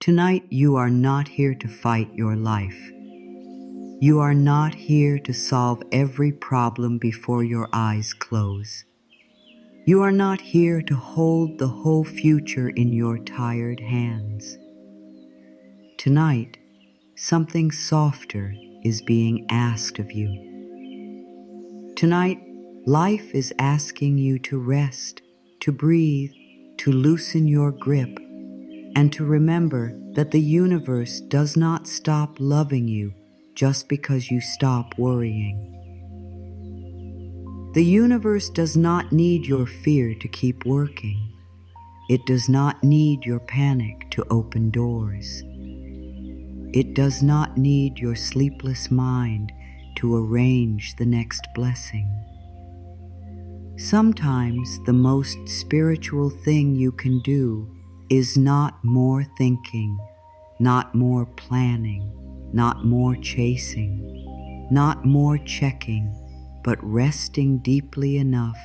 Tonight, you are not here to fight your life. You are not here to solve every problem before your eyes close. You are not here to hold the whole future in your tired hands. Tonight, something softer is being asked of you. Tonight, life is asking you to rest, to breathe, to loosen your grip, and to remember that the universe does not stop loving you just because you stop worrying. The universe does not need your fear to keep working. It does not need your panic to open doors. It does not need your sleepless mind to arrange the next blessing. Sometimes the most spiritual thing you can do is not more thinking, not more planning, not more chasing, not more checking, but resting deeply enough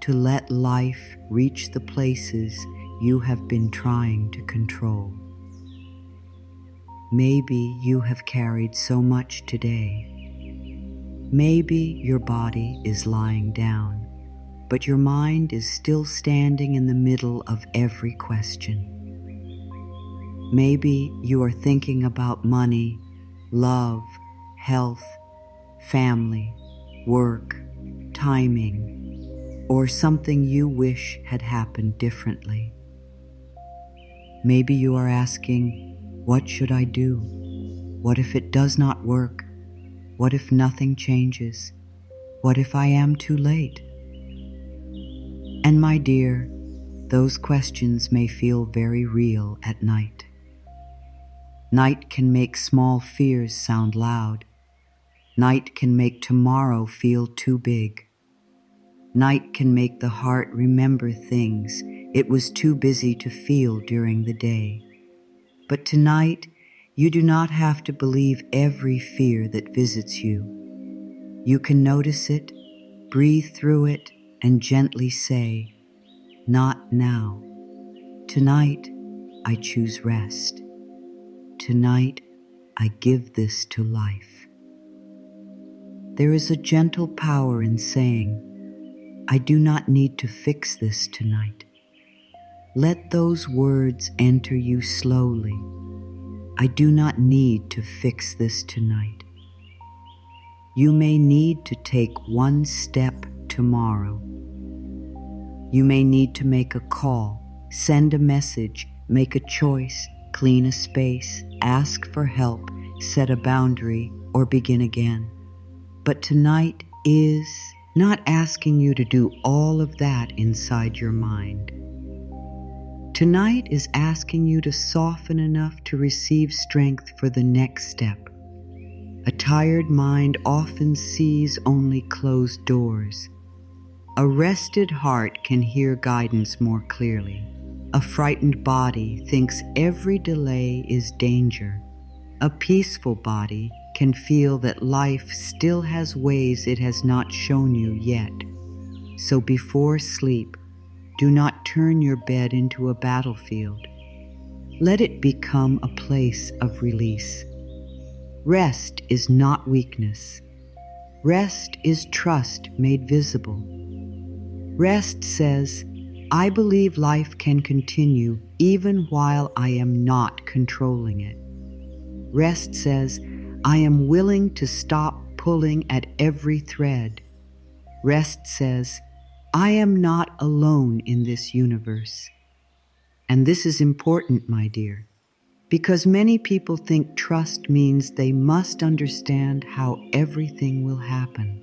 to let life reach the places you have been trying to control. Maybe you have carried so much today. Maybe your body is lying down, but your mind is still standing in the middle of every question. Maybe you are thinking about money, love, health, family, work, timing, or something you wish had happened differently. Maybe you are asking, what should I do? What if it does not work? What if nothing changes? What if I am too late? And my dear, those questions may feel very real at night. Night can make small fears sound loud. Night can make tomorrow feel too big. Night can make the heart remember things it was too busy to feel during the day. But tonight, you do not have to believe every fear that visits you. You can notice it, breathe through it, and gently say, "Not now. Tonight, I choose rest. Tonight, I give this to life." There is a gentle power in saying, "I do not need to fix this tonight." Let those words enter you slowly. I do not need to fix this tonight. You may need to take one step tomorrow. You may need to make a call, send a message, make a choice, clean a space, ask for help, set a boundary, or begin again. But tonight is not asking you to do all of that inside your mind. Tonight is asking you to soften enough to receive strength for the next step. A tired mind often sees only closed doors. A rested heart can hear guidance more clearly. A frightened body thinks every delay is danger. A peaceful body can feel that life still has ways it has not shown you yet. So before sleep, do not turn your bed into a battlefield. Let it become a place of release. Rest is not weakness. Rest is trust made visible. Rest says, I believe life can continue even while I am not controlling it. Rest says, I am willing to stop pulling at every thread. Rest says, I am not alone in this universe. And this is important, my dear, because many people think trust means they must understand how everything will happen.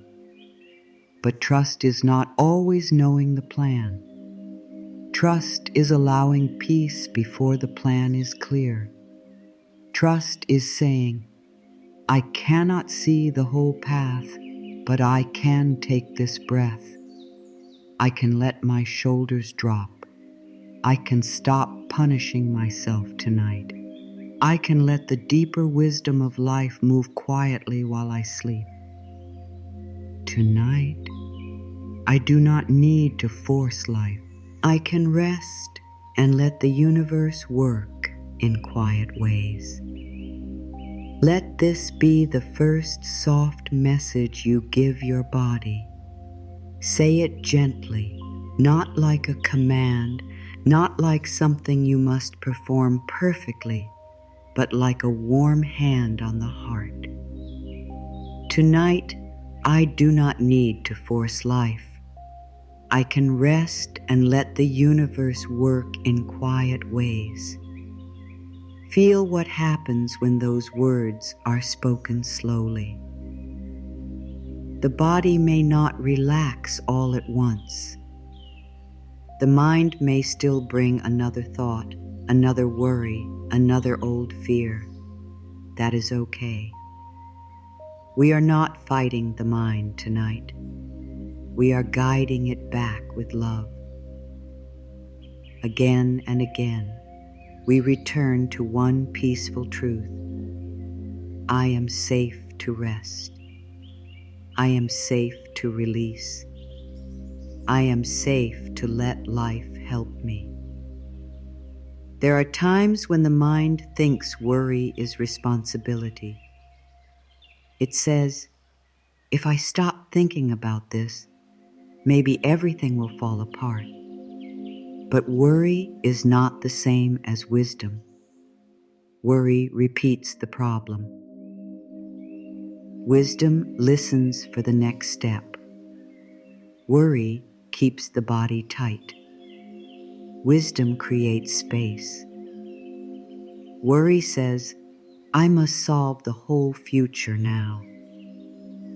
But trust is not always knowing the plan. Trust is allowing peace before the plan is clear. Trust is saying, I cannot see the whole path, but I can take this breath. I can let my shoulders drop. I can stop punishing myself tonight. I can let the deeper wisdom of life move quietly while I sleep. Tonight, I do not need to force life. I can rest and let the universe work. in quiet ways. Let this be the first soft message you give your body. Say it gently, not like a command, not like something you must perform perfectly, but like a warm hand on the heart. Tonight, I do not need to force life. I can rest and let the universe work in quiet ways. Feel what happens when those words are spoken slowly. The body may not relax all at once. The mind may still bring another thought, another worry, another old fear. That is okay. We are not fighting the mind tonight. We are guiding it back with love. Again and again, we return to one peaceful truth. I am safe to rest. I am safe to release. I am safe to let life help me. There are times when the mind thinks worry is responsibility. It says, if I stop thinking about this, maybe everything will fall apart. But worry is not the same as wisdom. Worry repeats the problem. Wisdom listens for the next step. Worry keeps the body tight. Wisdom creates space. Worry says, I must solve the whole future now.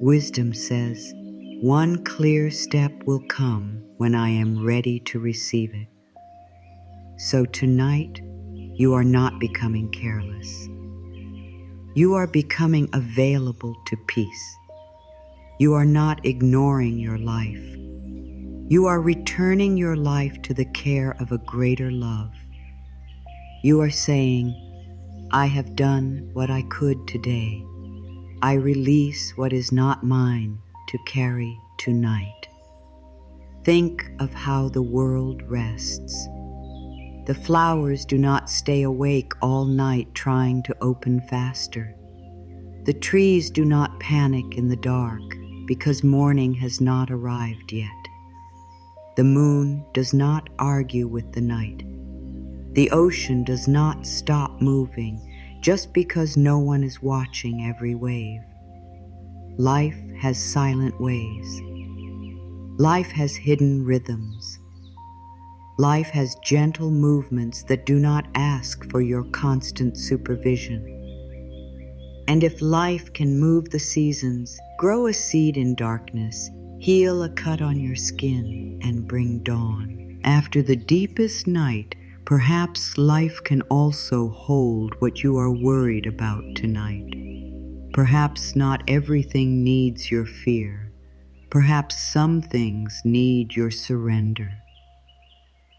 Wisdom says, one clear step will come when I am ready to receive it. So tonight, you are not becoming careless. You are becoming available to peace. You are not ignoring your life. You are returning your life to the care of a greater love. You are saying, I have done what I could today. I release what is not mine to carry tonight. Think of how the world rests. The flowers do not stay awake all night trying to open faster. The trees do not panic in the dark because morning has not arrived yet. The moon does not argue with the night. The ocean does not stop moving just because no one is watching every wave. Life has silent ways. Life has hidden rhythms. Life has gentle movements that do not ask for your constant supervision. And if life can move the seasons, grow a seed in darkness, heal a cut on your skin, and bring dawn. After the deepest night, perhaps life can also hold what you are worried about tonight. Perhaps not everything needs your fear. Perhaps some things need your surrender.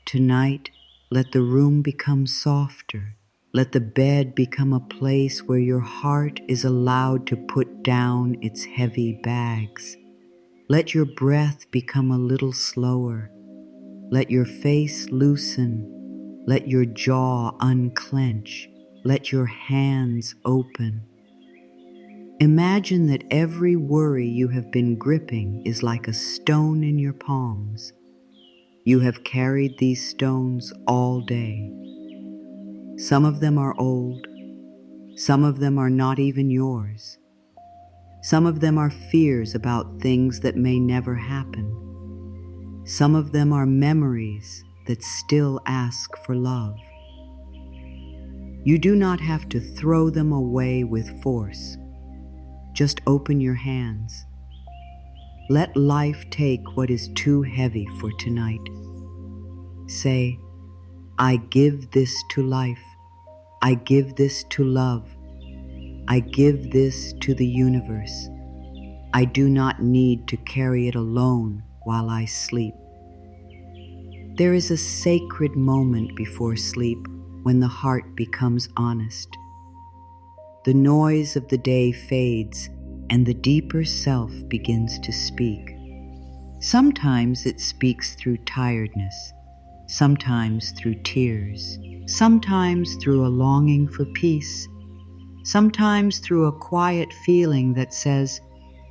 Tonight, let the room become softer. Let the bed become a place where your heart is allowed to put down its heavy bags. Let your breath become a little slower. Let your face loosen. Let your jaw unclench. Let your hands open. Imagine that every worry you have been gripping is like a stone in your palms. You have carried these stones all day. Some of them are old. Some of them are not even yours. Some of them are fears about things that may never happen. Some of them are memories that still ask for love. You do not have to throw them away with force. Just open your hands. Let life take what is too heavy for tonight. Say, I give this to life. I give this to love. I give this to the universe. I do not need to carry it alone while I sleep. There is a sacred moment before sleep when the heart becomes honest. The noise of the day fades and the deeper self begins to speak. Sometimes it speaks through tiredness. sometimes through tears, sometimes through a longing for peace, sometimes through a quiet feeling that says,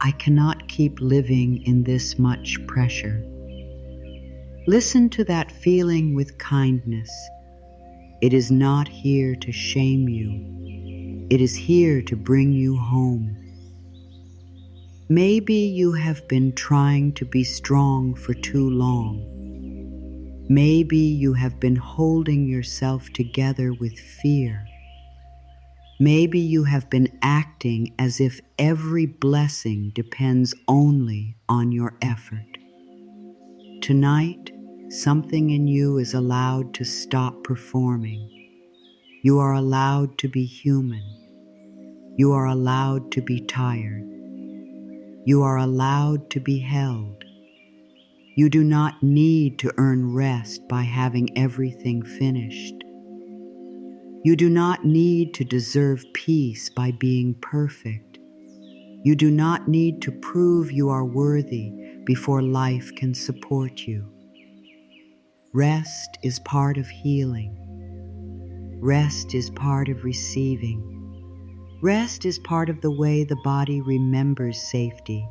I cannot keep living in this much pressure. Listen to that feeling with kindness. It is not here to shame you. It is here to bring you home. Maybe you have been trying to be strong for too long. Maybe you have been holding yourself together with fear. Maybe you have been acting as if every blessing depends only on your effort. Tonight, something in you is allowed to stop performing. You are allowed to be human. You are allowed to be tired. You are allowed to be held. You do not need to earn rest by having everything finished. You do not need to deserve peace by being perfect. You do not need to prove you are worthy before life can support you. Rest is part of healing. Rest is part of receiving. Rest is part of the way the body remembers safety.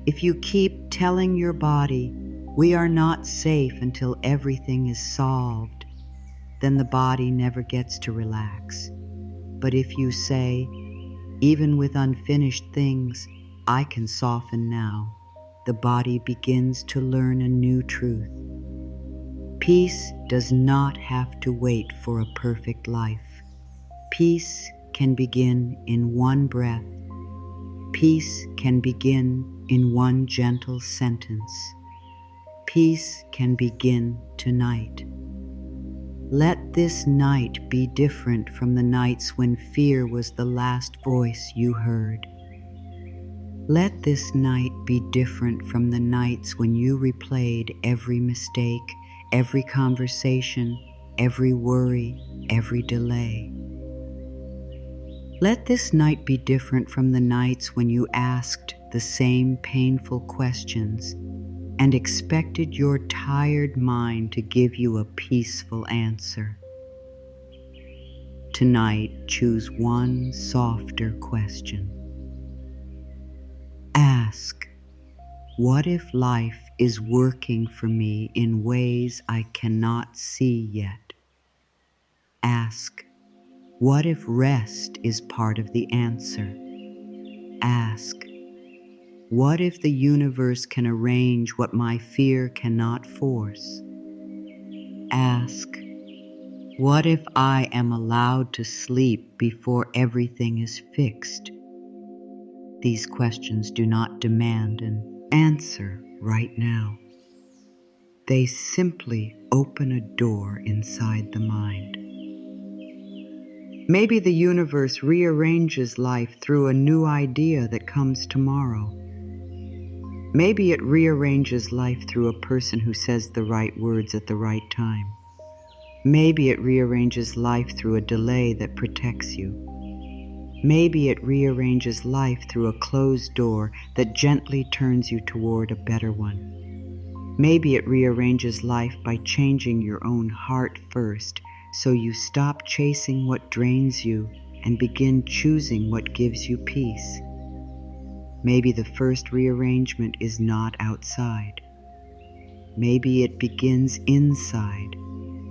If you keep telling your body, we are not safe until everything is solved, then the body never gets to relax. But if you say, even with unfinished things, I can soften now, the body begins to learn a new truth. Peace does not have to wait for a perfect life. Peace can begin in one breath. Peace can begin in one gentle sentence. Peace can begin tonight. Let this night be different from the nights when fear was the last voice you heard. Let this night be different from the nights when you replayed every mistake, every conversation, every worry, every delay. Let this night be different from the nights when you asked the same painful questions and expected your tired mind to give you a peaceful answer. Tonight, choose one softer question. Ask, what if life is working for me in ways I cannot see yet? Ask, what if rest is part of the answer? Ask, what if the universe can arrange what my fear cannot force? Ask, what if I am allowed to sleep before everything is fixed? These questions do not demand an answer right now. They simply open a door inside the mind. Maybe the universe rearranges life through a new idea that comes tomorrow. Maybe it rearranges life through a person who says the right words at the right time. Maybe it rearranges life through a delay that protects you. Maybe it rearranges life through a closed door that gently turns you toward a better one. Maybe it rearranges life by changing your own heart first, so you stop chasing what drains you and begin choosing what gives you peace. Maybe the first rearrangement is not outside. Maybe it begins inside,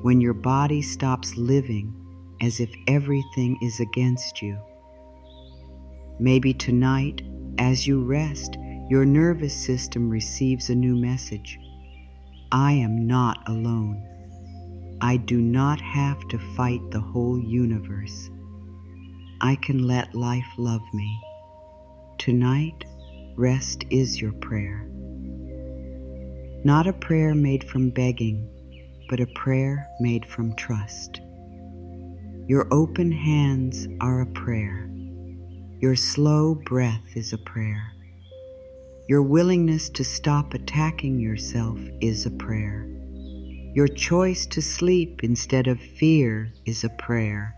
when your body stops living as if everything is against you. Maybe tonight, as you rest, your nervous system receives a new message. I am not alone. I do not have to fight the whole universe. I can let life love me. Tonight, rest is your prayer. Not a prayer made from begging, but a prayer made from trust. Your open hands are a prayer. Your slow breath is a prayer. Your willingness to stop attacking yourself is a prayer. Your choice to sleep instead of fear is a prayer.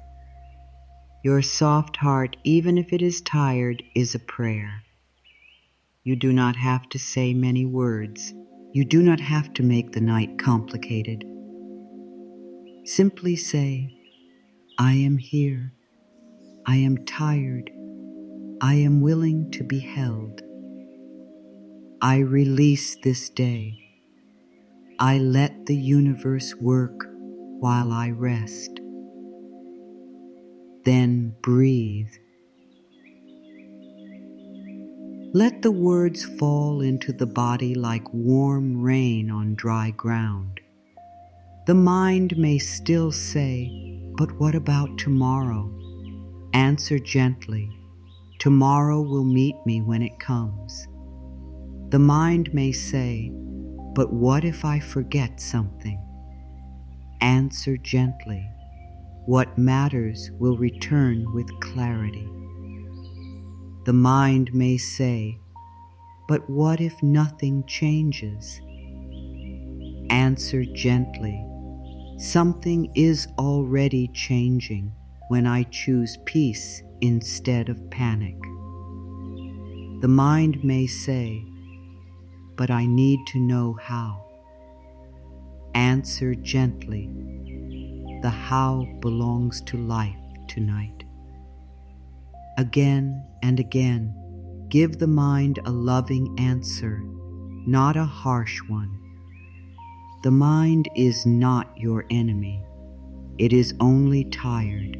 Your soft heart, even if it is tired, is a prayer. You do not have to say many words. You do not have to make the night complicated. Simply say, I am here. I am tired. I am willing to be held. I release this day. I let the universe work while I rest. Then breathe. Let the words fall into the body like warm rain on dry ground. The mind may still say, but what about tomorrow? Answer gently, tomorrow will meet me when it comes. The mind may say, but what if I forget something? Answer gently, what matters will return with clarity. The mind may say, but what if nothing changes? Answer gently, something is already changing when I choose peace instead of panic. The mind may say, but I need to know how. Answer gently, the how belongs to life tonight. Again and again, give the mind a loving answer, not a harsh one. The mind is not your enemy. It is only tired.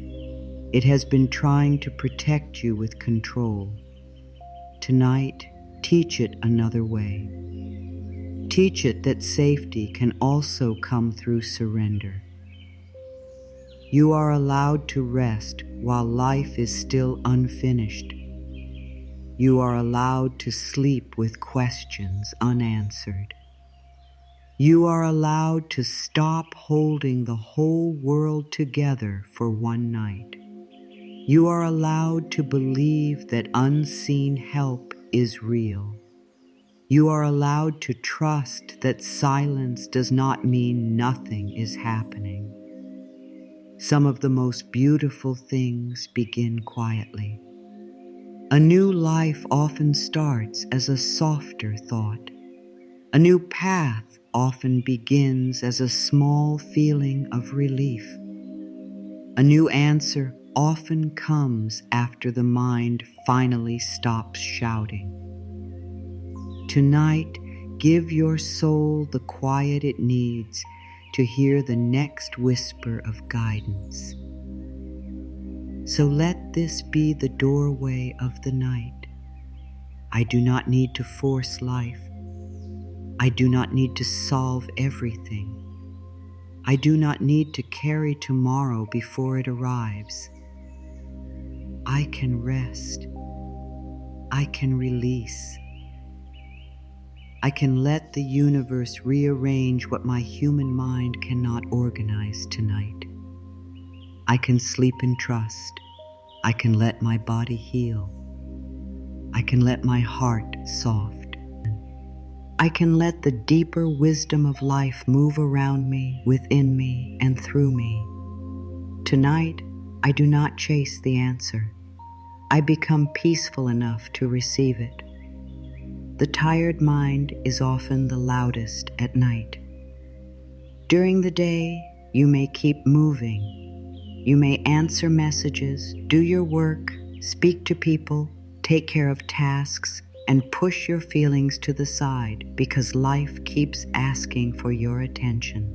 It has been trying to protect you with control. Tonight, teach it another way. Teach it that safety can also come through surrender. You are allowed to rest while life is still unfinished. You are allowed to sleep with questions unanswered. You are allowed to stop holding the whole world together for one night. You are allowed to believe that unseen help is real. You are allowed to trust that silence does not mean nothing is happening. Some of the most beautiful things begin quietly. A new life often starts as a softer thought. A new path often begins as a small feeling of relief. A new answer often comes after the mind finally stops shouting. Tonight, give your soul the quiet it needs to hear the next whisper of guidance. So let this be the doorway of the night. I do not need to force life. I do not need to solve everything. I do not need to carry tomorrow before it arrives. I can rest. I can release. I can let the universe rearrange what my human mind cannot organize tonight. I can sleep in trust. I can let my body heal. I can let my heart soft. I can let the deeper wisdom of life move around me, within me, and through me. Tonight, I do not chase the answer. I become peaceful enough to receive it. The tired mind is often the loudest at night. During the day, you may keep moving. You may answer messages, do your work, speak to people, take care of tasks, and push your feelings to the side because life keeps asking for your attention.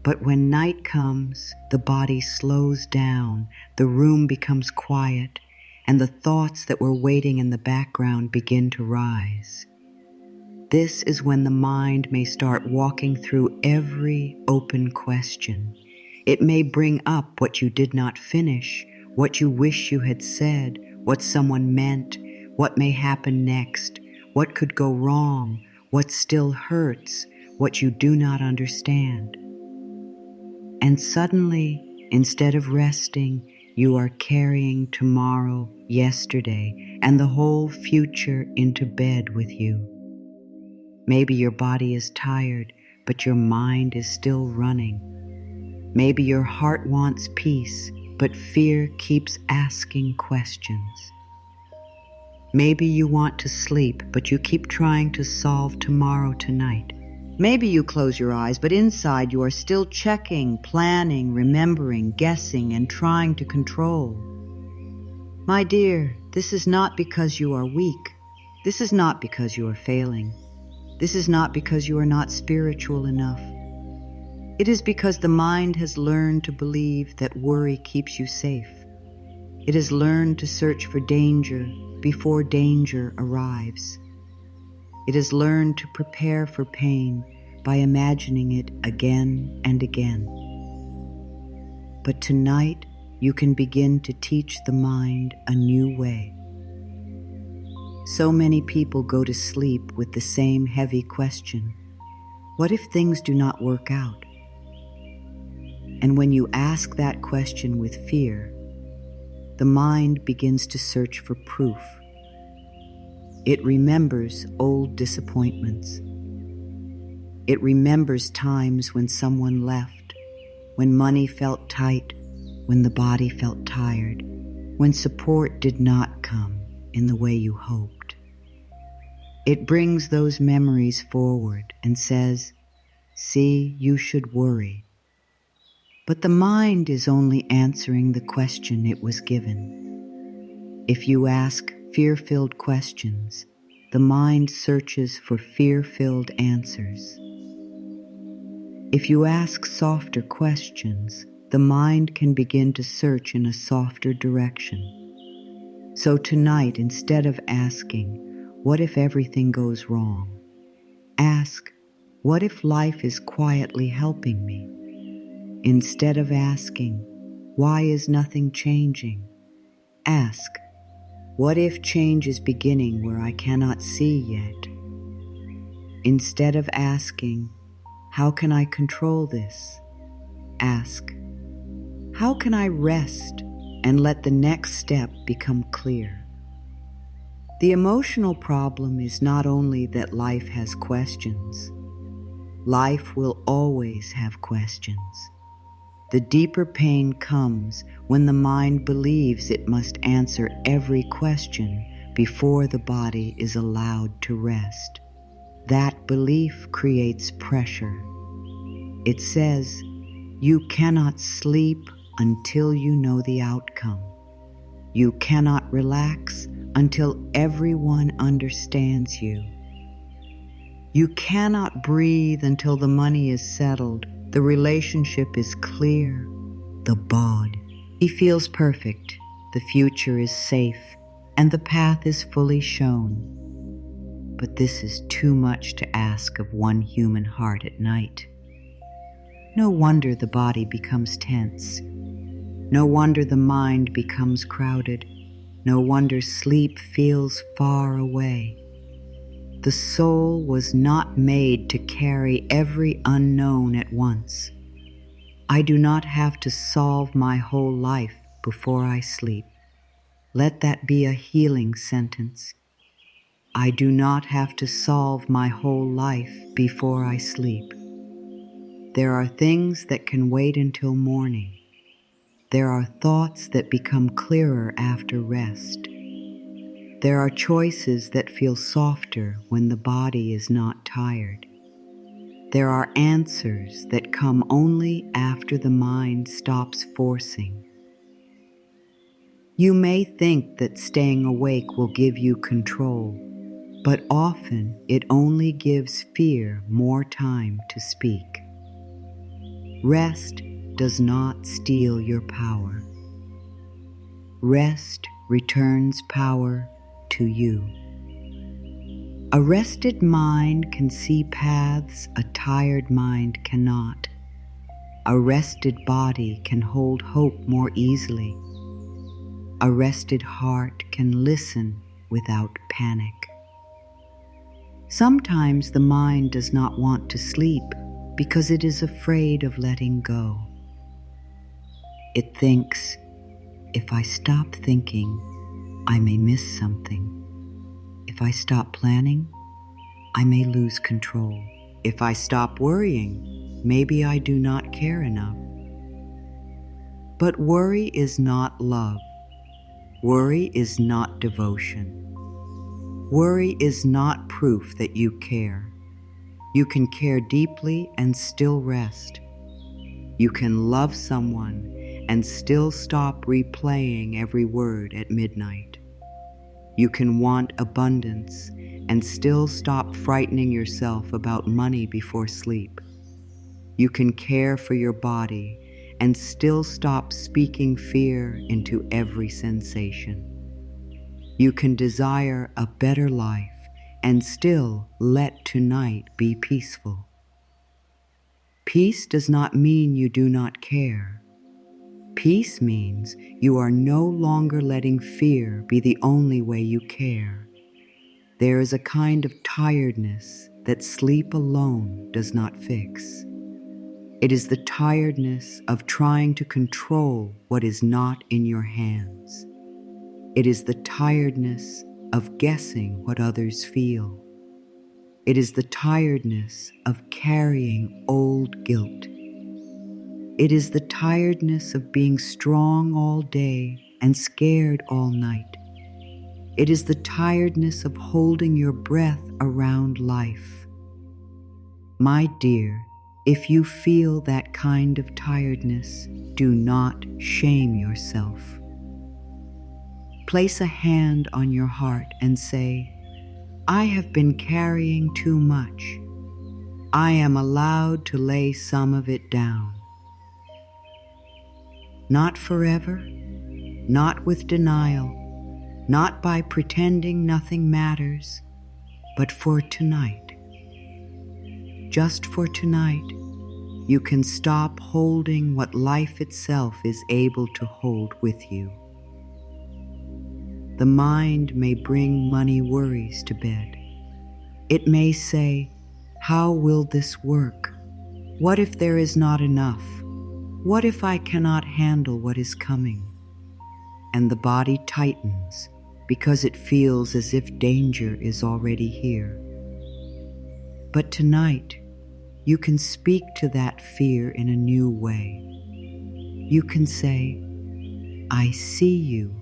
But when night comes, the body slows down, the room becomes quiet, and the thoughts that were waiting in the background begin to rise. This is when the mind may start walking through every open question. It may bring up what you did not finish, what you wish you had said, what someone meant, what may happen next, what could go wrong, what still hurts, what you do not understand. And suddenly, instead of resting, you are carrying tomorrow, yesterday, and the whole future into bed with you. Maybe your body is tired, but your mind is still running. Maybe your heart wants peace, but fear keeps asking questions. Maybe you want to sleep, but you keep trying to solve tomorrow tonight. Maybe you close your eyes, but inside you are still checking, planning, remembering, guessing, and trying to control. My dear, this is not because you are weak. This is not because you are failing. This is not because you are not spiritual enough. It is because the mind has learned to believe that worry keeps you safe. It has learned to search for danger before danger arrives. It has learned to prepare for pain by imagining it again and again. But tonight, you can begin to teach the mind a new way. So many people go to sleep with the same heavy question: what if things do not work out? And when you ask that question with fear, the mind begins to search for proof. It remembers old disappointments. It remembers times when someone left, when money felt tight, when the body felt tired, when support did not come in the way you hoped. It brings those memories forward and says, "See, you should worry." But the mind is only answering the question it was given. If you ask fear-filled questions, the mind searches for fear-filled answers. If you ask softer questions, the mind can begin to search in a softer direction. So tonight, instead of asking, "What if everything goes wrong?" ask, "What if life is quietly helping me?" Instead of asking, "Why is nothing changing?" ask, "What if change is beginning where I cannot see yet?" Instead of asking, "How can I control this?" ask, "How can I rest and let the next step become clear?" The emotional problem is not only that life has questions. Life will always have questions. The deeper pain comes when the mind believes it must answer every question before the body is allowed to rest. That belief creates pressure. It says, "You cannot sleep until you know the outcome. You cannot relax until everyone understands you. You cannot breathe until the money is settled, the relationship is clear, the body feels perfect, the future is safe, and the path is fully shown." But this is too much to ask of one human heart at night. No wonder the body becomes tense. No wonder the mind becomes crowded. No wonder sleep feels far away. The soul was not made to carry every unknown at once. I do not have to solve my whole life before I sleep. Let that be a healing sentence. I do not have to solve my whole life before I sleep. There are things that can wait until morning. There are thoughts that become clearer after rest. There are choices that feel softer when the body is not tired. There are answers that come only after the mind stops forcing. You may think that staying awake will give you control, but often it only gives fear more time to speak. Rest does not steal your power. Rest returns power to you. A rested mind can see paths a tired mind cannot. A rested body can hold hope more easily. A rested heart can listen without panic. Sometimes the mind does not want to sleep because it is afraid of letting go. It thinks, "If I stop thinking, I may miss something. If I stop planning, I may lose control. If I stop worrying, maybe I do not care enough." But worry is not love. Worry is not devotion. Worry is not proof that you care. You can care deeply and still rest. You can love someone and still stop replaying every word at midnight. You can want abundance and still stop frightening yourself about money before sleep. You can care for your body and still stop speaking fear into every sensation. You can desire a better life and still let tonight be peaceful. Peace does not mean you do not care. Peace means you are no longer letting fear be the only way you care. There is a kind of tiredness that sleep alone does not fix. It is the tiredness of trying to control what is not in your hands. It is the tiredness of guessing what others feel. It is the tiredness of carrying old guilt. It is the tiredness of being strong all day and scared all night. It is the tiredness of holding your breath around life. My dear, if you feel that kind of tiredness, do not shame yourself. Place a hand on your heart and say, I have been carrying too much. I am allowed to lay some of it down. Not forever, not with denial, not by pretending nothing matters, but for tonight. Just for tonight, you can stop holding what life itself is able to hold with you. The mind may bring money worries to bed. It may say, how will this work? What if there is not enough? What if I cannot handle what is coming? And the body tightens because it feels as if danger is already here. But tonight, you can speak to that fear in a new way. You can say, I see you.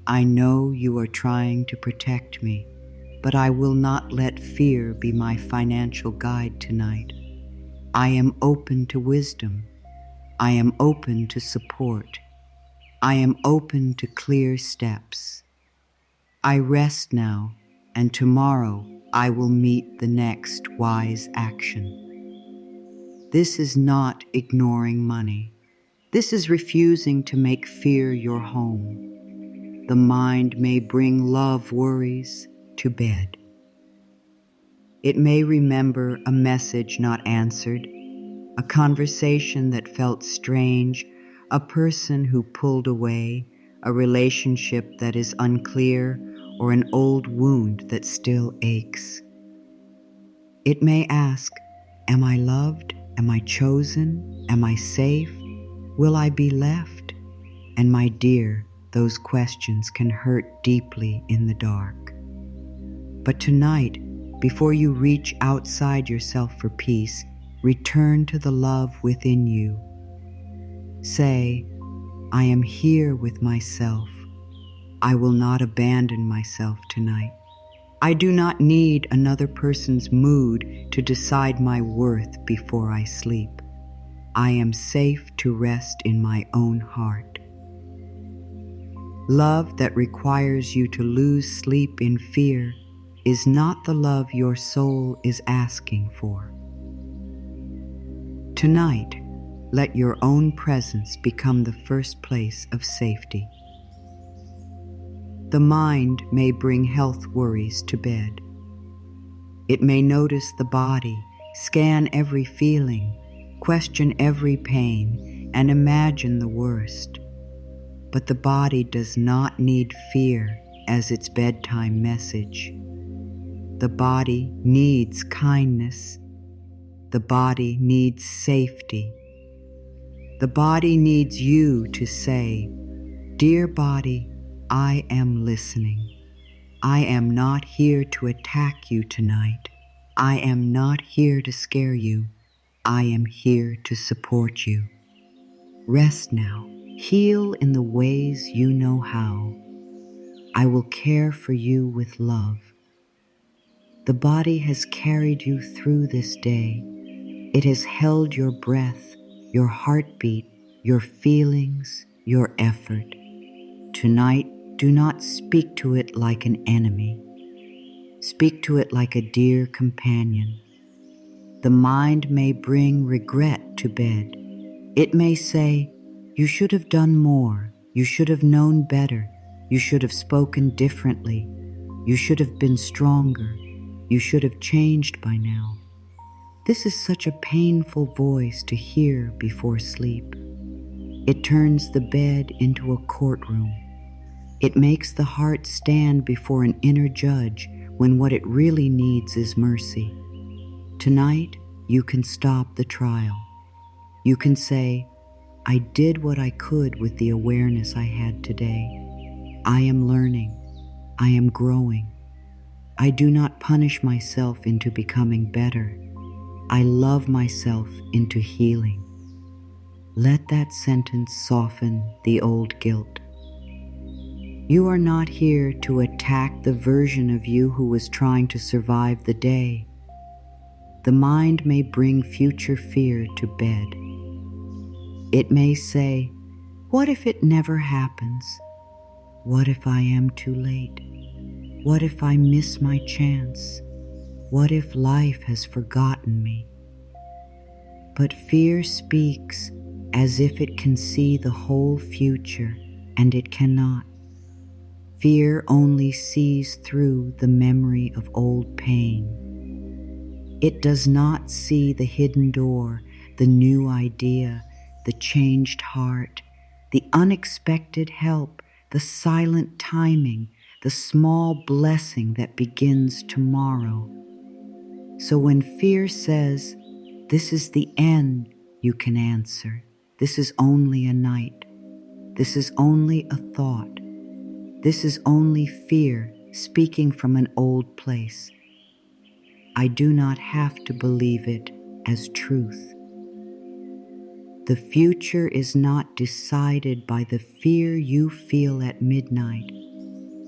I know you are trying to protect me, but I will not let fear be my financial guide tonight. I am open to wisdom. I am open to support. I am open to clear steps. I rest now, and tomorrow I will meet the next wise action. This is not ignoring money. This is refusing to make fear your home. The mind may bring love worries to bed. It may remember a message not answered, a conversation that felt strange, a person who pulled away, a relationship that is unclear, or an old wound that still aches. It may ask, am I loved? Am I chosen? Am I safe? Will I be left? And my dear, those questions can hurt deeply in the dark. But tonight, before you reach outside yourself for peace, return to the love within you. Say, I am here with myself. I will not abandon myself tonight. I do not need another person's mood to decide my worth before I sleep. I am safe to rest in my own heart. Love that requires you to lose sleep in fear is not the love your soul is asking for. Tonight, let your own presence become the first place of safety. The mind may bring health worries to bed. It may notice the body, scan every feeling, question every pain, and imagine the worst. But the body does not need fear as its bedtime message. The body needs kindness. The body needs safety. The body needs you to say, dear body, I am listening. I am not here to attack you tonight. I am not here to scare you. I am here to support you. Rest now. Heal in the ways you know how. I will care for you with love. The body has carried you through this day. It has held your breath, your heartbeat, your feelings, your effort. Tonight, do not speak to it like an enemy. Speak to it like a dear companion. The mind may bring regret to bed. It may say, "You should have done more. You should have known better. You should have spoken differently. You should have been stronger. You should have changed by now." This is such a painful voice to hear before sleep. It turns the bed into a courtroom. It makes the heart stand before an inner judge when what it really needs is mercy. Tonight, you can stop the trial. You can say, "I did what I could with the awareness I had today. I am learning. I am growing. I do not punish myself into becoming better. I love myself into healing." Let that sentence soften the old guilt. You are not here to attack the version of you who was trying to survive the day. The mind may bring future fear to bed. It may say, "What if it never happens? What if I am too late? What if I miss my chance? What if life has forgotten me?" But fear speaks as if it can see the whole future, and it cannot. Fear only sees through the memory of old pain. It does not see the hidden door, the new idea, the changed heart, the unexpected help, the silent timing, the small blessing that begins tomorrow. So when fear says, "This is the end," you can answer, "This is only a night. This is only a thought. This is only fear speaking from an old place. I do not have to believe it as truth." The future is not decided by the fear you feel at midnight.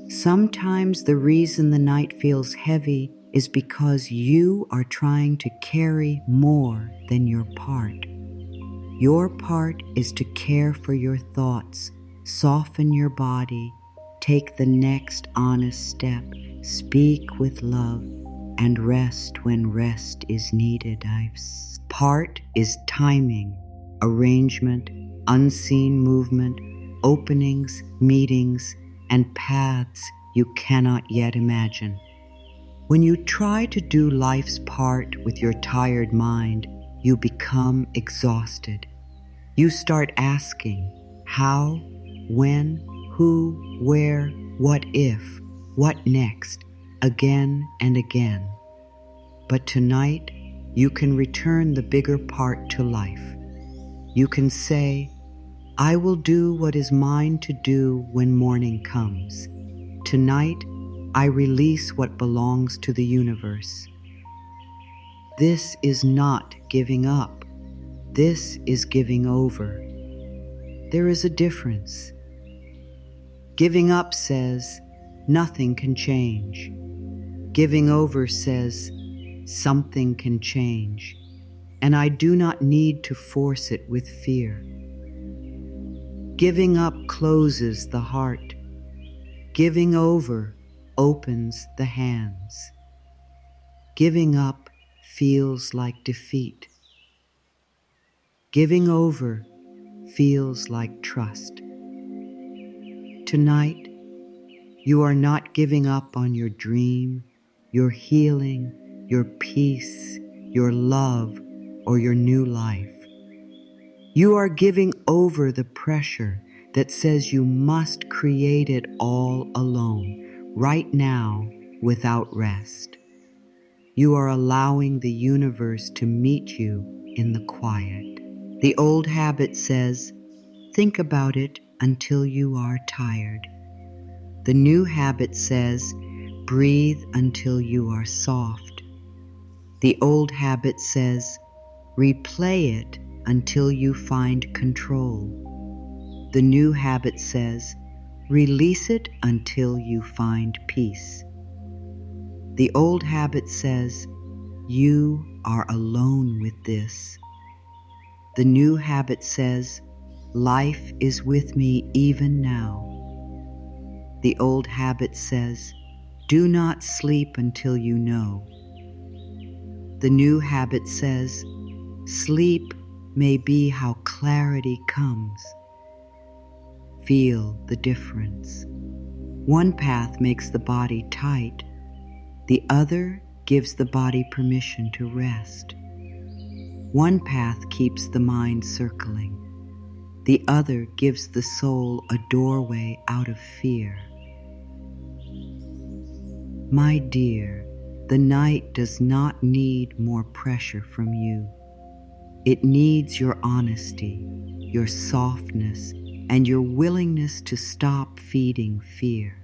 Sometimes the reason the night feels heavy is because you are trying to carry more than your part. Your part is to care for your thoughts, soften your body, take the next honest step, speak with love, and rest when rest is needed. Part is timing, arrangement, unseen movement, openings, meetings, and paths you cannot yet imagine. When you try to do life's part with your tired mind, you become exhausted. You start asking, how, when, who, where, what if, what next, again and again. But tonight, you can return the bigger part to life. You can say, "I will do what is mine to do when morning comes. Tonight, I release what belongs to the universe." This is not giving up. This is giving over. There is a difference. Giving up says, nothing can change. Giving over says, something can change, and I do not need to force it with fear. Giving up closes the heart. Giving over opens the hands. Giving up feels like defeat. Giving over feels like trust. Tonight, you are not giving up on your dream, your healing, your peace, your love, or your new life. You are giving over the pressure that says you must create it all alone, right now, without rest. You are allowing the universe to meet you in the quiet. The old habit says, think about it until you are tired. The new habit says, breathe until you are soft. The old habit says, replay it until you find control. The new habit says, release it until you find peace. The old habit says, you are alone with this. The new habit says, life is with me even now. The old habit says, do not sleep until you know. The new habit says, sleep may be how clarity comes. Feel the difference. One path makes the body tight. The other gives the body permission to rest. One path keeps the mind circling. The other gives the soul a doorway out of fear. My dear, the night does not need more pressure from you. It needs your honesty, your softness, and your willingness to stop feeding fear.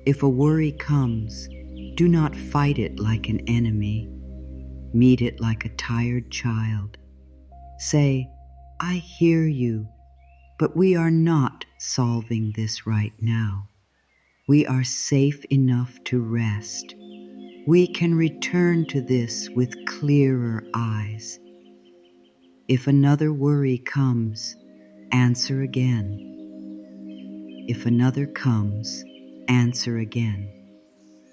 If a worry comes, do not fight it like an enemy. Meet it like a tired child. Say, I hear you, but we are not solving this right now. We are safe enough to rest. We can return to this with clearer eyes. If another worry comes, answer again. If another comes, answer again.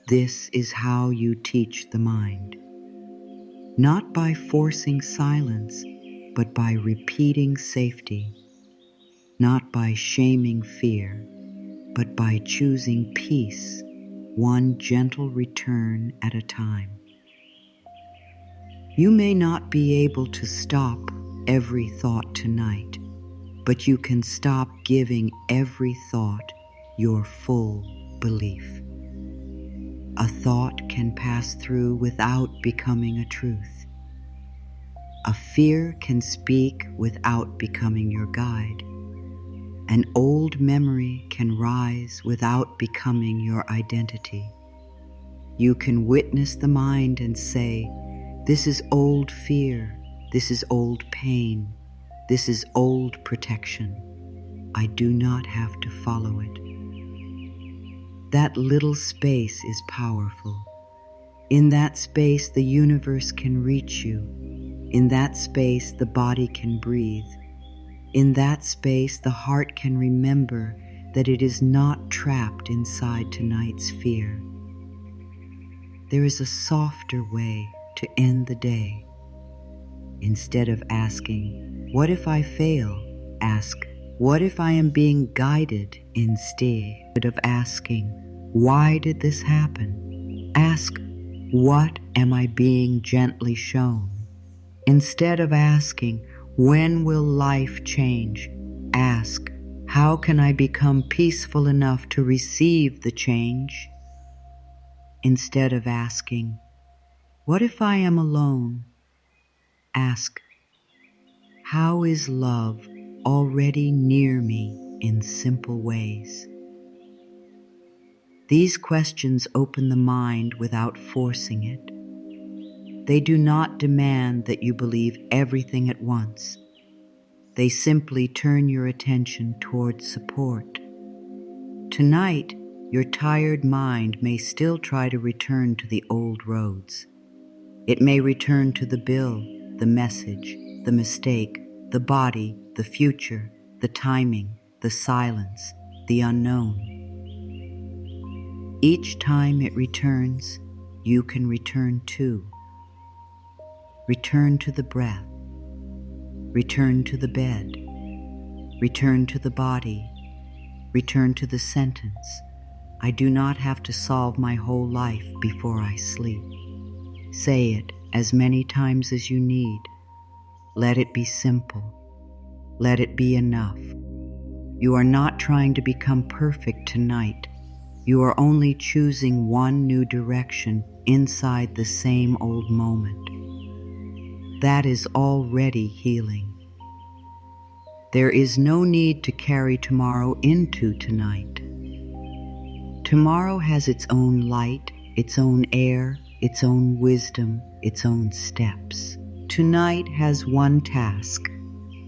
This is how you teach the mind. Not by forcing silence, but by repeating safety. Not by shaming fear, but by choosing peace, one gentle return at a time. You may not be able to stop every thought tonight, but you can stop giving every thought your full belief. A thought can pass through without becoming a truth. A fear can speak without becoming your guide. An old memory can rise without becoming your identity. You can witness the mind and say, this is old fear, this is old pain, this is old protection. I do not have to follow it. That little space is powerful. In that space, the universe can reach you. In that space, the body can breathe. In that space, the heart can remember that it is not trapped inside tonight's fear. There is a softer way to end the day. Instead of asking, what if I fail? Ask, what if I am being guided instead of asking, why did this happen? Ask, what am I being gently shown? Instead of asking, when will life change? Ask, how can I become peaceful enough to receive the change? Instead of asking, what if I am alone? Ask, how is love already near me in simple ways? These questions open the mind without forcing it. They do not demand that you believe everything at once. They simply turn your attention toward support. Tonight, your tired mind may still try to return to the old roads. It may return to the bill, the message, the mistake, the body, the future, the timing, the silence, the unknown. Each time it returns, you can return too. Return to the breath. Return to the bed. Return to the body. Return to the sentence, I do not have to solve my whole life before I sleep. Say it as many times as you need. Let it be simple. Let it be enough. You are not trying to become perfect tonight. You are only choosing one new direction inside the same old moment. That is already healing. There is no need to carry tomorrow into tonight. Tomorrow has its own light, its own air, its own wisdom, its own steps. Tonight has one task: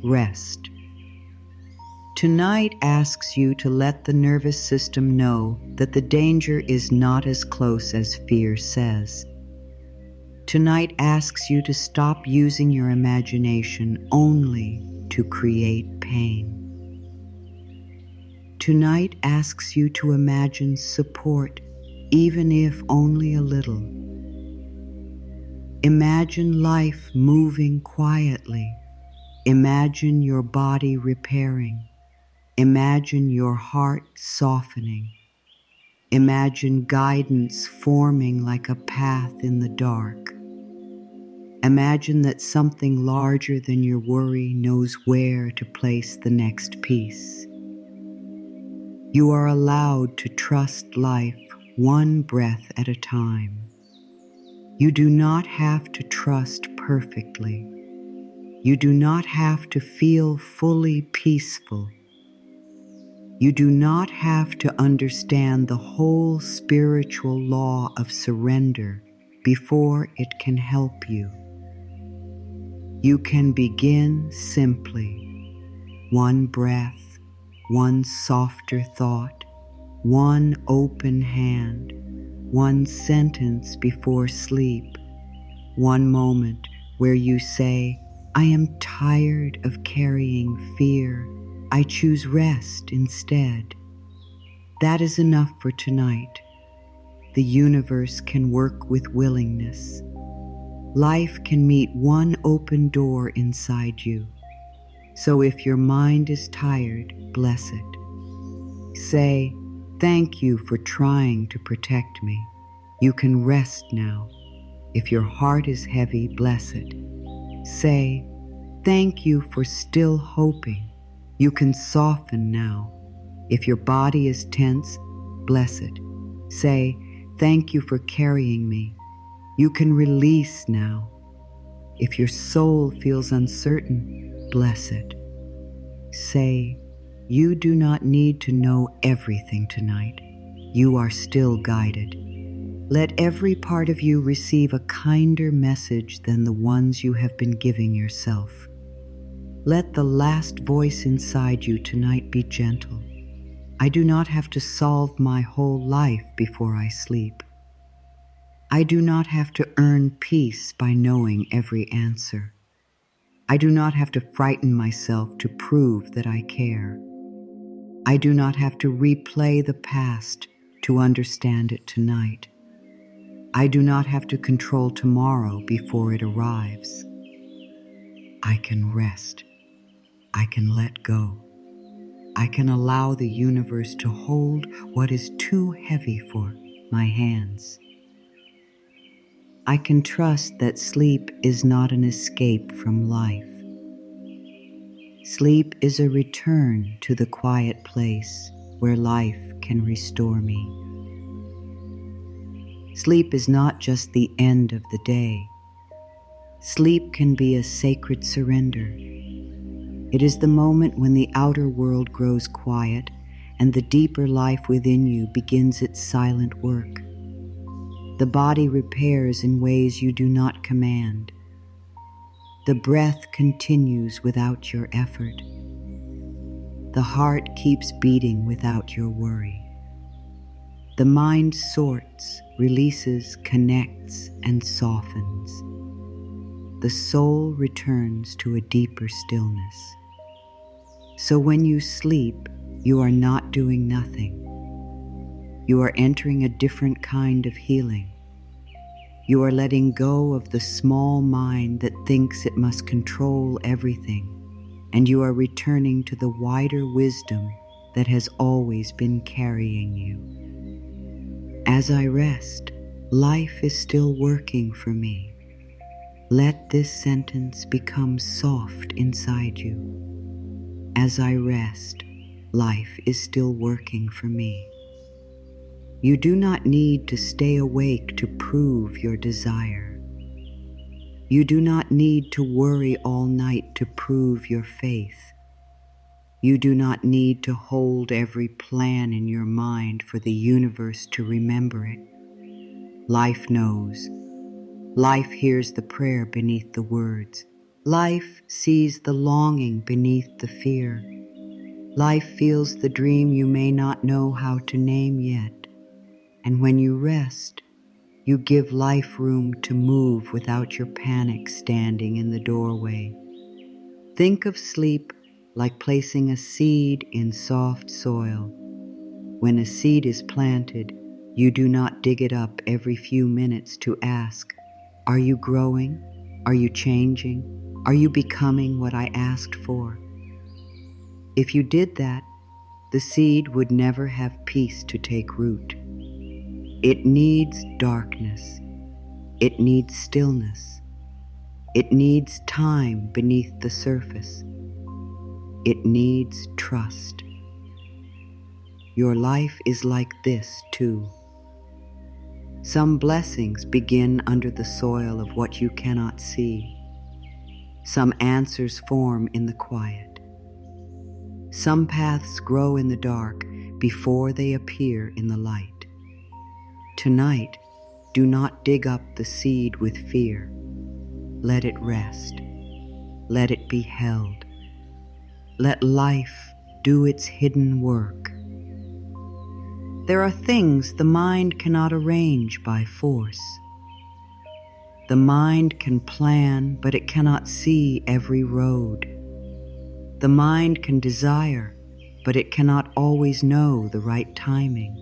rest. Tonight asks you to let the nervous system know that the danger is not as close as fear says. Tonight asks you to stop using your imagination only to create pain. Tonight asks you to imagine support, even if only a little. Imagine life moving quietly. Imagine your body repairing. Imagine your heart softening. Imagine guidance forming like a path in the dark. Imagine that something larger than your worry knows where to place the next piece. You are allowed to trust life one breath at a time. You do not have to trust perfectly. You do not have to feel fully peaceful. You do not have to understand the whole spiritual law of surrender before it can help you. You can begin simply, one breath, one softer thought, one open hand, one sentence before sleep, one moment where you say, I am tired of carrying fear. I choose rest instead. That is enough for tonight. The universe can work with willingness. Life can meet one open door inside you. So if your mind is tired, bless it. Say, thank you for trying to protect me. You can rest now. If your heart is heavy, bless it. Say, thank you for still hoping. You can soften now. If your body is tense, bless it. Say, thank you for carrying me. You can release now. If your soul feels uncertain, bless it. Say, you do not need to know everything tonight. You are still guided. Let every part of you receive a kinder message than the ones you have been giving yourself. Let the last voice inside you tonight be gentle. I do not have to solve my whole life before I sleep. I do not have to earn peace by knowing every answer. I do not have to frighten myself to prove that I care. I do not have to replay the past to understand it tonight. I do not have to control tomorrow before it arrives. I can rest. I can let go. I can allow the universe to hold what is too heavy for my hands. I can trust that sleep is not an escape from life. Sleep is a return to the quiet place where life can restore me. Sleep is not just the end of the day. Sleep can be a sacred surrender. It is the moment when the outer world grows quiet and the deeper life within you begins its silent work. The body repairs in ways you do not command. The breath continues without your effort. The heart keeps beating without your worry. The mind sorts, releases, connects, and softens. The soul returns to a deeper stillness. So when you sleep, you are not doing nothing. You are entering a different kind of healing. You are letting go of the small mind that thinks it must control everything, and you are returning to the wider wisdom that has always been carrying you. As I rest, life is still working for me. Let this sentence become soft inside you. As I rest, life is still working for me. You do not need to stay awake to prove your desire. You do not need to worry all night to prove your faith. You do not need to hold every plan in your mind for the universe to remember it. Life knows. Life hears the prayer beneath the words. Life sees the longing beneath the fear. Life feels the dream you may not know how to name yet. And when you rest, you give life room to move without your panic standing in the doorway. Think of sleep like placing a seed in soft soil. When a seed is planted, you do not dig it up every few minutes to ask, "Are you growing? Are you changing? Are you becoming what I asked for?" If you did that, the seed would never have peace to take root. It needs darkness. It needs stillness. It needs time beneath the surface. It needs trust. Your life is like this too. Some blessings begin under the soil of what you cannot see. Some answers form in the quiet. Some paths grow in the dark before they appear in the light. Tonight, do not dig up the seed with fear. Let it rest. Let it be held. Let life do its hidden work. There are things the mind cannot arrange by force. The mind can plan, but it cannot see every road. The mind can desire, but it cannot always know the right timing.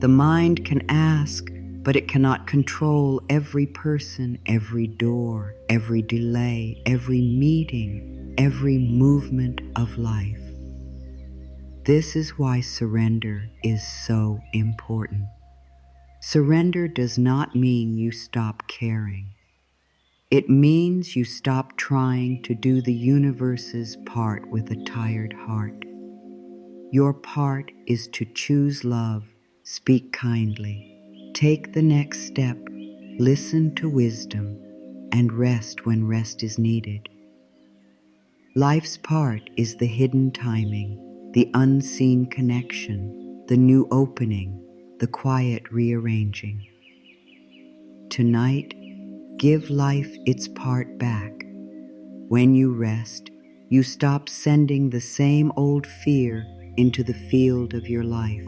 The mind can ask, but it cannot control every person, every door, every delay, every meeting, every movement of life. This is why surrender is so important. Surrender does not mean you stop caring. It means you stop trying to do the universe's part with a tired heart. Your part is to choose love, speak kindly, take the next step, listen to wisdom, and rest when rest is needed. Life's part is the hidden timing, the unseen connection, the new opening, the quiet rearranging. Tonight, give life its part back. When you rest, you stop sending the same old fear into the field of your life.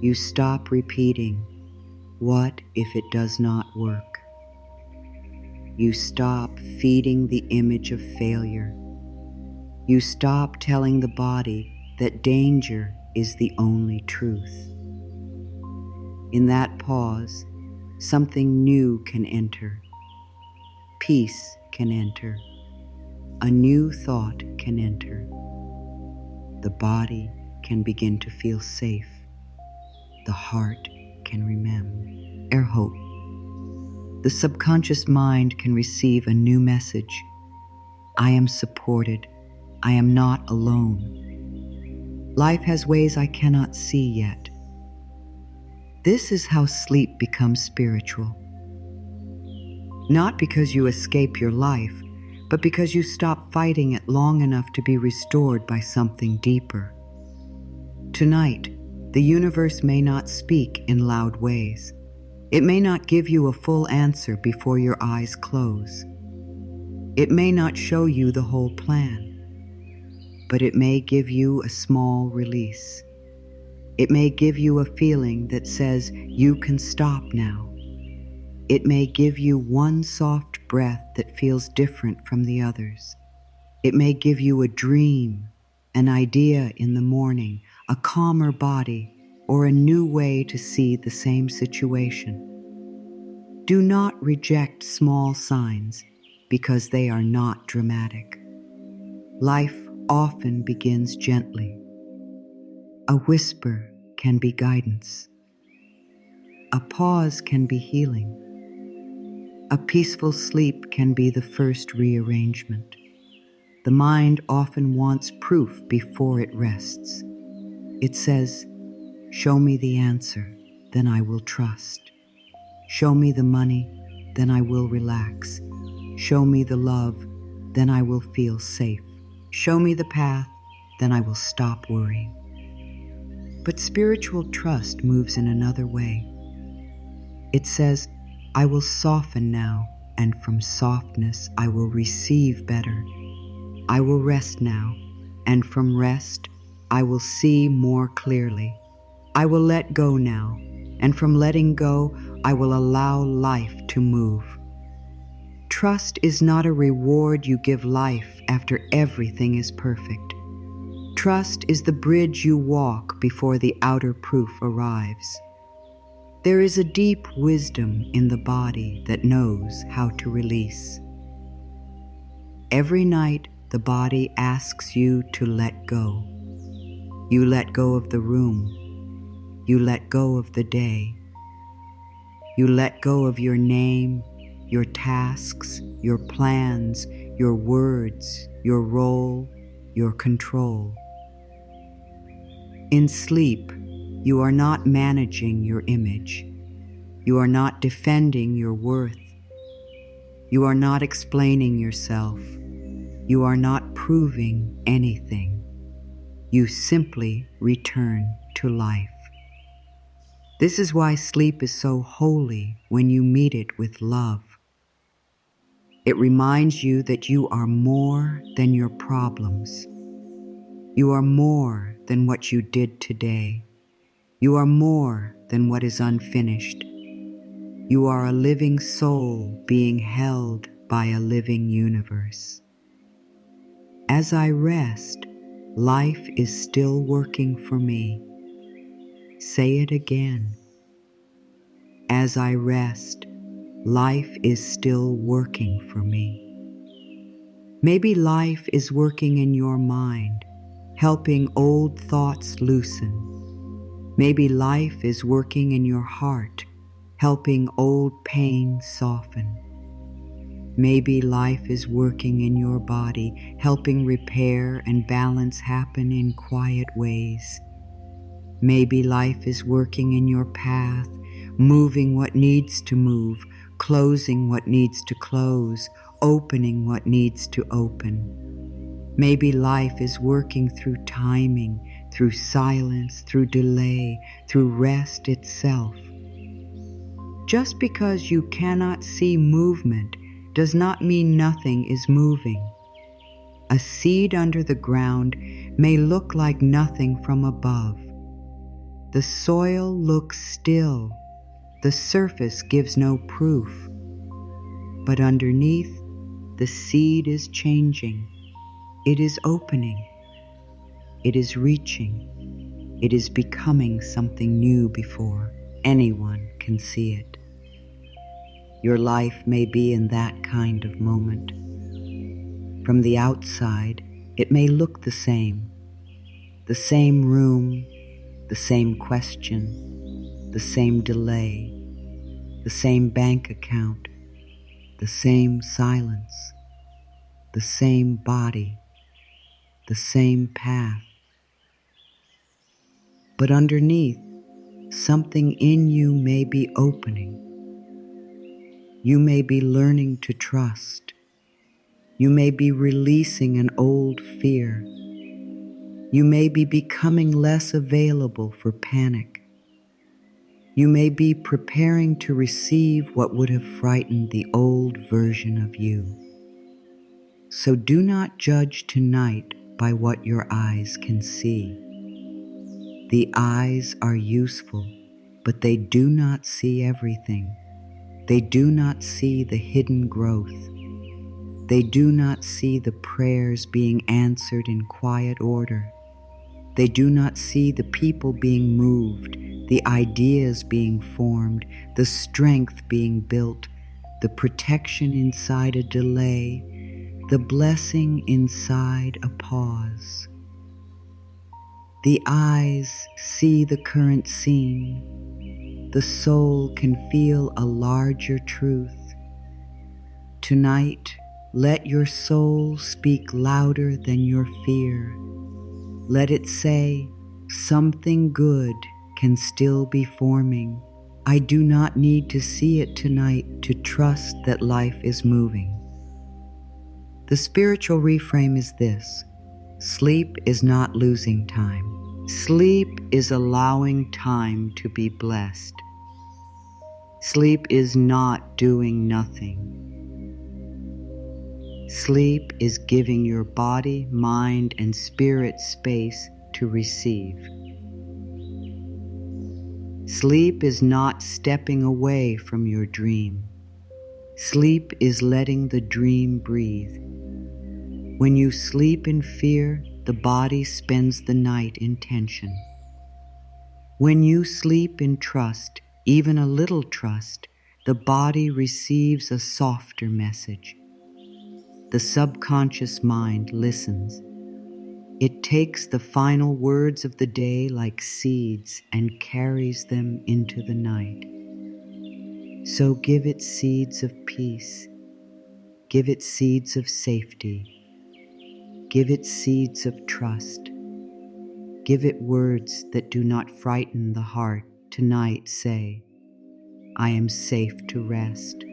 You stop repeating, "What if it does not work?" You stop feeding the image of failure. You stop telling the body that danger is the only truth. In that pause, something new can enter. Peace can enter. A new thought can enter. The body can begin to feel safe. The heart can remember hope. The subconscious mind can receive a new message. I am supported. I am not alone. Life has ways I cannot see yet. This is how sleep becomes spiritual. Not because you escape your life, but because you stop fighting it long enough to be restored by something deeper. Tonight, the universe may not speak in loud ways. It may not give you a full answer before your eyes close. It may not show you the whole plan, but it may give you a small release. It may give you a feeling that says you can stop now. It may give you one soft breath that feels different from the others. It may give you a dream, an idea in the morning, a calmer body, or a new way to see the same situation. Do not reject small signs because they are not dramatic. Life often begins gently. A whisper can be guidance. A pause can be healing. A peaceful sleep can be the first rearrangement. The mind often wants proof before it rests. It says, "Show me the answer, then I will trust. Show me the money, then I will relax. Show me the love, then I will feel safe. Show me the path, then I will stop worrying." But spiritual trust moves in another way. It says, "I will soften now, and from softness I will receive better. I will rest now, and from rest, I will see more clearly. I will let go now, and from letting go, I will allow life to move. Trust is not a reward you give life after everything is perfect. Trust is the bridge you walk before the outer proof arrives. There is a deep wisdom in the body that knows how to release. Every night, the body asks you to let go. You let go of the room. You let go of the day. You let go of your name, your tasks, your plans, your words, your role, your control. In sleep, you are not managing your image. You are not defending your worth. You are not explaining yourself. You are not proving anything. You simply return to life. This is why sleep is so holy when you meet it with love. It reminds you that you are more than your problems. You are more than what you did today. You are more than what is unfinished. You are a living soul being held by a living universe. As I rest, life is still working for me. Say it again. As I rest, life is still working for me. Maybe life is working in your mind, helping old thoughts loosen. Maybe life is working in your heart, helping old pain soften. Maybe life is working in your body, helping repair and balance happen in quiet ways. Maybe life is working in your path, moving what needs to move, closing what needs to close, opening what needs to open. Maybe life is working through timing, through silence, through delay, through rest itself. Just because you cannot see movement does not mean nothing is moving. A seed under the ground may look like nothing from above. The soil looks still. The surface gives no proof. But underneath, the seed is changing. It is opening. It is reaching. It is becoming something new before anyone can see it. Your life may be in that kind of moment. From the outside, it may look the same room, the same question, the same delay, the same bank account, the same silence, the same body, the same path. But underneath, something in you may be opening. You may be learning to trust. You may be releasing an old fear. You may be becoming less available for panic. You may be preparing to receive what would have frightened the old version of you. So do not judge tonight by what your eyes can see. The eyes are useful, but they do not see everything. They do not see the hidden growth. They do not see the prayers being answered in quiet order. They do not see the people being moved, the ideas being formed, the strength being built, the protection inside a delay, the blessing inside a pause. The eyes see the current scene. The soul can feel a larger truth. Tonight, let your soul speak louder than your fear. Let it say, something good can still be forming. I do not need to see it tonight to trust that life is moving. The spiritual reframe is this: sleep is not losing time. Sleep is allowing time to be blessed. Sleep is not doing nothing. Sleep is giving your body, mind, and spirit space to receive. Sleep is not stepping away from your dream. Sleep is letting the dream breathe. When you sleep in fear, the body spends the night in tension. When you sleep in trust, even a little trust, the body receives a softer message. The subconscious mind listens. It takes the final words of the day like seeds and carries them into the night. So give it seeds of peace. Give it seeds of safety. Give it seeds of trust. Give it words that do not frighten the heart. Tonight say, I am safe to rest.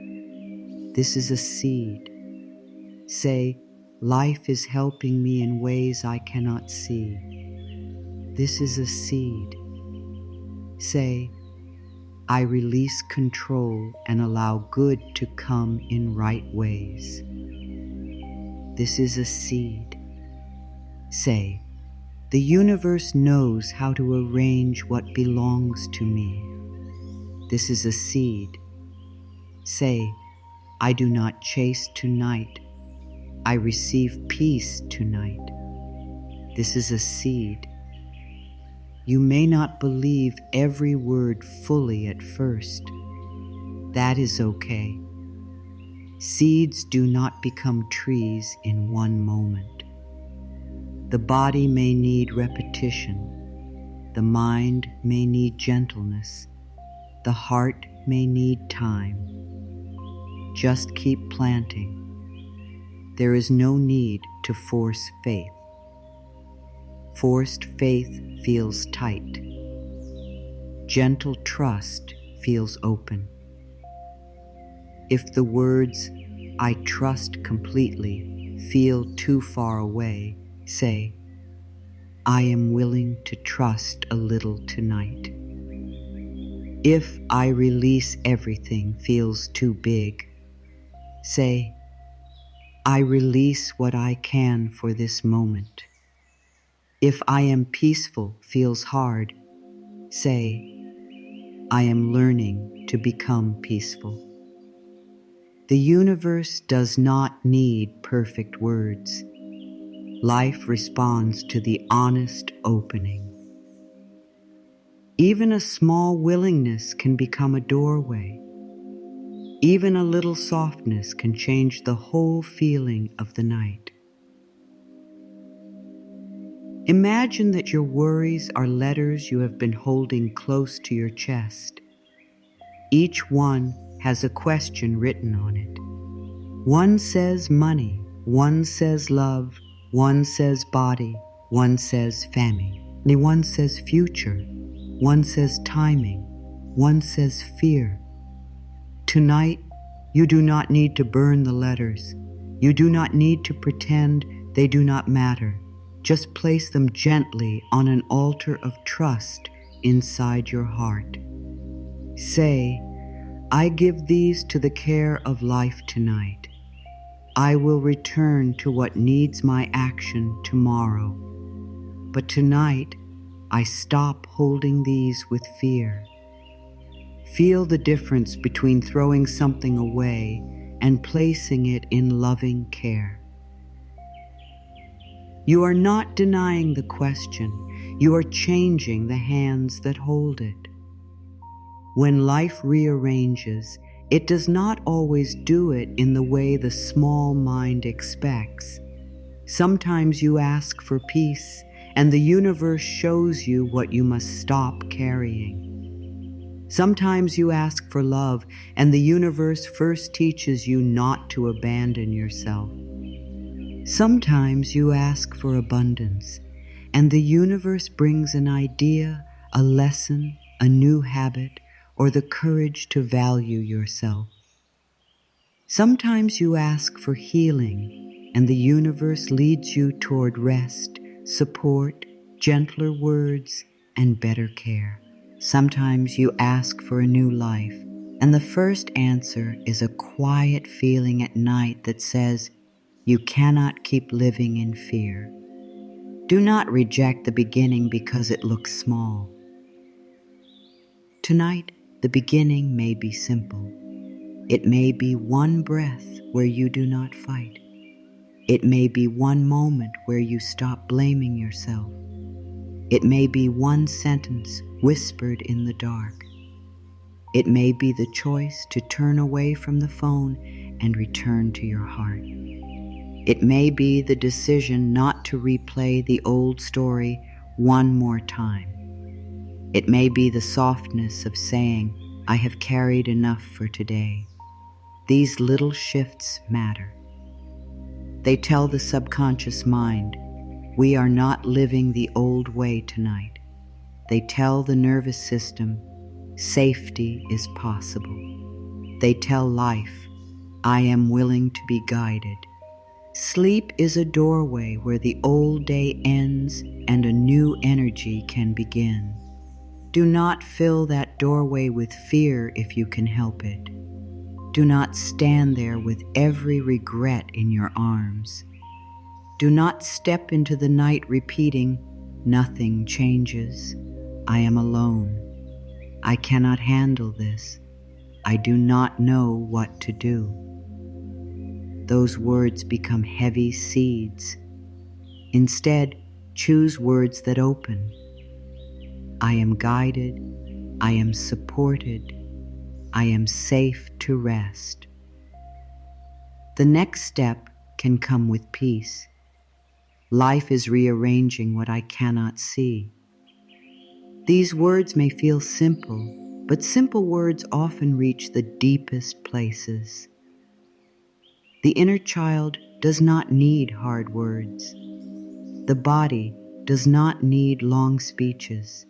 This is a seed. Say, life is helping me in ways I cannot see. This is a seed. Say, I release control and allow good to come in right ways. This is a seed. Say, the universe knows how to arrange what belongs to me. This is a seed. Say, I do not chase tonight. I receive peace tonight. This is a seed. You may not believe every word fully at first. That is okay. Seeds do not become trees in one moment. The body may need repetition. The mind may need gentleness. The heart may need time. Just keep planting. There is no need to force faith. Forced faith feels tight. Gentle trust feels open. If the words, I trust completely, feel too far away, say, I am willing to trust a little tonight. If I release everything feels too big, say, I release what I can for this moment. If I am peaceful feels hard, say, I am learning to become peaceful. The universe does not need perfect words. Life responds to the honest opening. Even a small willingness can become a doorway. Even a little softness can change the whole feeling of the night. Imagine that your worries are letters you have been holding close to your chest. Each one has a question written on it. One says money, one says love, one says body, one says family, one says future, one says timing, one says fear. Tonight, you do not need to burn the letters. You do not need to pretend they do not matter. Just place them gently on an altar of trust inside your heart. Say, I give these to the care of life tonight. I will return to what needs my action tomorrow. But tonight, I stop holding these with fear. Feel the difference between throwing something away and placing it in loving care. You are not denying the question. You are changing the hands that hold it. When life rearranges, it does not always do it in the way the small mind expects. Sometimes you ask for peace, and the universe shows you what you must stop carrying. Sometimes you ask for love, and the universe first teaches you not to abandon yourself. Sometimes you ask for abundance, and the universe brings an idea, a lesson, a new habit, or the courage to value yourself. Sometimes you ask for healing, and the universe leads you toward rest, support, gentler words, and better care. Sometimes you ask for a new life, and the first answer is a quiet feeling at night that says, You cannot keep living in fear. Do not reject the beginning because it looks small. Tonight, the beginning may be simple. It may be one breath where you do not fight. It may be one moment where you stop blaming yourself. It may be one sentence whispered in the dark. It may be the choice to turn away from the phone and return to your heart. It may be the decision not to replay the old story one more time. It may be the softness of saying, I have carried enough for today. These little shifts matter. They tell the subconscious mind, we are not living the old way tonight. They tell the nervous system, safety is possible. They tell life, I am willing to be guided. Sleep is a doorway where the old day ends and a new energy can begin. Do not fill that doorway with fear if you can help it. Do not stand there with every regret in your arms. Do not step into the night repeating, nothing changes. I am alone. I cannot handle this. I do not know what to do. Those words become heavy seeds. Instead, choose words that open. I am guided. I am supported. I am safe to rest. The next step can come with peace. Life is rearranging what I cannot see. These words may feel simple, but simple words often reach the deepest places. The inner child does not need hard words. The body does not need long speeches.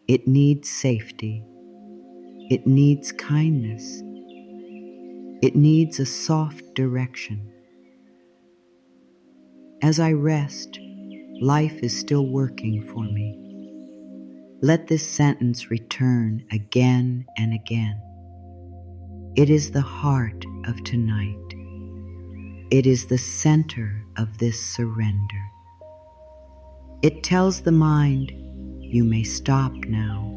It needs safety. It needs kindness. It needs a soft direction. As I rest, life is still working for me. Let this sentence return again and again. It is the heart of tonight. It is the center of this surrender. It tells the mind, you may stop now.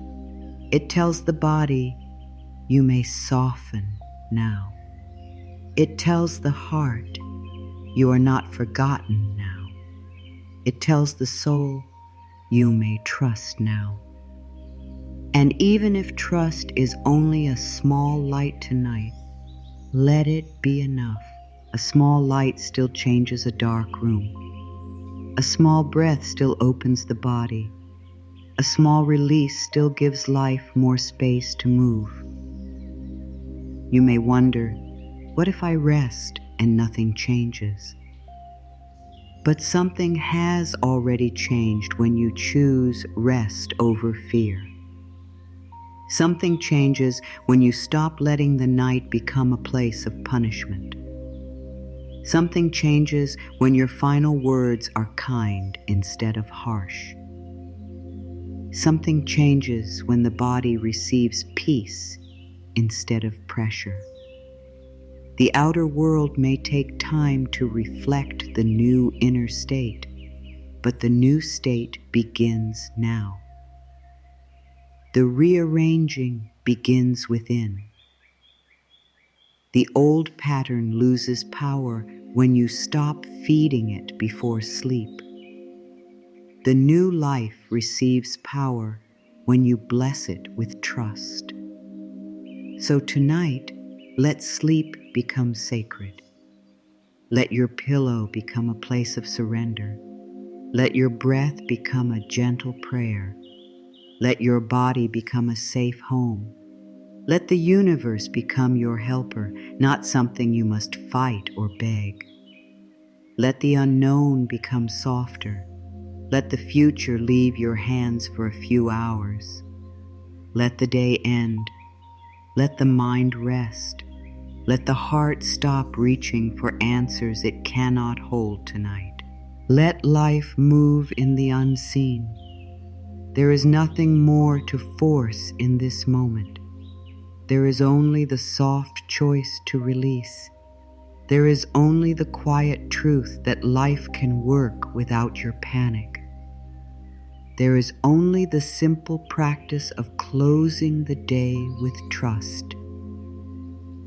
It tells the body, you may soften now. It tells the heart, you are not forgotten now. It tells the soul, you may trust now. And even if trust is only a small light tonight, let it be enough. A small light still changes a dark room. A small breath still opens the body. A small release still gives life more space to move. You may wonder, what if I rest and nothing changes? But something has already changed when you choose rest over fear. Something changes when you stop letting the night become a place of punishment. Something changes when your final words are kind instead of harsh. Something changes when the body receives peace instead of pressure. The outer world may take time to reflect the new inner state, but the new state begins now. The rearranging begins within. The old pattern loses power when you stop feeding it before sleep. The new life receives power when you bless it with trust. So tonight, let sleep become sacred. Let your pillow become a place of surrender. Let your breath become a gentle prayer. Let your body become a safe home. Let the universe become your helper, not something you must fight or beg. Let the unknown become softer. Let the future leave your hands for a few hours. Let the day end. Let the mind rest. Let the heart stop reaching for answers it cannot hold tonight. Let life move in the unseen. There is nothing more to force in this moment. There is only the soft choice to release. There is only the quiet truth that life can work without your panic. There is only the simple practice of closing the day with trust.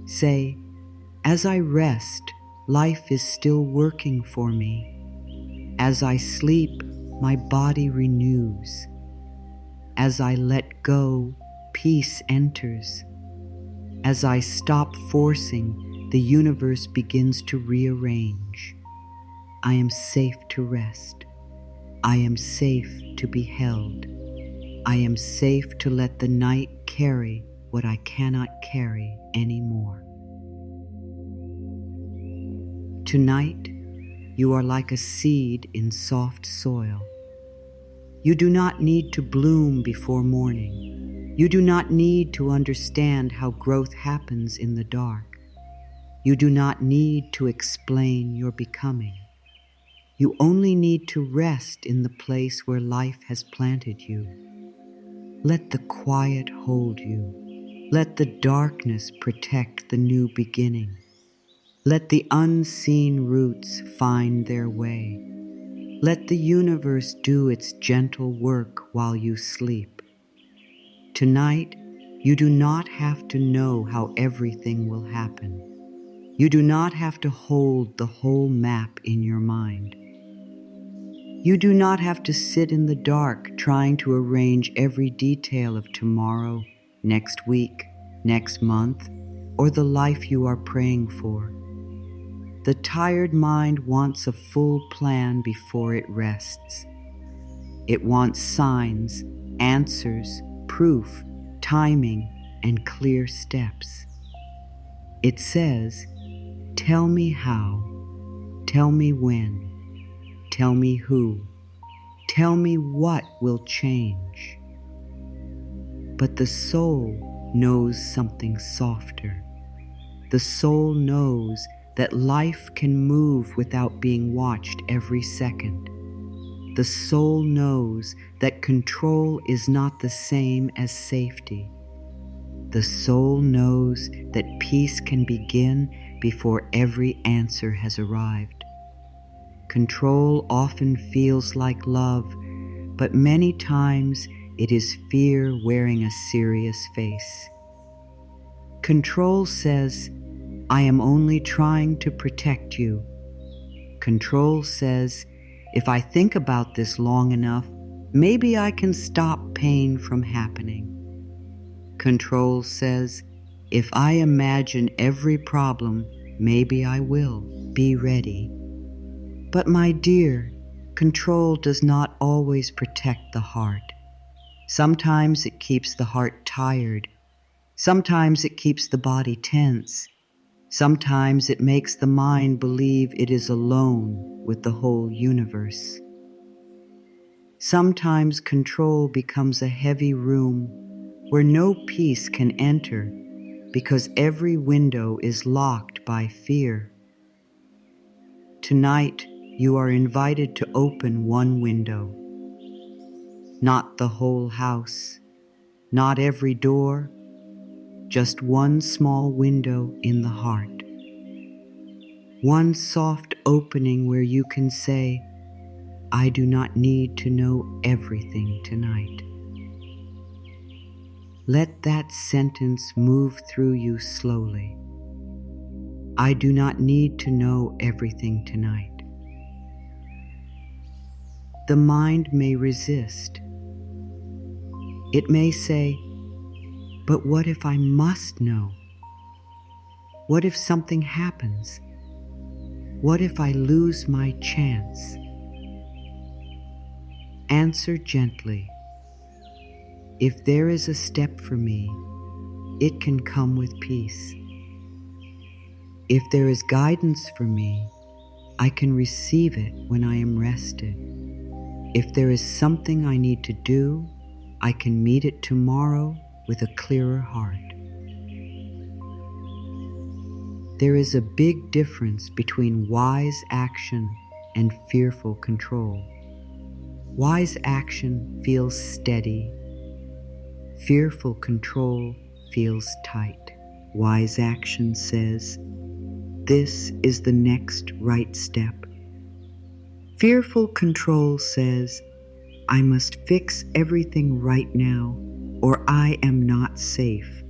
Say, as I rest, life is still working for me. As I sleep, my body renews. As I let go, peace enters. As I stop forcing, the universe begins to rearrange. I am safe to rest. I am safe to be held. I am safe to let the night carry what I cannot carry anymore. Tonight, you are like a seed in soft soil. You do not need to bloom before morning. You do not need to understand how growth happens in the dark. You do not need to explain your becoming. You only need to rest in the place where life has planted you. Let the quiet hold you. Let the darkness protect the new beginning. Let the unseen roots find their way. Let the universe do its gentle work while you sleep. Tonight, you do not have to know how everything will happen. You do not have to hold the whole map in your mind. You do not have to sit in the dark trying to arrange every detail of tomorrow, next week, next month, or the life you are praying for. The tired mind wants a full plan before it rests. It wants signs, answers, proof, timing, and clear steps. It says, tell me how, tell me when, tell me who, tell me what will change. But the soul knows something softer. The soul knows that life can move without being watched every second. The soul knows that control is not the same as safety. The soul knows that peace can begin before every answer has arrived. Control often feels like love, but many times it is fear wearing a serious face. Control says, I am only trying to protect you. Control says, if I think about this long enough, maybe I can stop pain from happening. Control says, if I imagine every problem, maybe I will. Be ready. But my dear, control does not always protect the heart. Sometimes it keeps the heart tired. Sometimes it keeps the body tense. Sometimes it makes the mind believe it is alone with the whole universe. Sometimes control becomes a heavy room where no peace can enter because every window is locked by fear. Tonight, you are invited to open one window. Not the whole house, not every door, just one small window in the heart. One soft opening where you can say, I do not need to know everything tonight. Let that sentence move through you slowly. I do not need to know everything tonight. The mind may resist. It may say, but what if I must know? What if something happens? What if I lose my chance? Answer gently. If there is a step for me, it can come with peace. If there is guidance for me, I can receive it when I am rested. If there is something I need to do, I can meet it tomorrow with a clearer heart. There is a big difference between wise action and fearful control. Wise action feels steady. Fearful control feels tight. Wise action says, this is the next right step. Fearful control says, I must fix everything right now, or I am not safe.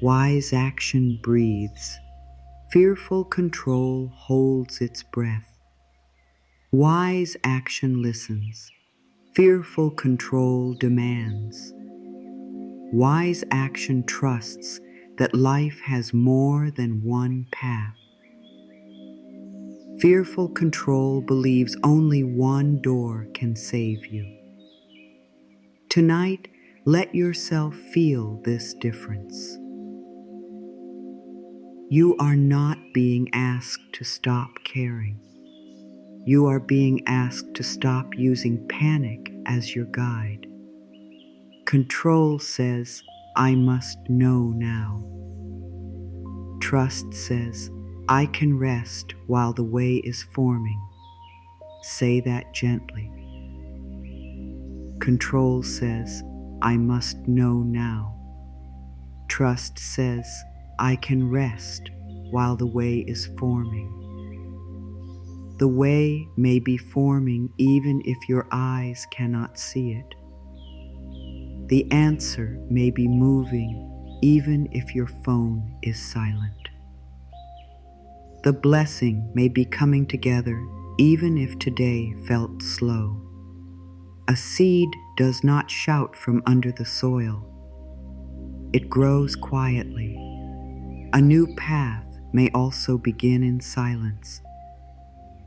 Wise action breathes. Fearful control holds its breath. Wise action listens. Fearful control demands. Wise action trusts that life has more than one path. Fearful control believes only one door can save you. Tonight, let yourself feel this difference. You are not being asked to stop caring. You are being asked to stop using panic as your guide. Control says, I must know now. Trust says, I can rest while the way is forming. Say that gently. Control says, I must know now. Trust says, I can rest while the way is forming. The way may be forming even if your eyes cannot see it. The answer may be moving even if your phone is silent. The blessing may be coming together even if today felt slow. A seed does not shout from under the soil. It grows quietly. A new path may also begin in silence.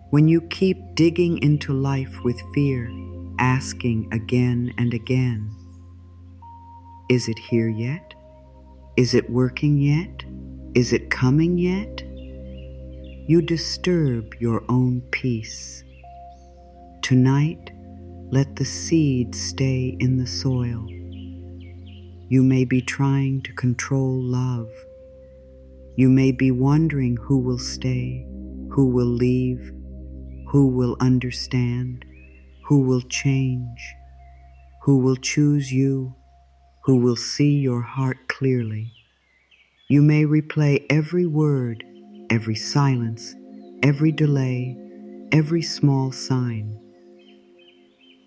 When you keep digging into life with fear, asking again and again, is it here yet? Is it working yet? Is it coming yet? You disturb your own peace. Tonight, let the seed stay in the soil. You may be trying to control love. You may be wondering who will stay, who will leave, who will understand, who will change, who will choose you, who will see your heart clearly. You may replay every word, every silence, every delay, every small sign.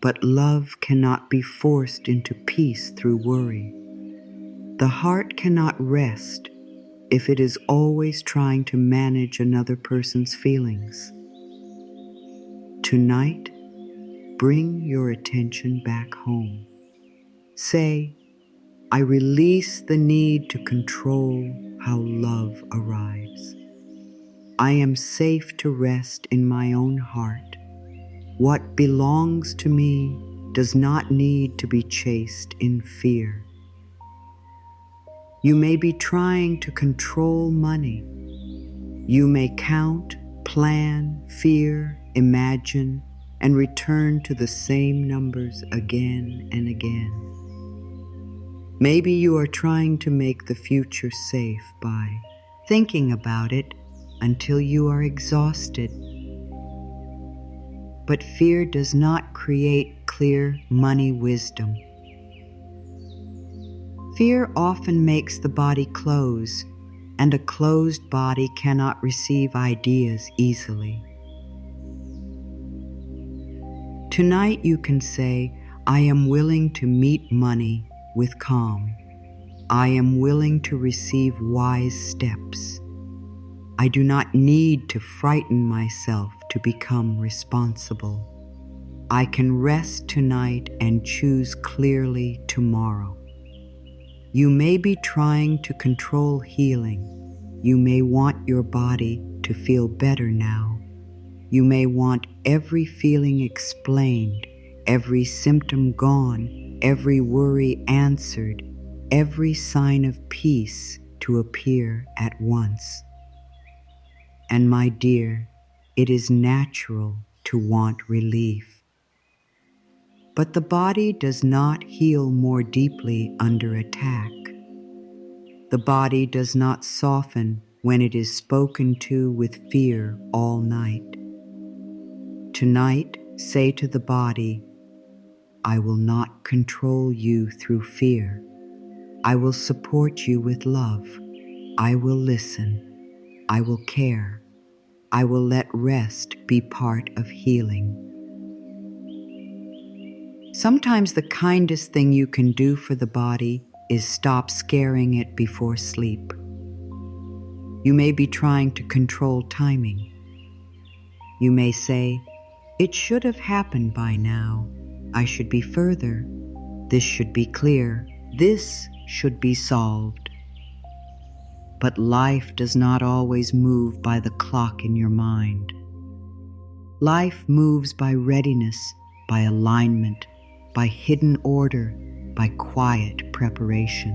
But love cannot be forced into peace through worry. The heart cannot rest if it is always trying to manage another person's feelings. Tonight, bring your attention back home. Say, I release the need to control how love arrives. I am safe to rest in my own heart. What belongs to me does not need to be chased in fear. You may be trying to control money. You may count, plan, fear, imagine, and return to the same numbers again and again. Maybe you are trying to make the future safe by thinking about it until you are exhausted. But fear does not create clear money wisdom. Fear often makes the body close, and a closed body cannot receive ideas easily. Tonight you can say, I am willing to meet money with calm. I am willing to receive wise steps. I do not need to frighten myself to become responsible. I can rest tonight and choose clearly tomorrow. You may be trying to control healing. You may want your body to feel better now. You may want every feeling explained, every symptom gone, every worry answered, every sign of peace to appear at once. And my dear, it is natural to want relief. But the body does not heal more deeply under attack. The body does not soften when it is spoken to with fear all night. Tonight, say to the body, I will not control you through fear. I will support you with love. I will listen. I will care. I will let rest be part of healing. Sometimes the kindest thing you can do for the body is stop scaring it before sleep. You may be trying to control timing. You may say, "It should have happened by now. I should be further. This should be clear. This should be solved." But life does not always move by the clock in your mind. Life moves by readiness, by alignment, by hidden order, by quiet preparation.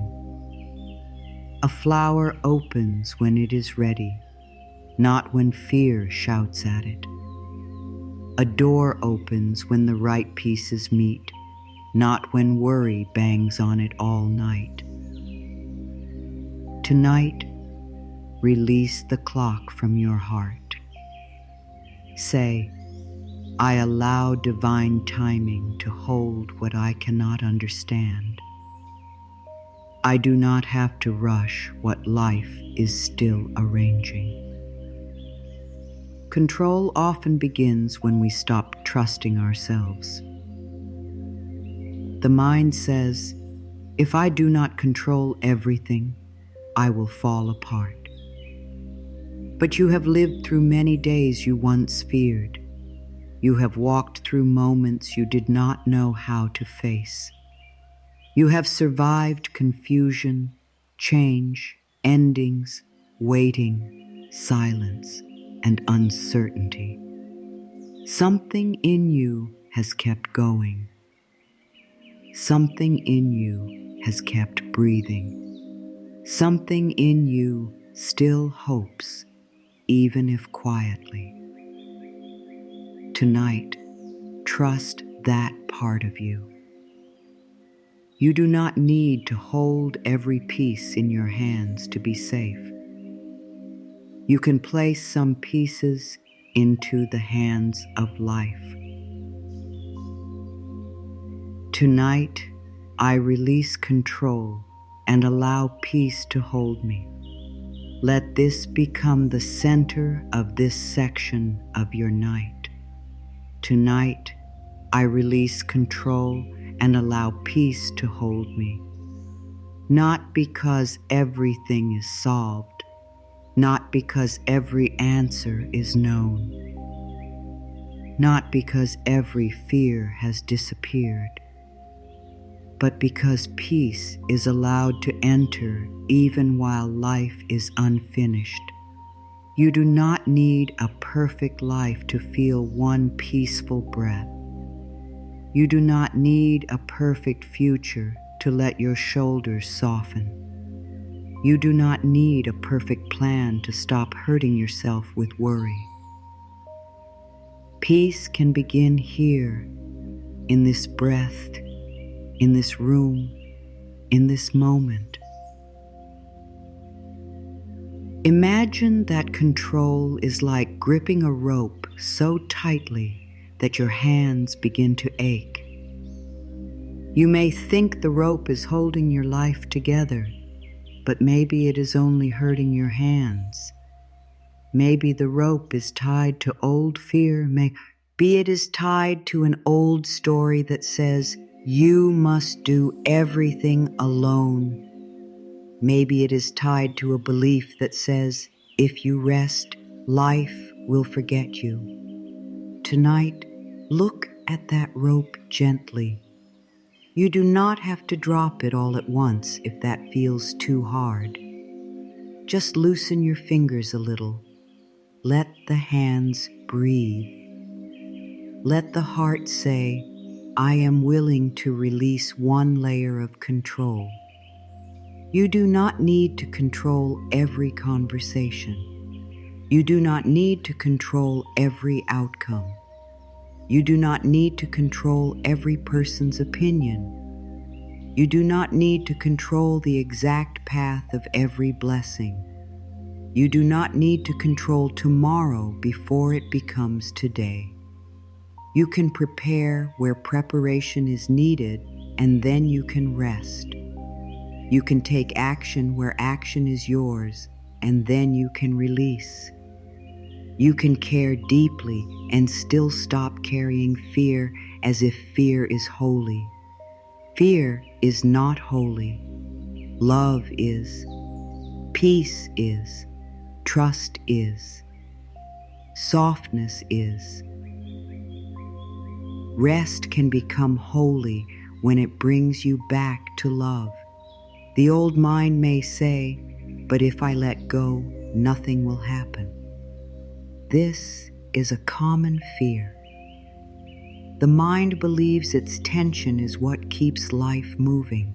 A flower opens when it is ready, not when fear shouts at it. A door opens when the right pieces meet, not when worry bangs on it all night. Tonight, release the clock from your heart. Say, "I allow divine timing to hold what I cannot understand. I do not have to rush what life is still arranging." Control often begins when we stop trusting ourselves. The mind says, "If I do not control everything, I will fall apart." But you have lived through many days you once feared. You have walked through moments you did not know how to face. You have survived confusion, change, endings, waiting, silence, and uncertainty. Something in you has kept going. Something in you has kept breathing. Something in you still hopes, even if quietly. Tonight, trust that part of you. You do not need to hold every piece in your hands to be safe. You can place some pieces into the hands of life. Tonight, I release control and allow peace to hold me. Let this become the center of this section of your night. Tonight, I release control and allow peace to hold me. Not because everything is solved, not because every answer is known, not because every fear has disappeared, but because peace is allowed to enter even while life is unfinished. You do not need a perfect life to feel one peaceful breath. You do not need a perfect future to let your shoulders soften. You do not need a perfect plan to stop hurting yourself with worry. Peace can begin here, in this breath, in this room, in this moment. Imagine that control is like gripping a rope so tightly that your hands begin to ache. You may think the rope is holding your life together, but maybe it is only hurting your hands. Maybe the rope is tied to old fear. Maybe it is tied to an old story that says, "You must do everything alone." Maybe it is tied to a belief that says, "If you rest, life will forget you." Tonight, look at that rope gently. You do not have to drop it all at once if that feels too hard. Just loosen your fingers a little. Let the hands breathe. Let the heart say, "I am willing to release one layer of control." You do not need to control every conversation. You do not need to control every outcome. You do not need to control every person's opinion. You do not need to control the exact path of every blessing. You do not need to control tomorrow before it becomes today. You can prepare where preparation is needed, and then you can rest. You can take action where action is yours, and then you can release. You can care deeply and still stop carrying fear as if fear is holy. Fear is not holy. Love is. Peace is. Trust is. Softness is. Rest can become holy when it brings you back to love. The old mind may say, "But if I let go, nothing will happen." This is a common fear. The mind believes its tension is what keeps life moving.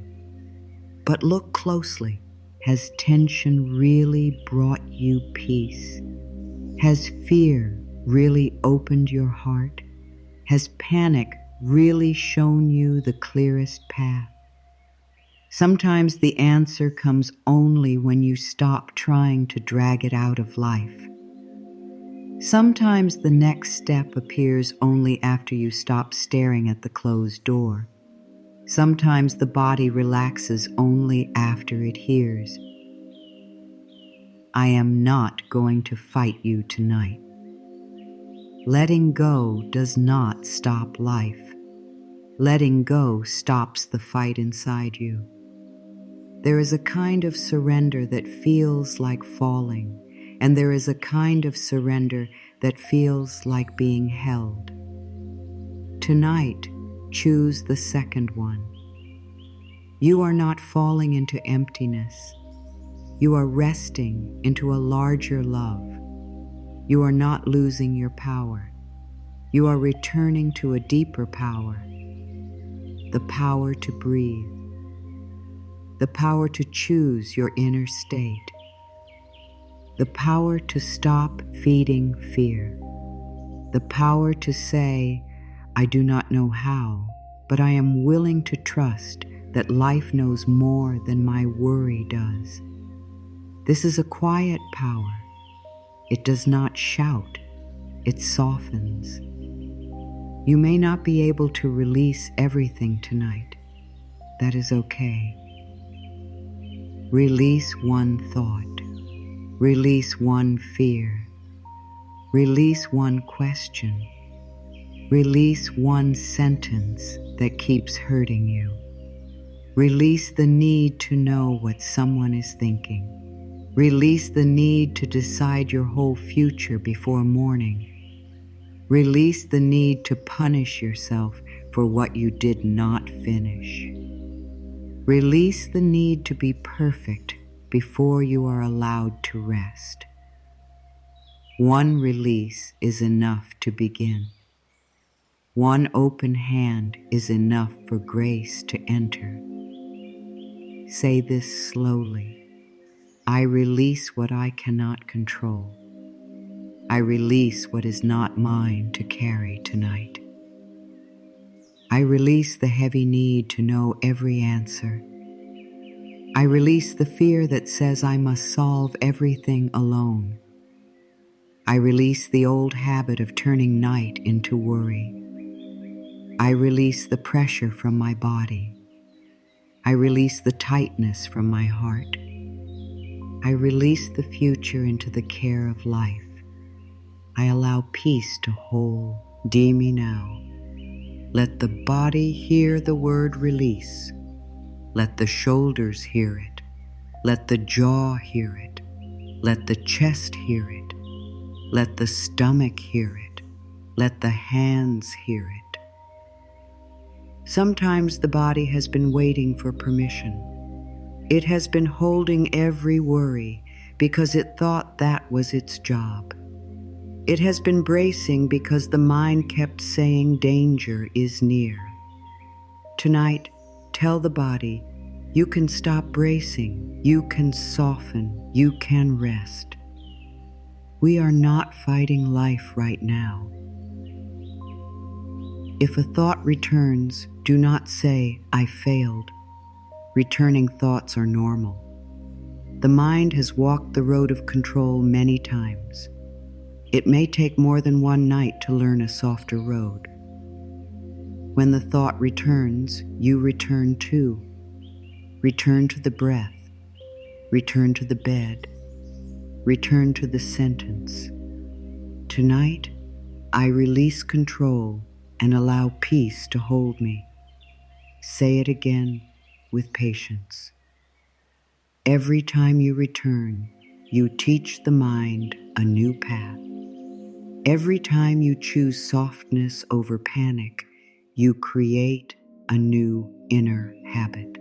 But look closely. Has tension really brought you peace? Has fear really opened your heart? Has panic really shown you the clearest path? Sometimes the answer comes only when you stop trying to drag it out of life. Sometimes the next step appears only after you stop staring at the closed door. Sometimes the body relaxes only after it hears, "I am not going to fight you tonight." Letting go does not stop life. Letting go stops the fight inside you. There is a kind of surrender that feels like falling, and there is a kind of surrender that feels like being held. Tonight, choose the second one. You are not falling into emptiness. You are resting into a larger love. You are not losing your power. You are returning to a deeper power. The power to breathe. The power to choose your inner state. The power to stop feeding fear. The power to say, "I do not know how, but I am willing to trust that life knows more than my worry does." This is a quiet power. It does not shout, it softens. You may not be able to release everything tonight. That is okay. Release one thought. Release one fear. Release one question. Release one sentence that keeps hurting you. Release the need to know what someone is thinking. Release the need to decide your whole future before morning. Release the need to punish yourself for what you did not finish. Release the need to be perfect before you are allowed to rest. One release is enough to begin. One open hand is enough for grace to enter. Say this slowly. I release what I cannot control. I release what is not mine to carry tonight. I release the heavy need to know every answer. I release the fear that says I must solve everything alone. I release the old habit of turning night into worry. I release the pressure from my body. I release the tightness from my heart. I release the future into the care of life. I allow peace to hold me now. Let the body hear the word release. Let the shoulders hear it. Let the jaw hear it. Let the chest hear it. Let the stomach hear it. Let the hands hear it. Sometimes the body has been waiting for permission. It has been holding every worry because it thought that was its job. It has been bracing because the mind kept saying danger is near. Tonight, tell the body, you can stop bracing, you can soften, you can rest. We are not fighting life right now. If a thought returns, do not say, "I failed." Returning thoughts are normal. The mind has walked the road of control many times. It may take more than one night to learn a softer road. When the thought returns, you return too. Return to the breath. Return to the bed. return to the sentence. Tonight, I release control and allow peace to hold me. Say it again with patience. Every time you return, you teach the mind a new path. Every time you choose softness over panic, you create a new inner habit.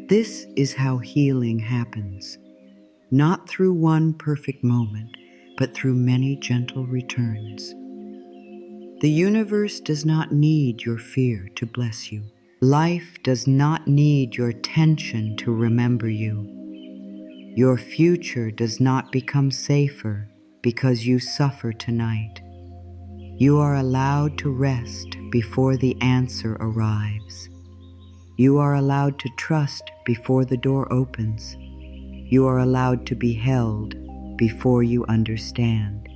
This is how healing happens, not through one perfect moment, but through many gentle returns. The universe does not need your fear to bless you. Life does not need your tension to remember you. Your future does not become safer because you suffer tonight. You are allowed to rest before the answer arrives. You are allowed to trust before the door opens. You are allowed to be held before you understand.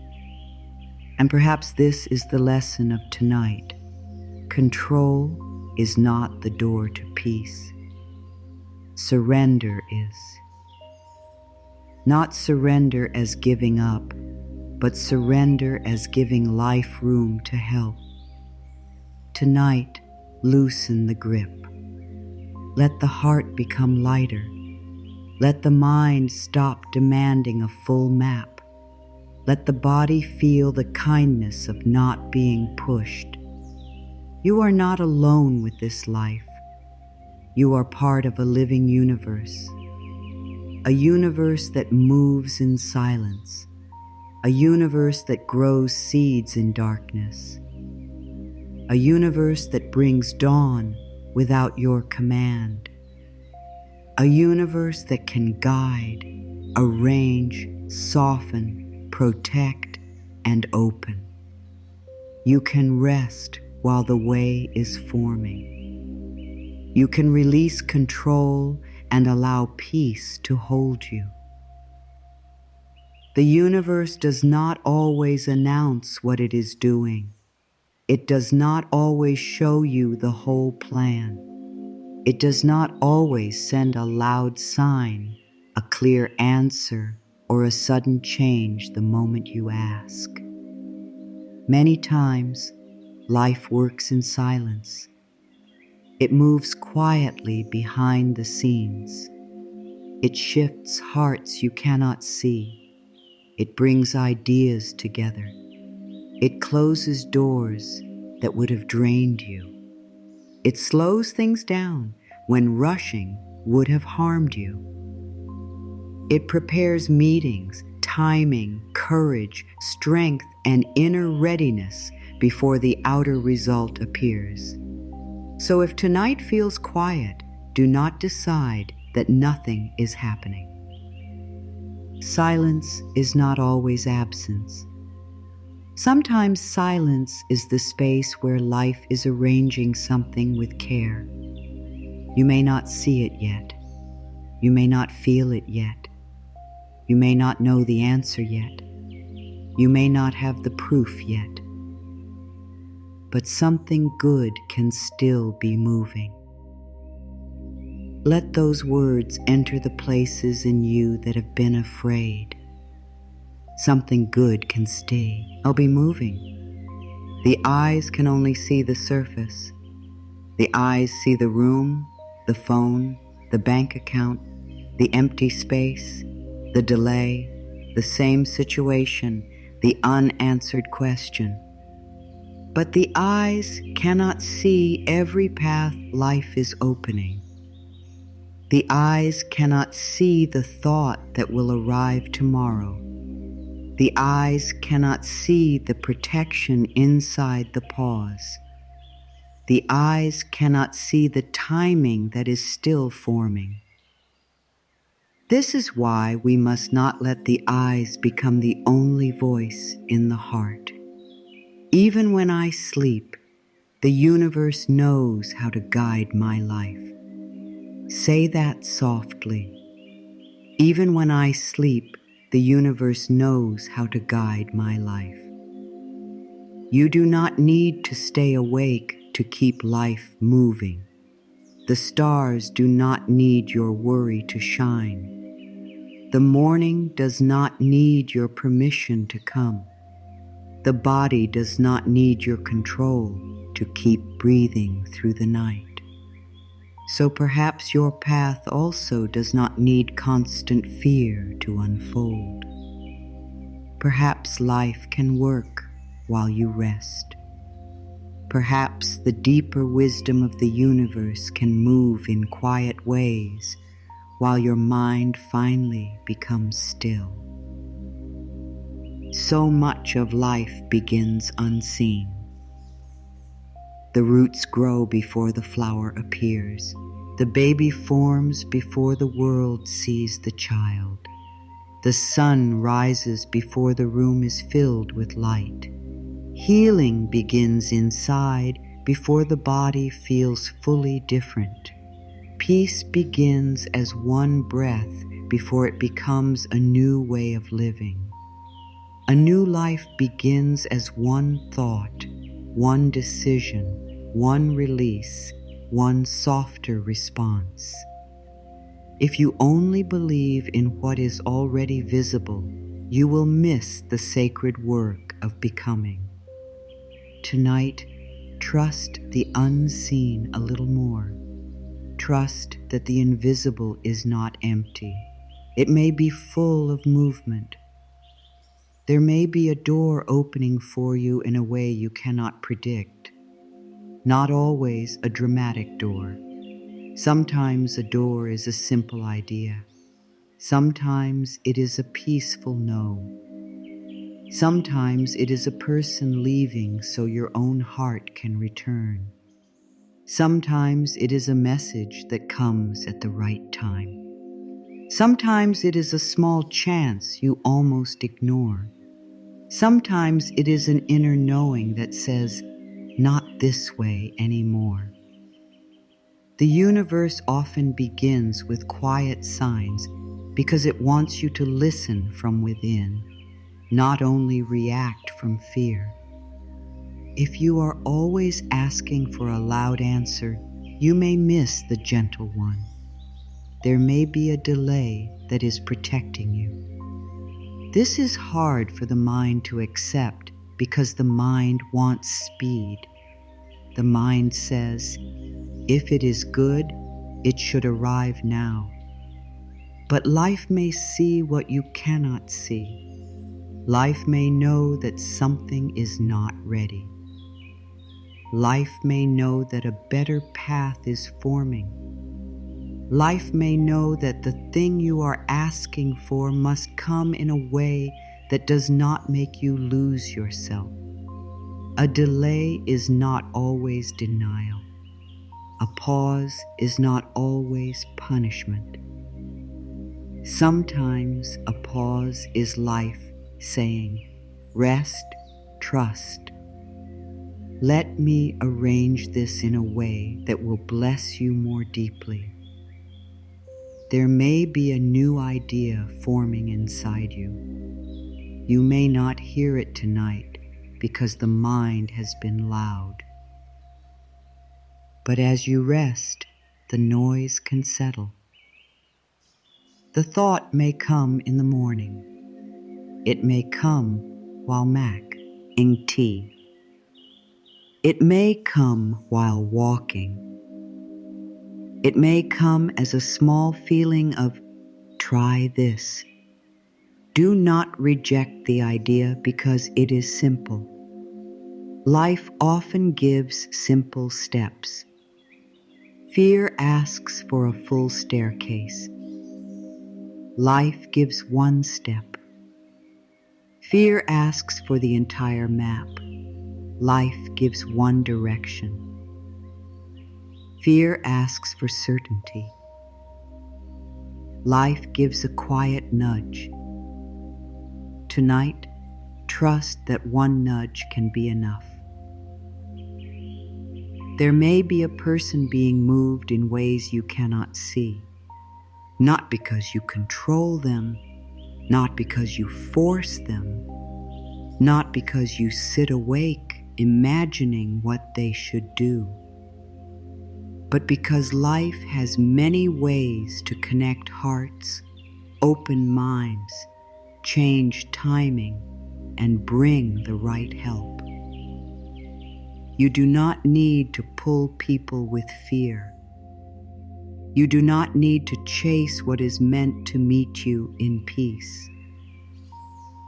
And perhaps this is the lesson of tonight. Control is not the door to peace. Surrender is. Not surrender as giving up, but surrender as giving life room to help. Tonight, loosen the grip. Let the heart become lighter. Let the mind stop demanding a full map. Let the body feel the kindness of not being pushed. You are not alone with this life. You are part of a living universe. A universe that moves in silence. A universe that grows seeds in darkness. A universe that brings dawn without your command. A universe that can guide, arrange, soften, protect, and open. You can rest while the way is forming. You can release control and allow peace to hold you. The universe does not always announce what it is doing. It does not always show you the whole plan. It does not always send a loud sign, a clear answer, or a sudden change the moment you ask. Many times, life works in silence. It moves quietly behind the scenes. It shifts hearts you cannot see. It brings ideas together. It closes doors that would have drained you. It slows things down when rushing would have harmed you. It prepares meetings, timing, courage, strength, and inner readiness before the outer result appears. So if tonight feels quiet, do not decide that nothing is happening. Silence is not always absence. Sometimes silence is the space where life is arranging something with care. You may not see it yet. You may not feel it yet. You may not know the answer yet. You may not have the proof yet. But something good can still be moving. Let those words enter the places in you that have been afraid. Something good can stay. I'll be moving. The eyes can only see the surface. The eyes see the room, the phone, the bank account, the empty space, the delay, the same situation, the unanswered question. But the eyes cannot see every path life is opening. The eyes cannot see the thought that will arrive tomorrow. The eyes cannot see the protection inside the pause. The eyes cannot see the timing that is still forming. This is why we must not let the eyes become the only voice in the heart. Even when I sleep, the universe knows how to guide my life. Say that softly. Even when I sleep, the universe knows how to guide my life. You do not need to stay awake to keep life moving. The stars do not need your worry to shine. The morning does not need your permission to come. The body does not need your control to keep breathing through the night. So perhaps your path also does not need constant fear to unfold. Perhaps life can work while you rest. Perhaps the deeper wisdom of the universe can move in quiet ways while your mind finally becomes still. So much of life begins unseen. The roots grow before the flower appears. The baby forms before the world sees the child. The sun rises before the room is filled with light. Healing begins inside before the body feels fully different. Peace begins as one breath before it becomes a new way of living. A new life begins as one thought, one decision, one release, one softer response. If you only believe in what is already visible, you will miss the sacred work of becoming. Tonight, trust the unseen a little more. Trust that the invisible is not empty. It may be full of movement. There may be a door opening for you in a way you cannot predict. Not always a dramatic door. Sometimes a door is a simple idea. Sometimes it is a peaceful no. Sometimes it is a person leaving so your own heart can return. Sometimes it is a message that comes at the right time. Sometimes it is a small chance you almost ignore. Sometimes it is an inner knowing that says, not this way anymore. The universe often begins with quiet signs because it wants you to listen from within, not only react from fear. If you are always asking for a loud answer, you may miss the gentle one. There may be a delay that is protecting you. This is hard for the mind to accept because the mind wants speed. The mind says, if it is good, it should arrive now. But life may see what you cannot see. Life may know that something is not ready. Life may know that a better path is forming. Life may know that the thing you are asking for must come in a way that does not make you lose yourself. A delay is not always denial. A pause is not always punishment. Sometimes a pause is life saying, rest, trust. Let me arrange this in a way that will bless you more deeply. There may be a new idea forming inside you. You may not hear it tonight because the mind has been loud. But as you rest, the noise can settle. The thought may come in the morning. It may come while making tea. It may come while walking. It may come as a small feeling of, try this. Do not reject the idea because it is simple. Life often gives simple steps. Fear asks for a full staircase. Life gives one step. Fear asks for the entire map. Life gives one direction. Fear asks for certainty. Life gives a quiet nudge. Tonight, trust that one nudge can be enough. There may be a person being moved in ways you cannot see, not because you control them, not because you force them, not because you sit awake imagining what they should do, but because life has many ways to connect hearts, open minds, change timing, and bring the right help. You do not need to pull people with fear. You do not need to chase what is meant to meet you in peace.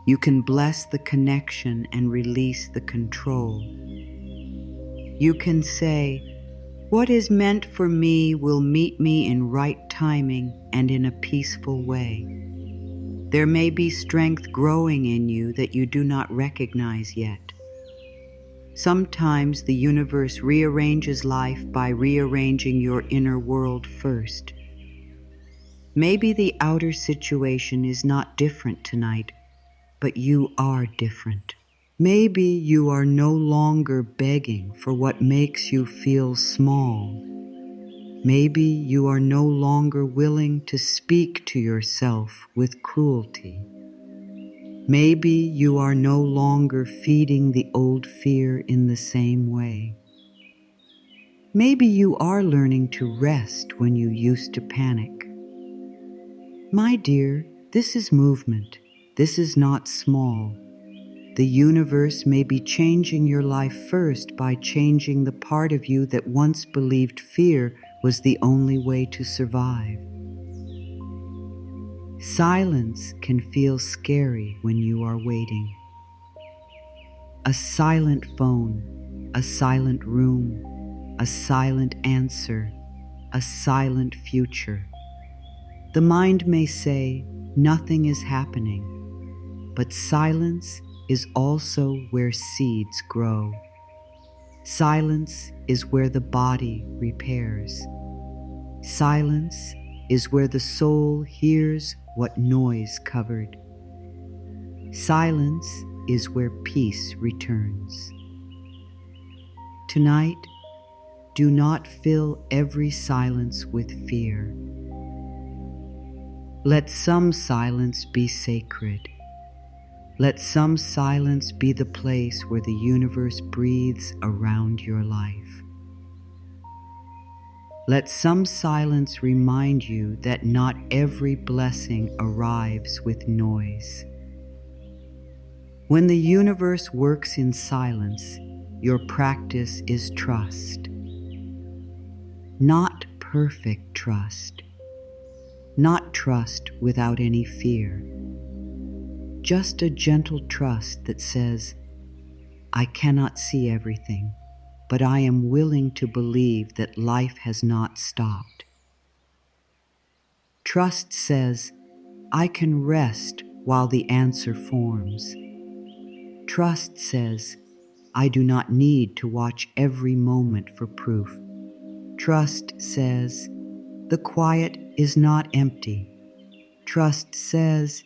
You can bless the connection and release the control. You can say, "What is meant for me will meet me in right timing and in a peaceful way." There may be strength growing in you that you do not recognize yet. Sometimes the universe rearranges life by rearranging your inner world first. Maybe the outer situation is not different tonight, but you are different. Maybe you are no longer begging for what makes you feel small. Maybe you are no longer willing to speak to yourself with cruelty. Maybe you are no longer feeding the old fear in the same way. Maybe you are learning to rest when you used to panic. My dear, this is movement. This is not small. The universe may be changing your life first by changing the part of you that once believed fear was the only way to survive. Silence can feel scary when you are waiting. A silent phone, a silent room, a silent answer, a silent future. The mind may say, nothing is happening, but silence is also where seeds grow. Silence is where the body repairs. Silence is where the soul hears what noise covered. Silence is where peace returns. Tonight, do not fill every silence with fear. Let some silence be sacred. Let some silence be the place where the universe breathes around your life. Let some silence remind you that not every blessing arrives with noise. When the universe works in silence, your practice is trust. Not perfect trust. Not trust without any fear. Just a gentle trust that says, I cannot see everything, but I am willing to believe that life has not stopped. Trust says, I can rest while the answer forms. Trust says, I do not need to watch every moment for proof. Trust says, the quiet is not empty. Trust says,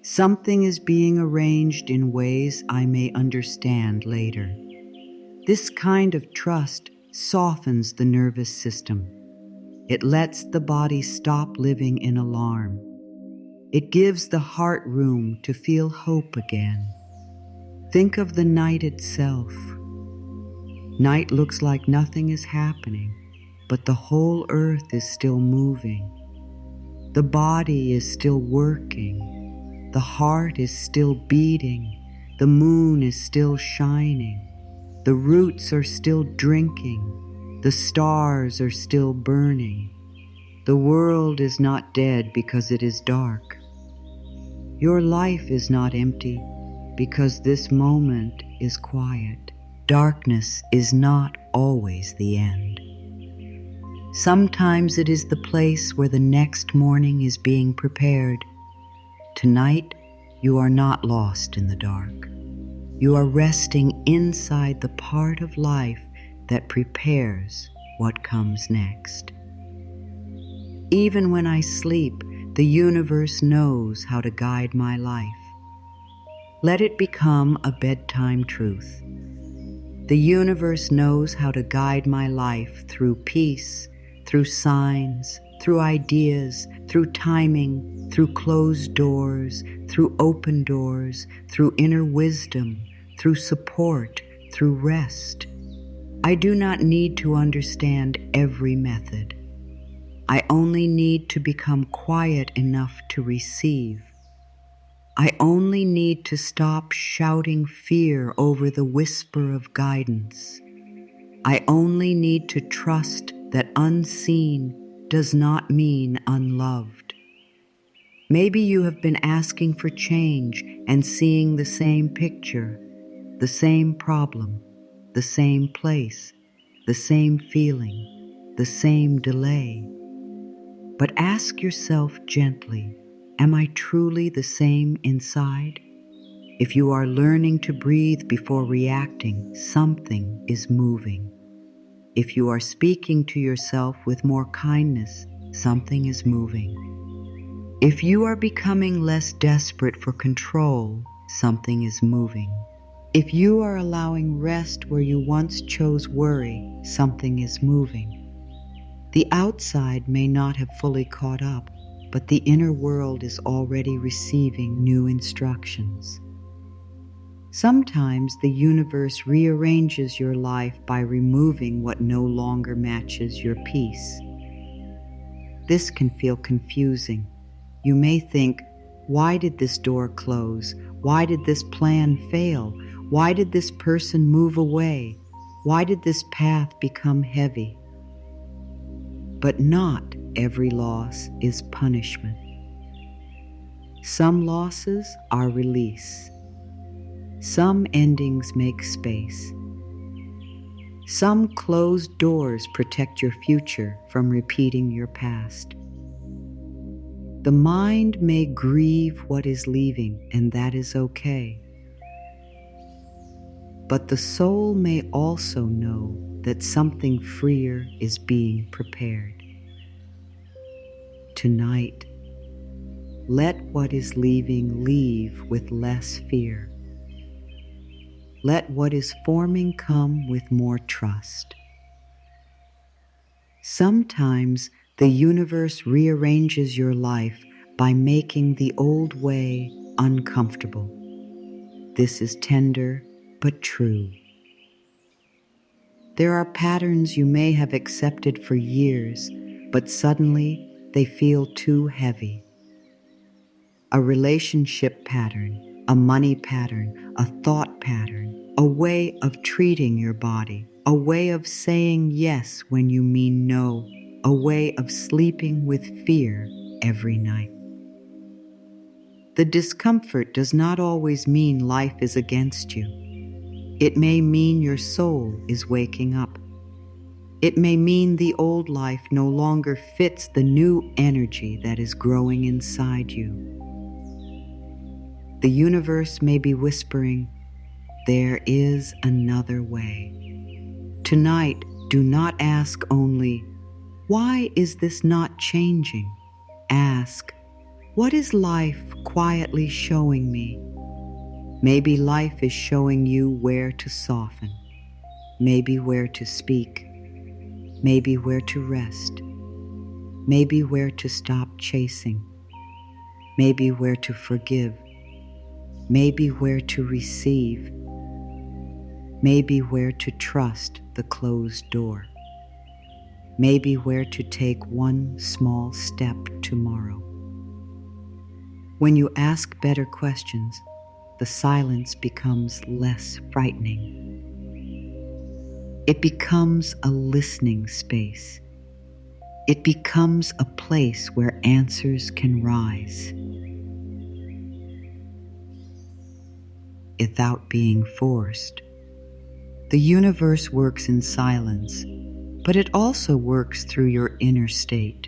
something is being arranged in ways I may understand later. This kind of trust softens the nervous system. It lets the body stop living in alarm. It gives the heart room to feel hope again. Think of the night itself. Night looks like nothing is happening, but the whole earth is still moving. The body is still working. The heart is still beating. The moon is still shining. The roots are still drinking. The stars are still burning. The world is not dead because it is dark. Your life is not empty because this moment is quiet. Darkness is not always the end. Sometimes it is the place where the next morning is being prepared. Tonight, you are not lost in the dark. You are resting inside the part of life that prepares what comes next. Even when I sleep, the universe knows how to guide my life. Let it become a bedtime truth. The universe knows how to guide my life through peace, through signs, through ideas, through timing, through closed doors, through open doors, through inner wisdom, through support, through rest. I do not need to understand every method. I only need to become quiet enough to receive. I only need to stop shouting fear over the whisper of guidance. I only need to trust that unseen does not mean unloved. Maybe you have been asking for change and seeing the same picture, the same problem, the same place, the same feeling, the same delay. But ask yourself gently, am I truly the same inside? If you are learning to breathe before reacting, something is moving. If you are speaking to yourself with more kindness, something is moving. If you are becoming less desperate for control, something is moving. If you are allowing rest where you once chose worry, something is moving. The outside may not have fully caught up, but the inner world is already receiving new instructions. Sometimes the universe rearranges your life by removing what no longer matches your peace. This can feel confusing. You may think, why did this door close? Why did this plan fail? Why did this person move away? Why did this path become heavy? But not every loss is punishment. Some losses are release. Some endings make space. Some closed doors protect your future from repeating your past. The mind may grieve what is leaving, and that is okay. But the soul may also know that something freer is being prepared. Tonight, let what is leaving leave with less fear. Let what is forming come with more trust. Sometimes the universe rearranges your life by making the old way uncomfortable. This is tender but true. There are patterns you may have accepted for years, but suddenly they feel too heavy. A relationship pattern, a money pattern, a thought pattern, a way of treating your body, a way of saying yes when you mean no, a way of sleeping with fear every night. The discomfort does not always mean life is against you. It may mean your soul is waking up. It may mean the old life no longer fits the new energy that is growing inside you. The universe may be whispering, there is another way. Tonight, do not ask only, why is this not changing? Ask, what is life quietly showing me? Maybe life is showing you where to soften, maybe where to speak, maybe where to rest, maybe where to stop chasing, maybe where to forgive, maybe where to receive, maybe where to trust the closed door, maybe where to take one small step tomorrow. When you ask better questions, the silence becomes less frightening. It becomes a listening space. It becomes a place where answers can rise without being forced. The universe works in silence, but it also works through your inner state.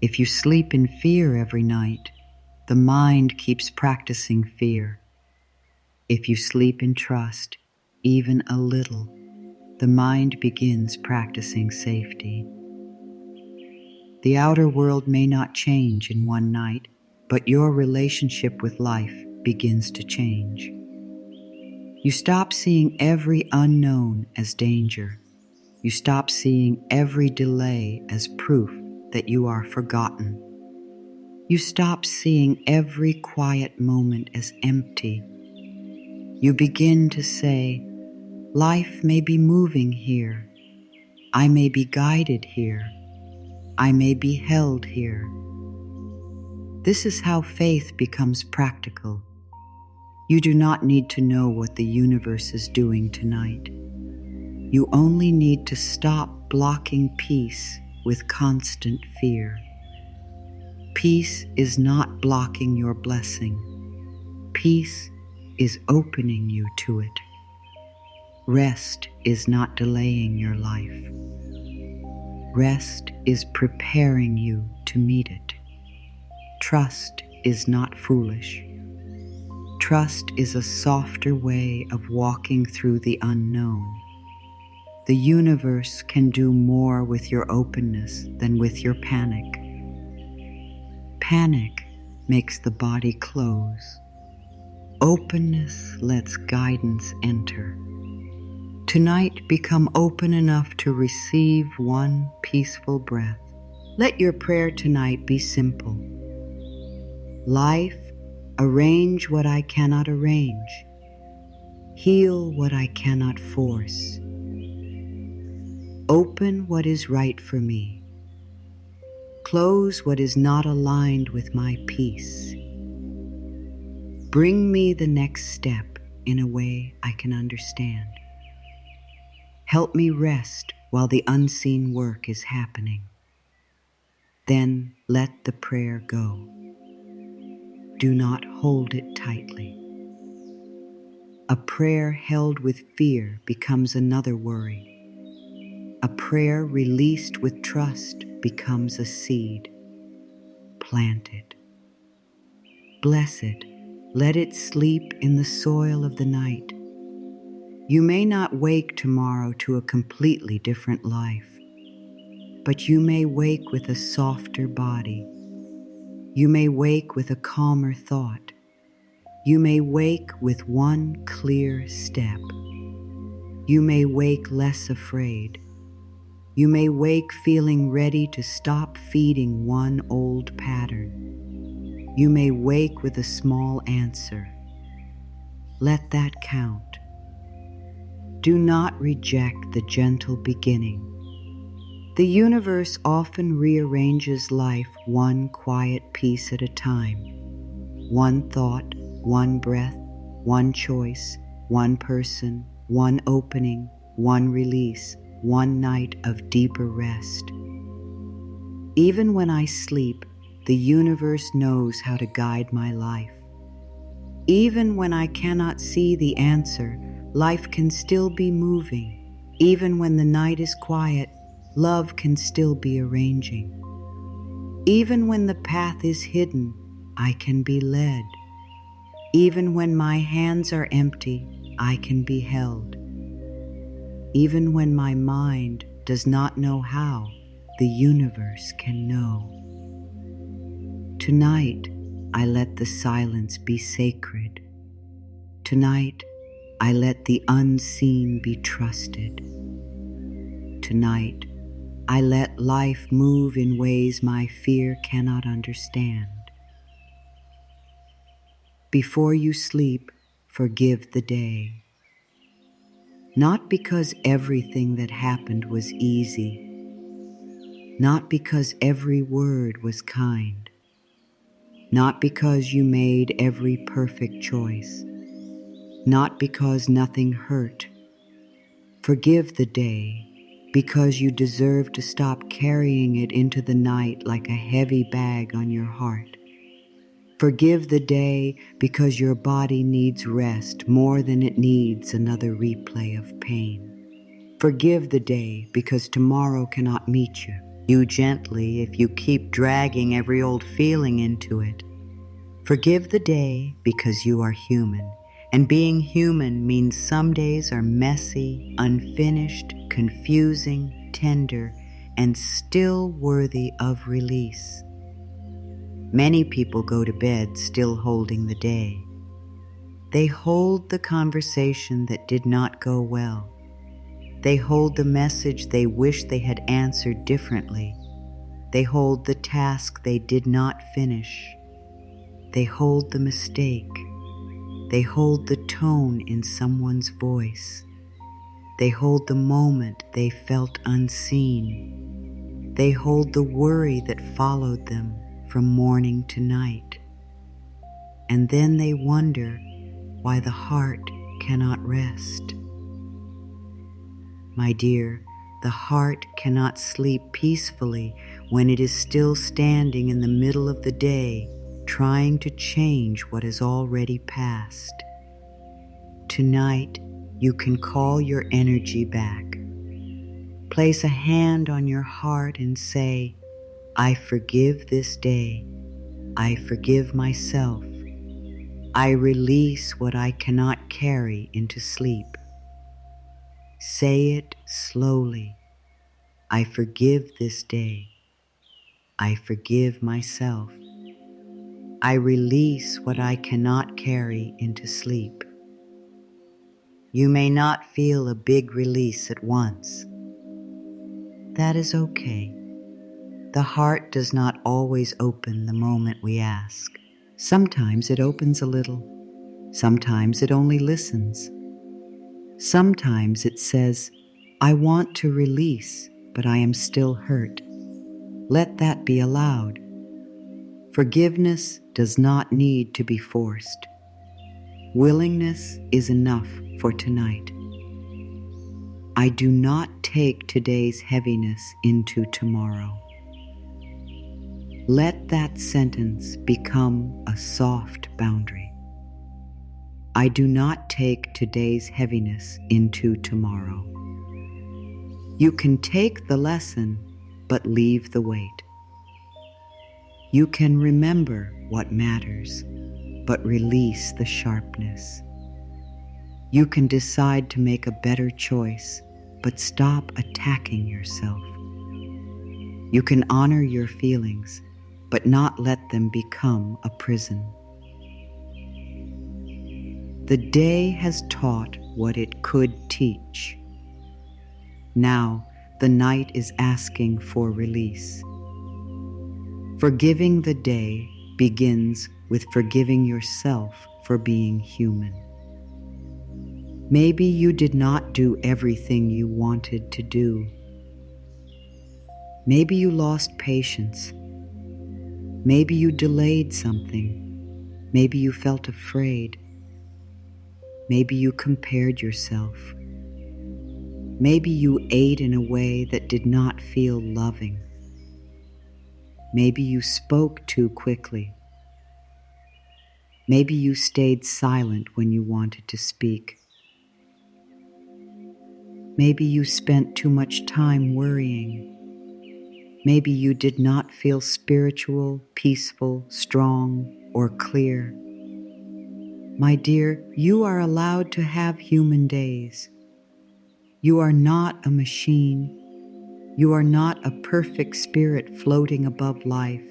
If you sleep in fear every night, the mind keeps practicing fear. If you sleep in trust, even a little, the mind begins practicing safety. The outer world may not change in one night, but your relationship with life begins to change. You stop seeing every unknown as danger. You stop seeing every delay as proof that you are forgotten. You stop seeing every quiet moment as empty. You begin to say, life may be moving here. I may be guided here. I may be held here. This is how faith becomes practical. You do not need to know what the universe is doing tonight. You only need to stop blocking peace with constant fear. Peace is not blocking your blessing. Peace is opening you to it. Rest is not delaying your life. Rest is preparing you to meet it. Trust is not foolish. Trust is a softer way of walking through the unknown. The universe can do more with your openness than with your panic. Panic makes the body close. Openness lets guidance enter. Tonight, become open enough to receive one peaceful breath. Let your prayer tonight be simple. Life, arrange what I cannot arrange. Heal what I cannot force. Open what is right for me. Close what is not aligned with my peace. Bring me the next step in a way I can understand. Help me rest while the unseen work is happening. Then let the prayer go. Do not hold it tightly. A prayer held with fear becomes another worry. A prayer released with trust becomes a seed. Plant it. Bless it. Let it sleep in the soil of the night. You may not wake tomorrow to a completely different life, but you may wake with a softer body. You may wake with a calmer thought. You may wake with one clear step. You may wake less afraid. You may wake feeling ready to stop feeding one old pattern. You may wake with a small answer. Let that count. Do not reject the gentle beginning. The universe often rearranges life one quiet piece at a time. One thought, one breath, one choice, one person, one opening, one release, one night of deeper rest. Even when I sleep, the universe knows how to guide my life. Even when I cannot see the answer, life can still be moving. Even when the night is quiet, love can still be arranging. Even when the path is hidden, I can be led. Even when my hands are empty, I can be held. Even when my mind does not know how, the universe can know. Tonight, I let the silence be sacred. Tonight, I let the unseen be trusted. Tonight, I let life move in ways my fear cannot understand. Before you sleep, forgive the day. Not because everything that happened was easy. Not because every word was kind. Not because you made every perfect choice. Not because nothing hurt. Forgive the day because you deserve to stop carrying it into the night like a heavy bag on your heart. Forgive the day because your body needs rest more than it needs another replay of pain. Forgive the day because tomorrow cannot meet you gently if you keep dragging every old feeling into it. Forgive the day because you are human, and being human means some days are messy, unfinished, confusing, tender, and still worthy of release. Many people go to bed still holding the day. They hold the conversation that did not go well. They hold the message they wish they had answered differently. They hold the task they did not finish. They hold the mistake. They hold the tone in someone's voice. They hold the moment they felt unseen. They hold the worry that followed them from morning to night. And then they wonder why the heart cannot rest. My dear, the heart cannot sleep peacefully when it is still standing in the middle of the day, trying to change what has already passed. Tonight, you can call your energy back. Place a hand on your heart and say, I forgive this day. I forgive myself. I release what I cannot carry into sleep. Say it slowly. I forgive this day. I forgive myself. I release what I cannot carry into sleep. You may not feel a big release at once. That is okay. The heart does not always open the moment we ask. Sometimes it opens a little. Sometimes it only listens. Sometimes it says, I want to release, but I am still hurt. Let that be allowed. Forgiveness does not need to be forced. Willingness is enough for tonight. I do not take today's heaviness into tomorrow. Let that sentence become a soft boundary. I do not take today's heaviness into tomorrow. You can take the lesson, but leave the weight. You can remember what matters, but release the sharpness. You can decide to make a better choice, but stop attacking yourself. You can honor your feelings, but not let them become a prison. The day has taught what it could teach. Now, the night is asking for release. Forgiving the day begins with forgiving yourself for being human. Maybe you did not do everything you wanted to do. Maybe you lost patience. Maybe you delayed something. Maybe you felt afraid. Maybe you compared yourself. Maybe you ate in a way that did not feel loving. Maybe you spoke too quickly. Maybe you stayed silent when you wanted to speak. Maybe you spent too much time worrying. Maybe you did not feel spiritual, peaceful, strong, or clear. My dear, you are allowed to have human days. You are not a machine. You are not a perfect spirit floating above life.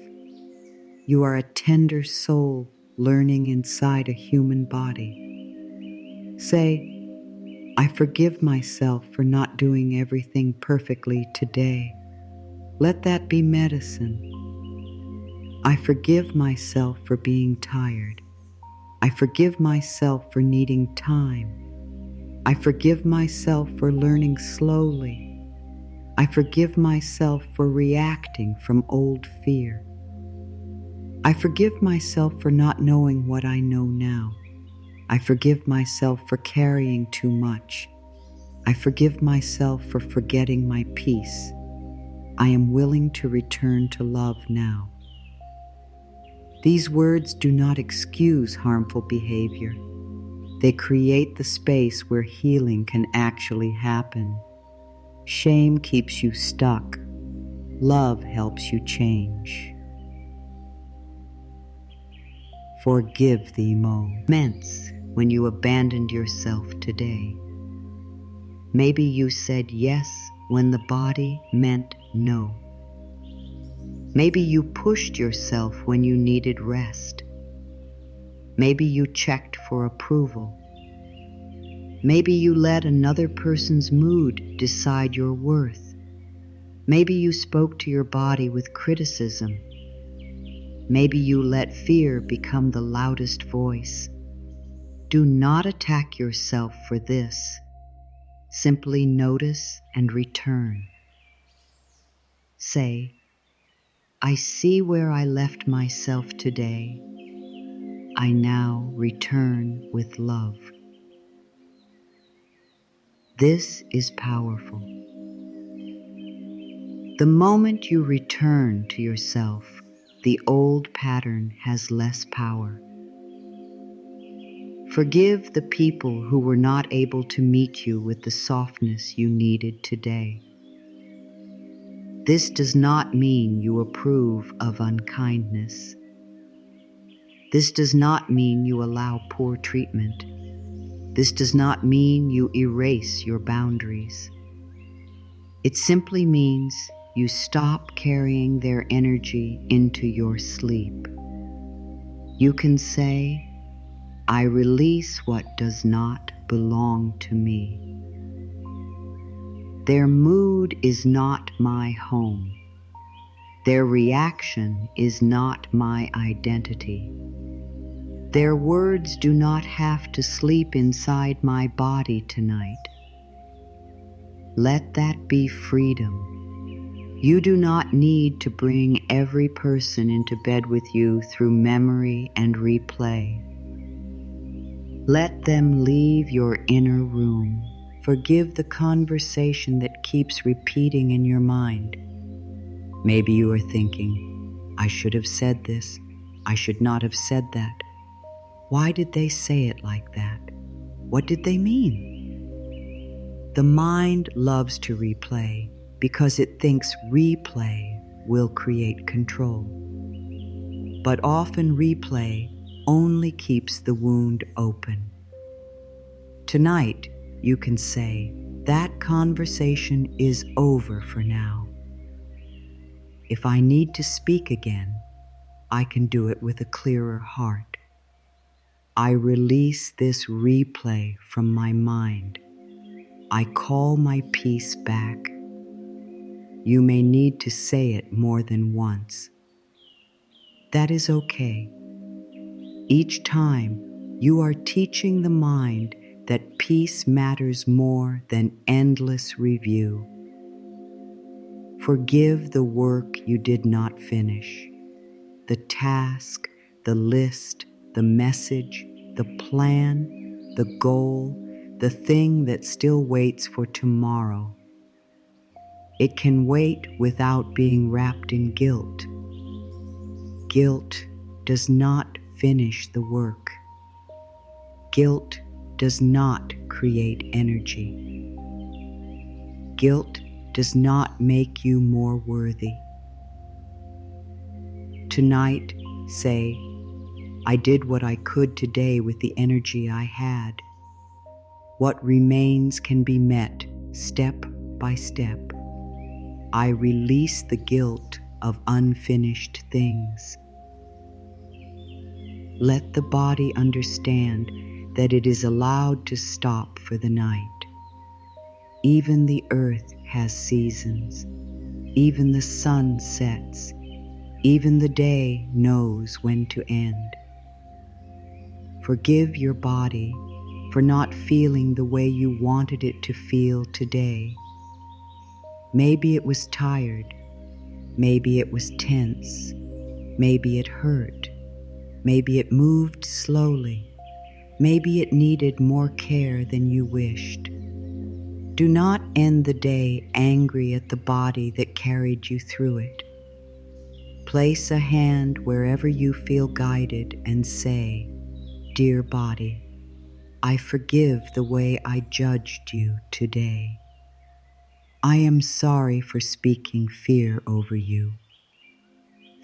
You are a tender soul learning inside a human body. Say, I forgive myself for not doing everything perfectly today. Let that be medicine. I forgive myself for being tired. I forgive myself for needing time. I forgive myself for learning slowly. I forgive myself for reacting from old fear. I forgive myself for not knowing what I know now. I forgive myself for carrying too much. I forgive myself for forgetting my peace. I am willing to return to love now. These words do not excuse harmful behavior. They create the space where healing can actually happen. Shame keeps you stuck. Love helps you change. Forgive the moments when you abandoned yourself today. Maybe you said yes when the body meant no. Maybe you pushed yourself when you needed rest. Maybe you checked for approval. Maybe you let another person's mood decide your worth. Maybe you spoke to your body with criticism. Maybe you let fear become the loudest voice. Do not attack yourself for this. Simply notice and return. Say, I see where I left myself today. I now return with love. This is powerful. The moment you return to yourself, the old pattern has less power. Forgive the people who were not able to meet you with the softness you needed today. This does not mean you approve of unkindness. This does not mean you allow poor treatment. This does not mean you erase your boundaries. It simply means you stop carrying their energy into your sleep. You can say, I release what does not belong to me. Their mood is not my home. Their reaction is not my identity. Their words do not have to sleep inside my body tonight. Let that be freedom. You do not need to bring every person into bed with you through memory and replay. Let them leave your inner room. Forgive the conversation that keeps repeating in your mind. Maybe you are thinking, I should have said this. I should not have said that. Why did they say it like that? What did they mean? The mind loves to replay because it thinks replay will create control. But often replay only keeps the wound open. Tonight, you can say, that conversation is over for now. If I need to speak again, I can do it with a clearer heart. I release this replay from my mind. I call my peace back. You may need to say it more than once. That is okay. Each time, you are teaching the mind that peace matters more than endless review. Forgive the work you did not finish. The task, the list, the message, the plan, the goal, the thing that still waits for tomorrow. It can wait without being wrapped in guilt. Guilt does not finish the work. Guilt does not create energy. Guilt does not make you more worthy. Tonight, say, I did what I could today with the energy I had. What remains can be met step by step. I release the guilt of unfinished things. Let the body understand that it is allowed to stop for the night. Even the earth has seasons. Even the sun sets. Even the day knows when to end. Forgive your body for not feeling the way you wanted it to feel today. Maybe it was tired. Maybe it was tense. Maybe it hurt. Maybe it moved slowly. Maybe it needed more care than you wished. Do not end the day angry at the body that carried you through it. Place a hand wherever you feel guided and say, Dear body, I forgive the way I judged you today. I am sorry for speaking fear over you.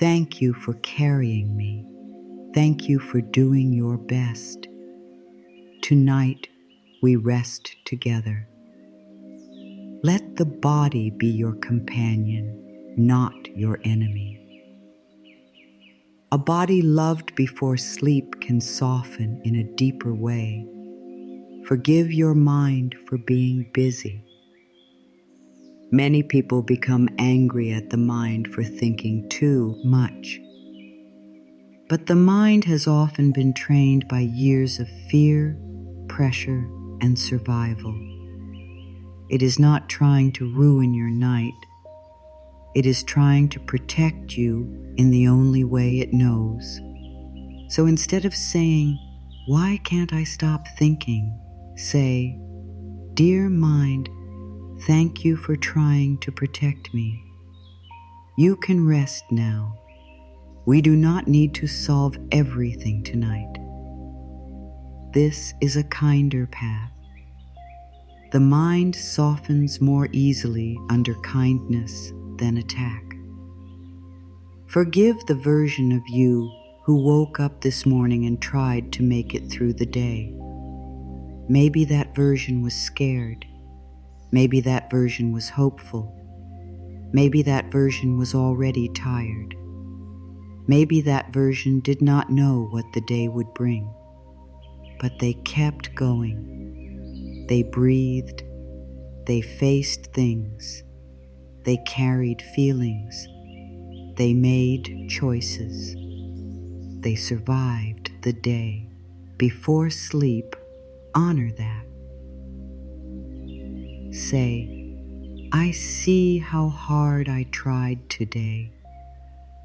Thank you for carrying me. Thank you for doing your best. Tonight, we rest together. Let the body be your companion, not your enemy. A body loved before sleep can soften in a deeper way. Forgive your mind for being busy. Many people become angry at the mind for thinking too much. But the mind has often been trained by years of fear, pressure, and survival. It is not trying to ruin your night. It is trying to protect you in the only way it knows. So instead of saying, "Why can't I stop thinking?" say, "Dear mind, thank you for trying to protect me. You can rest now. We do not need to solve everything tonight. This is a kinder path." The mind softens more easily under kindness than attack. Forgive the version of you who woke up this morning and tried to make it through the day. Maybe that version was scared. Maybe that version was hopeful. Maybe that version was already tired. Maybe that version did not know what the day would bring. But they kept going. They breathed. They faced things. They carried feelings. They made choices. They survived the day. Before sleep, honor that. Say, "I see how hard I tried today.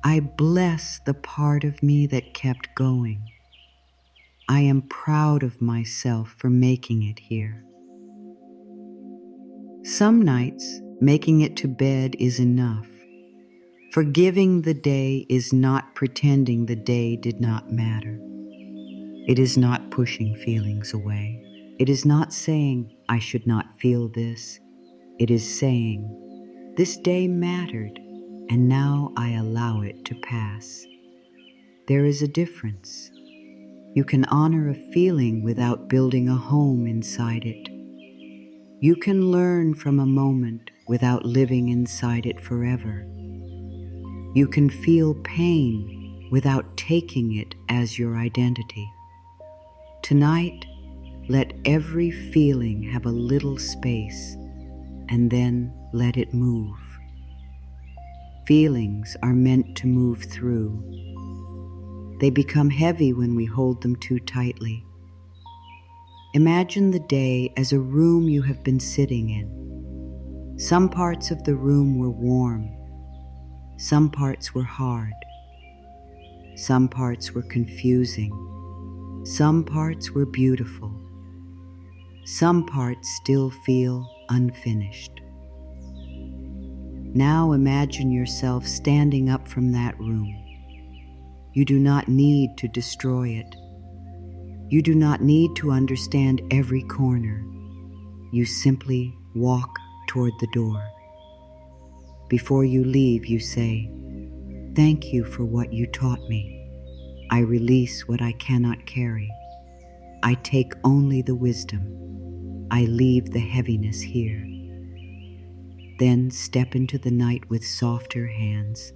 I bless the part of me that kept going. I am proud of myself for making it here." Some nights, making it to bed is enough. Forgiving the day is not pretending the day did not matter. It is not pushing feelings away. It is not saying, "I should not feel this." It is saying, "This day mattered, and now I allow it to pass." There is a difference. You can honor a feeling without building a home inside it. You can learn from a moment without living inside it forever. You can feel pain without taking it as your identity. Tonight, let every feeling have a little space, and then let it move. Feelings are meant to move through. They become heavy when we hold them too tightly. Imagine the day as a room you have been sitting in. Some parts of the room were warm. Some parts were hard. Some parts were confusing. Some parts were beautiful. Some parts still feel unfinished. Now imagine yourself standing up from that room. You do not need to destroy it. You do not need to understand every corner. You simply walk toward the door. Before you leave, you say, "Thank you for what you taught me. I release what I cannot carry. I take only the wisdom. I leave the heaviness here." Then step into the night with softer hands.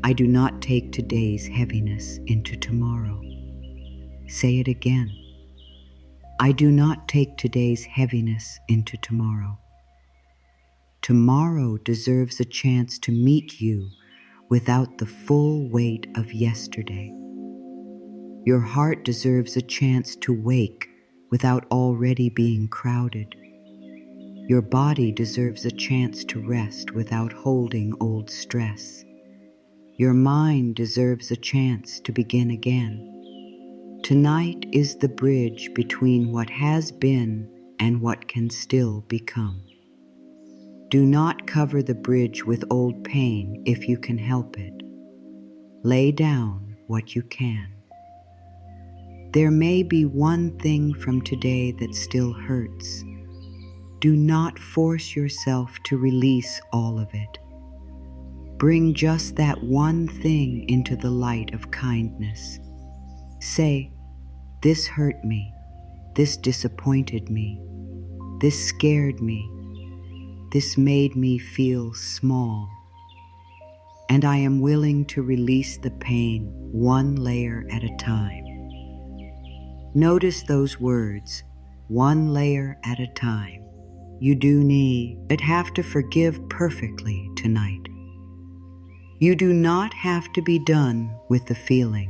I do not take today's heaviness into tomorrow. Say it again. I do not take today's heaviness into tomorrow. Tomorrow deserves a chance to meet you without the full weight of yesterday. Your heart deserves a chance to wake without already being crowded. Your body deserves a chance to rest without holding old stress. Your mind deserves a chance to begin again. Tonight is the bridge between what has been and what can still become. Do not cover the bridge with old pain if you can help it. Lay down what you can. There may be one thing from today that still hurts. Do not force yourself to release all of it. Bring just that one thing into the light of kindness. Say, "This hurt me. This disappointed me. This scared me. This made me feel small. And I am willing to release the pain one layer at a time." Notice those words, one layer at a time. You do need, but have to forgive perfectly tonight. You do not have to be done with the feeling.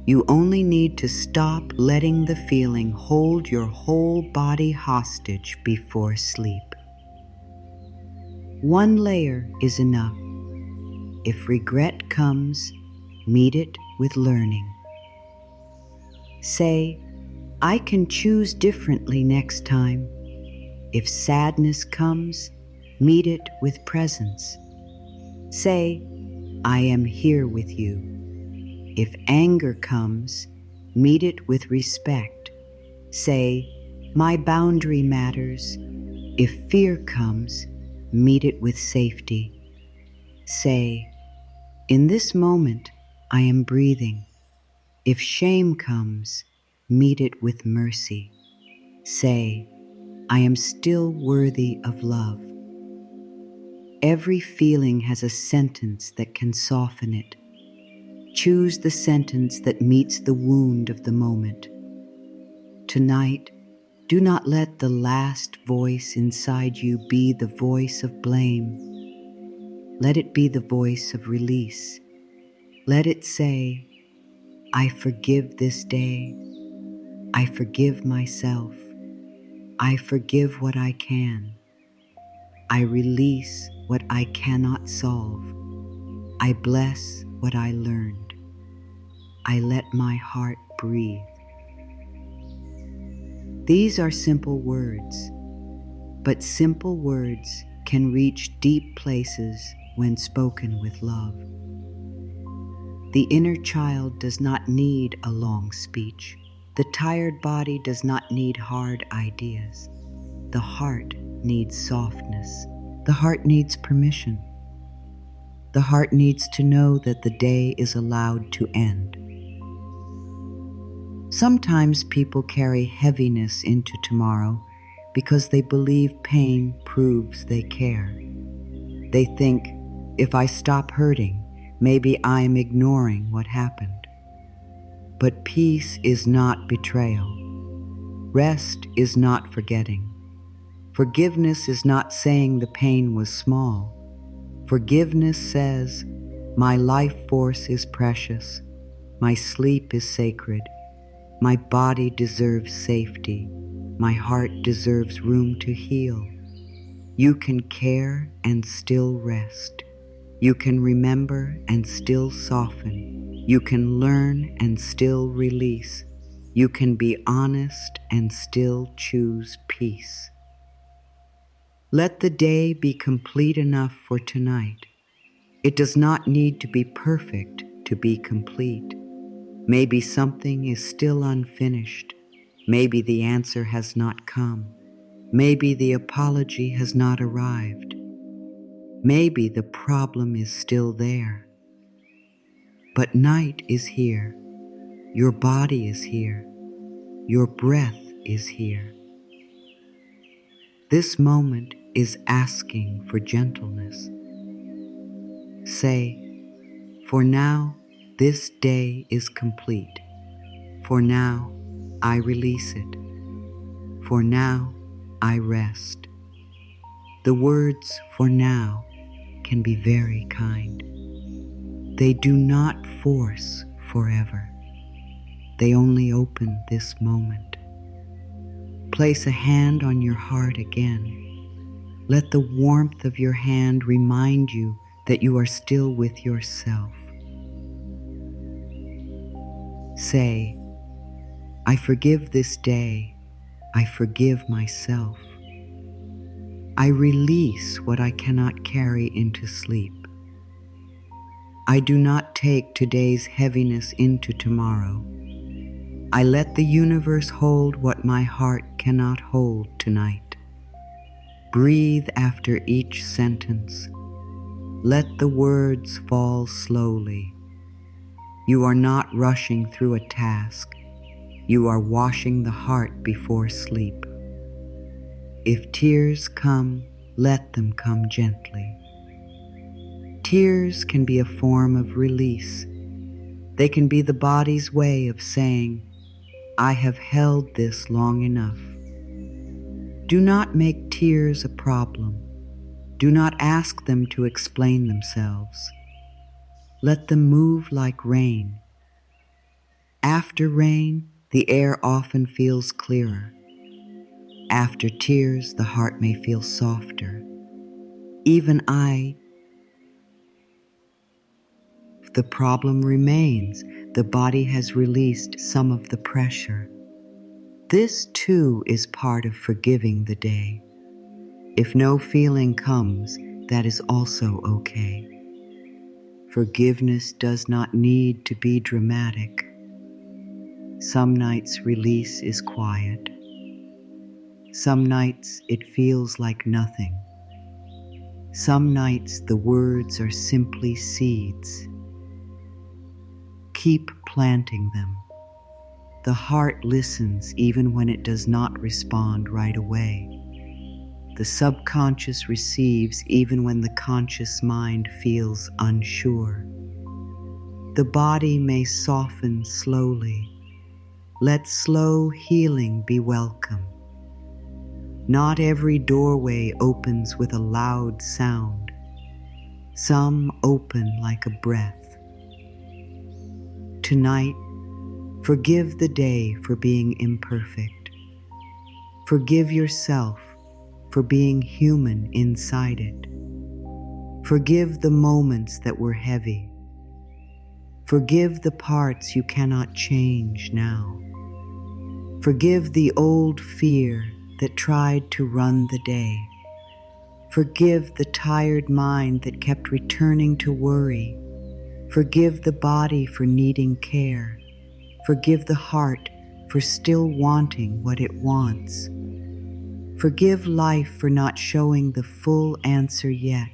You only need to stop letting the feeling hold your whole body hostage before sleep. One layer is enough. If regret comes, meet it with learning. Say, I can choose differently next time. If sadness comes, meet it with presence. Say, I am here with you. If anger comes, meet it with respect. Say, my boundary matters. If fear comes, meet it with safety. Say, in this moment, I am breathing. If shame comes, meet it with mercy. Say, I am still worthy of love. Every feeling has a sentence that can soften it. Choose the sentence that meets the wound of the moment. Tonight, do not let the last voice inside you be the voice of blame. Let it be the voice of release. Let it say, I forgive this day. I forgive myself. I forgive what I can. I release what I cannot solve. I bless what I learned. I let my heart breathe. These are simple words, but simple words can reach deep places when spoken with love. The inner child does not need a long speech. The tired body does not need hard ideas. The heart needs softness. The heart needs permission. The heart needs to know that the day is allowed to end. Sometimes people carry heaviness into tomorrow because they believe pain proves they care. They think, if I stop hurting, maybe I'm ignoring what happened. But peace is not betrayal. Rest is not forgetting. Forgiveness is not saying the pain was small. Forgiveness says, my life force is precious. My sleep is sacred. My body deserves safety. My heart deserves room to heal. You can care and still rest. You can remember and still soften. You can learn and still release. You can be honest and still choose peace. Let the day be complete enough for tonight. It does not need to be perfect to be complete. Maybe something is still unfinished. Maybe the answer has not come. Maybe the apology has not arrived. Maybe the problem is still there. But night is here. Your body is here. Your breath is here. This moment is asking for gentleness. Say, for now, this day is complete. For now, I release it. For now, I rest. The words for now can be very kind. They do not force forever. They only open this moment. Place a hand on your heart again. Let the warmth of your hand remind you that you are still with yourself. Say, I forgive this day. I forgive myself. I release what I cannot carry into sleep. I do not take today's heaviness into tomorrow. I let the universe hold what my heart cannot hold tonight. Breathe after each sentence. Let the words fall slowly. You are not rushing through a task. You are washing the heart before sleep. If tears come, let them come gently. Tears can be a form of release. They can be the body's way of saying, I have held this long enough. Do not make tears a problem. Do not ask them to explain themselves. Let them move like rain. After rain, the air often feels clearer. After tears, the heart may feel softer. Even the problem remains. The body has released some of the pressure. This too is part of forgiving the day. If no feeling comes, that is also okay. Forgiveness does not need to be dramatic. Some nights release is quiet. Some nights it feels like nothing. Some nights the words are simply seeds. Keep planting them. The heart listens even when it does not respond right away. The subconscious receives even when the conscious mind feels unsure. The body may soften slowly. Let slow healing be welcome. Not every doorway opens with a loud sound. Some open like a breath. Tonight, forgive the day for being imperfect. Forgive yourself for being human inside it. Forgive the moments that were heavy. Forgive the parts you cannot change now. Forgive the old fear that tried to run the day. Forgive the tired mind that kept returning to worry. Forgive the body for needing care. Forgive the heart for still wanting what it wants. Forgive life for not showing the full answer yet.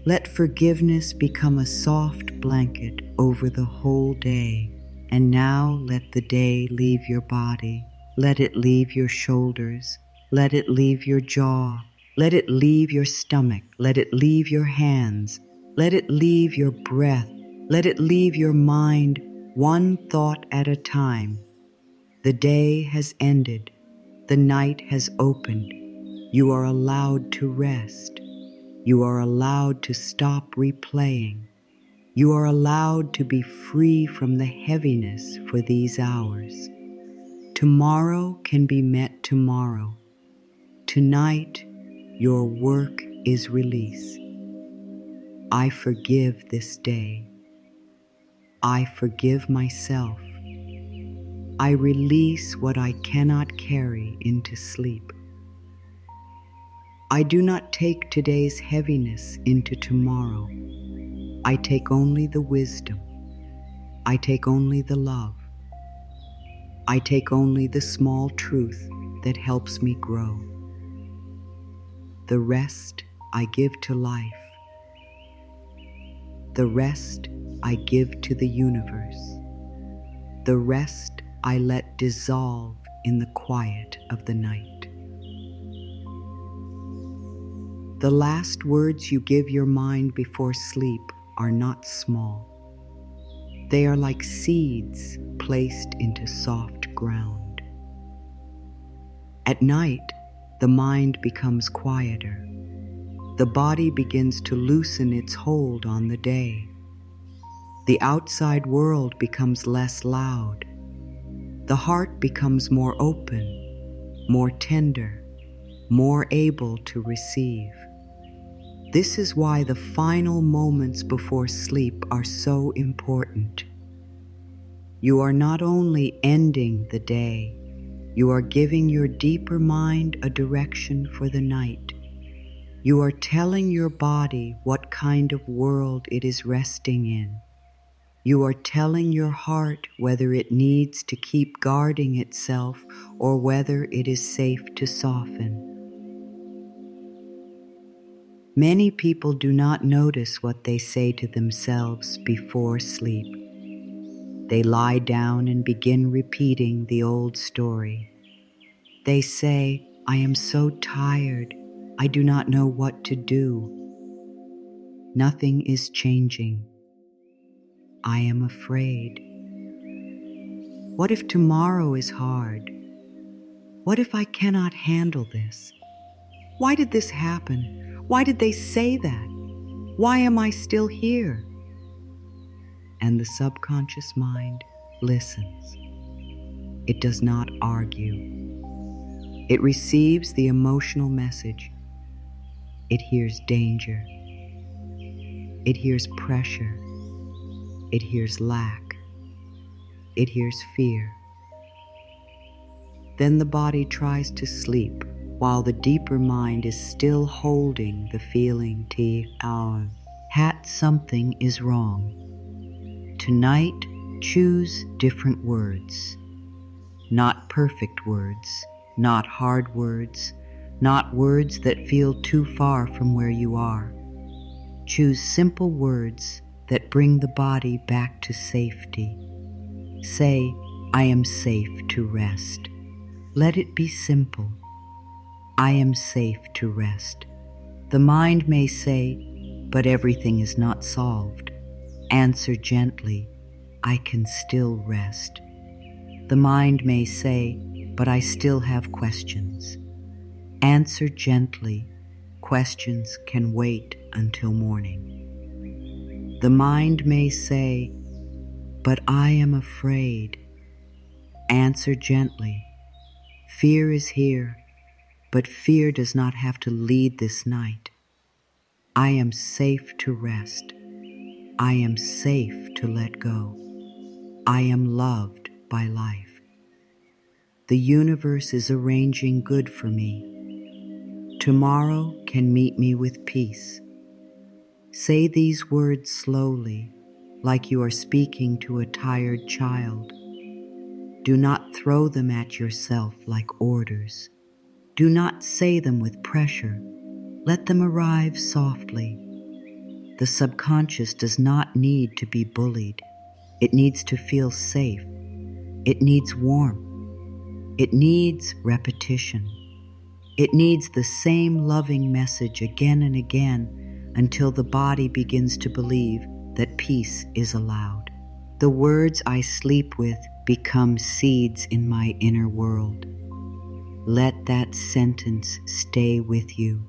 Let forgiveness become a soft blanket over the whole day. And now let the day leave your body. Let it leave your shoulders. Let it leave your jaw. Let it leave your stomach. Let it leave your hands. Let it leave your breath. Let it leave your mind, one thought at a time. The day has ended. The night has opened. You are allowed to rest. You are allowed to stop replaying. You are allowed to be free from the heaviness for these hours. Tomorrow can be met tomorrow. Tonight, your work is release. I forgive this day. I forgive myself. I release what I cannot carry into sleep. I do not take today's heaviness into tomorrow. I take only the wisdom. I take only the love. I take only the small truth that helps me grow. The rest I give to life. The rest I give to the universe. The rest I let dissolve in the quiet of the night. The last words you give your mind before sleep are not small. They are like seeds placed into soft ground. At night, the mind becomes quieter. The body begins to loosen its hold on the day. The outside world becomes less loud. The heart becomes more open, more tender, more able to receive. This is why the final moments before sleep are so important. You are not only ending the day, you are giving your deeper mind a direction for the night. You are telling your body what kind of world it is resting in. You are telling your heart whether it needs to keep guarding itself or whether it is safe to soften. Many people do not notice what they say to themselves before sleep. They lie down and begin repeating the old story. They say, "I am so tired. I do not know what to do. Nothing is changing. I am afraid. What if tomorrow is hard? What if I cannot handle this? Why did this happen? Why did they say that? Why am I still here?" And the subconscious mind listens. It does not argue. It receives the emotional message. It hears danger. It hears pressure. It hears lack. It hears fear. Then the body tries to sleep while the deeper mind is still holding the feeling hat something is wrong. Tonight, choose different words. Not perfect words, not hard words, not words that feel too far from where you are. Choose simple words that bring the body back to safety. Say, I am safe to rest. Let it be simple. I am safe to rest. The mind may say, but everything is not solved. Answer gently, I can still rest. The mind may say, but I still have questions. Answer gently, questions can wait until morning. The mind may say, but I am afraid. Answer gently, fear is here, but fear does not have to lead this night. I am safe to rest. I am safe to let go. I am loved by life. The universe is arranging good for me. Tomorrow can meet me with peace. Say these words slowly, like you are speaking to a tired child. Do not throw them at yourself like orders. Do not say them with pressure. Let them arrive softly. The subconscious does not need to be bullied. It needs to feel safe. It needs warmth. It needs repetition. It needs the same loving message again and again until the body begins to believe that peace is allowed. The words I sleep with become seeds in my inner world. Let that sentence stay with you.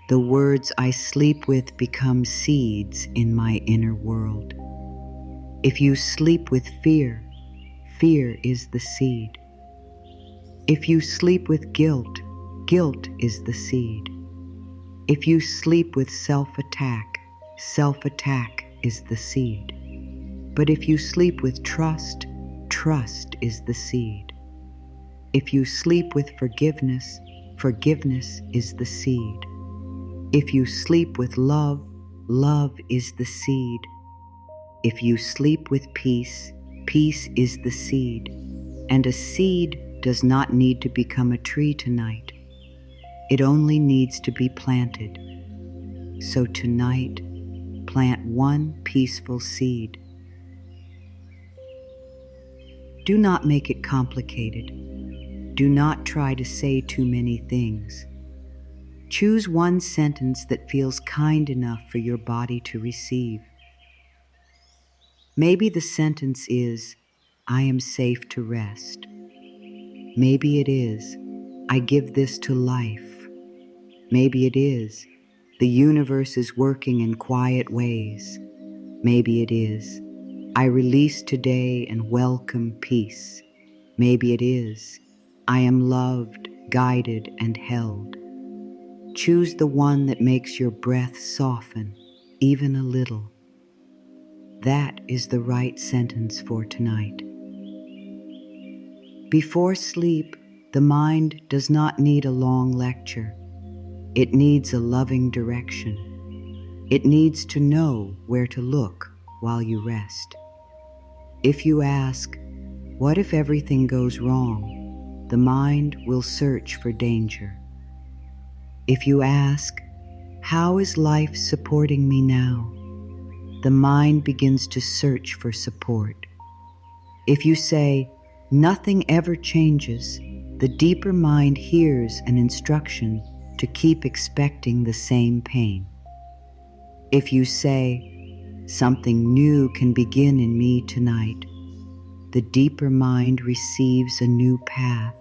The words I sleep with become seeds in my inner world. If you sleep with fear, fear is the seed. If you sleep with guilt, guilt is the seed. If you sleep with self-attack, self-attack is the seed. But if you sleep with trust, trust is the seed. If you sleep with forgiveness, forgiveness is the seed. If you sleep with love, love is the seed. If you sleep with peace, peace is the seed. And a seed does not need to become a tree tonight. It only needs to be planted. So tonight, plant one peaceful seed. Do not make it complicated. Do not try to say too many things. Choose one sentence that feels kind enough for your body to receive. Maybe the sentence is, I am safe to rest. Maybe it is, I give this to life. Maybe it is, the universe is working in quiet ways. Maybe it is, I release today and welcome peace. Maybe it is, I am loved, guided, and held. Choose the one that makes your breath soften, even a little. That is the right sentence for tonight. Before sleep, the mind does not need a long lecture. It needs a loving direction. It needs to know where to look while you rest. If you ask, what if everything goes wrong? The mind will search for danger. If you ask, how is life supporting me now? The mind begins to search for support. If you say, nothing ever changes, the deeper mind hears an instruction to keep expecting the same pain. If you say, something new can begin in me tonight, the deeper mind receives a new path.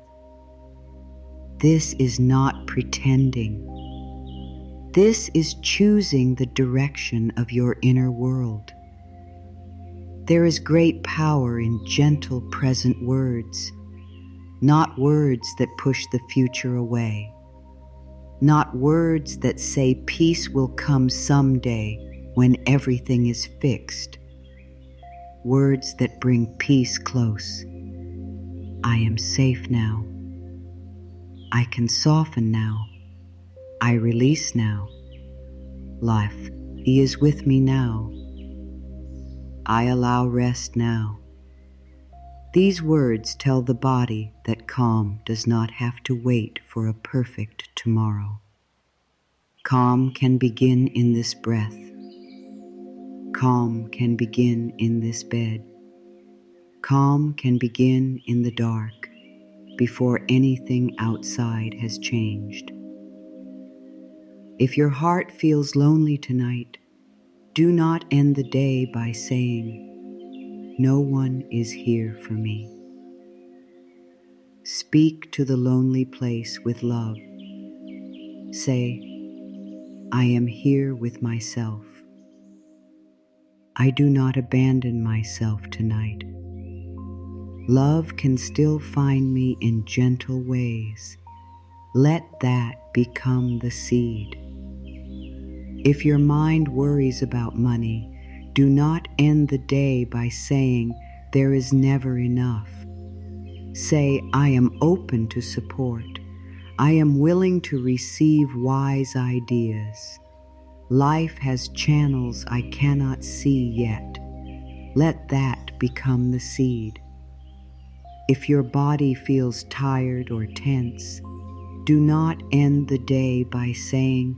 This is not pretending. This is choosing the direction of your inner world. There is great power in gentle present words, not words that push the future away. not words that say peace will come someday when everything is fixed. Words that bring peace close. I am safe now. I can soften now. I release now. Life, He is with me now. I allow rest now. These words tell the body that calm does not have to wait for a perfect tomorrow. Calm can begin in this breath. Calm can begin in this bed. Calm can begin in the dark before anything outside has changed. If your heart feels lonely tonight, do not end the day by saying, "No one is here for me." Speak to the lonely place with love. Say, "I am here with myself. I do not abandon myself tonight. Love can still find me in gentle ways. Let that become the seed." If your mind worries about money, do not end the day by saying, "There is never enough." Say, "I am open to support. I am willing to receive wise ideas. Life has channels I cannot see yet." Let that become the seed. If your body feels tired or tense, do not end the day by saying,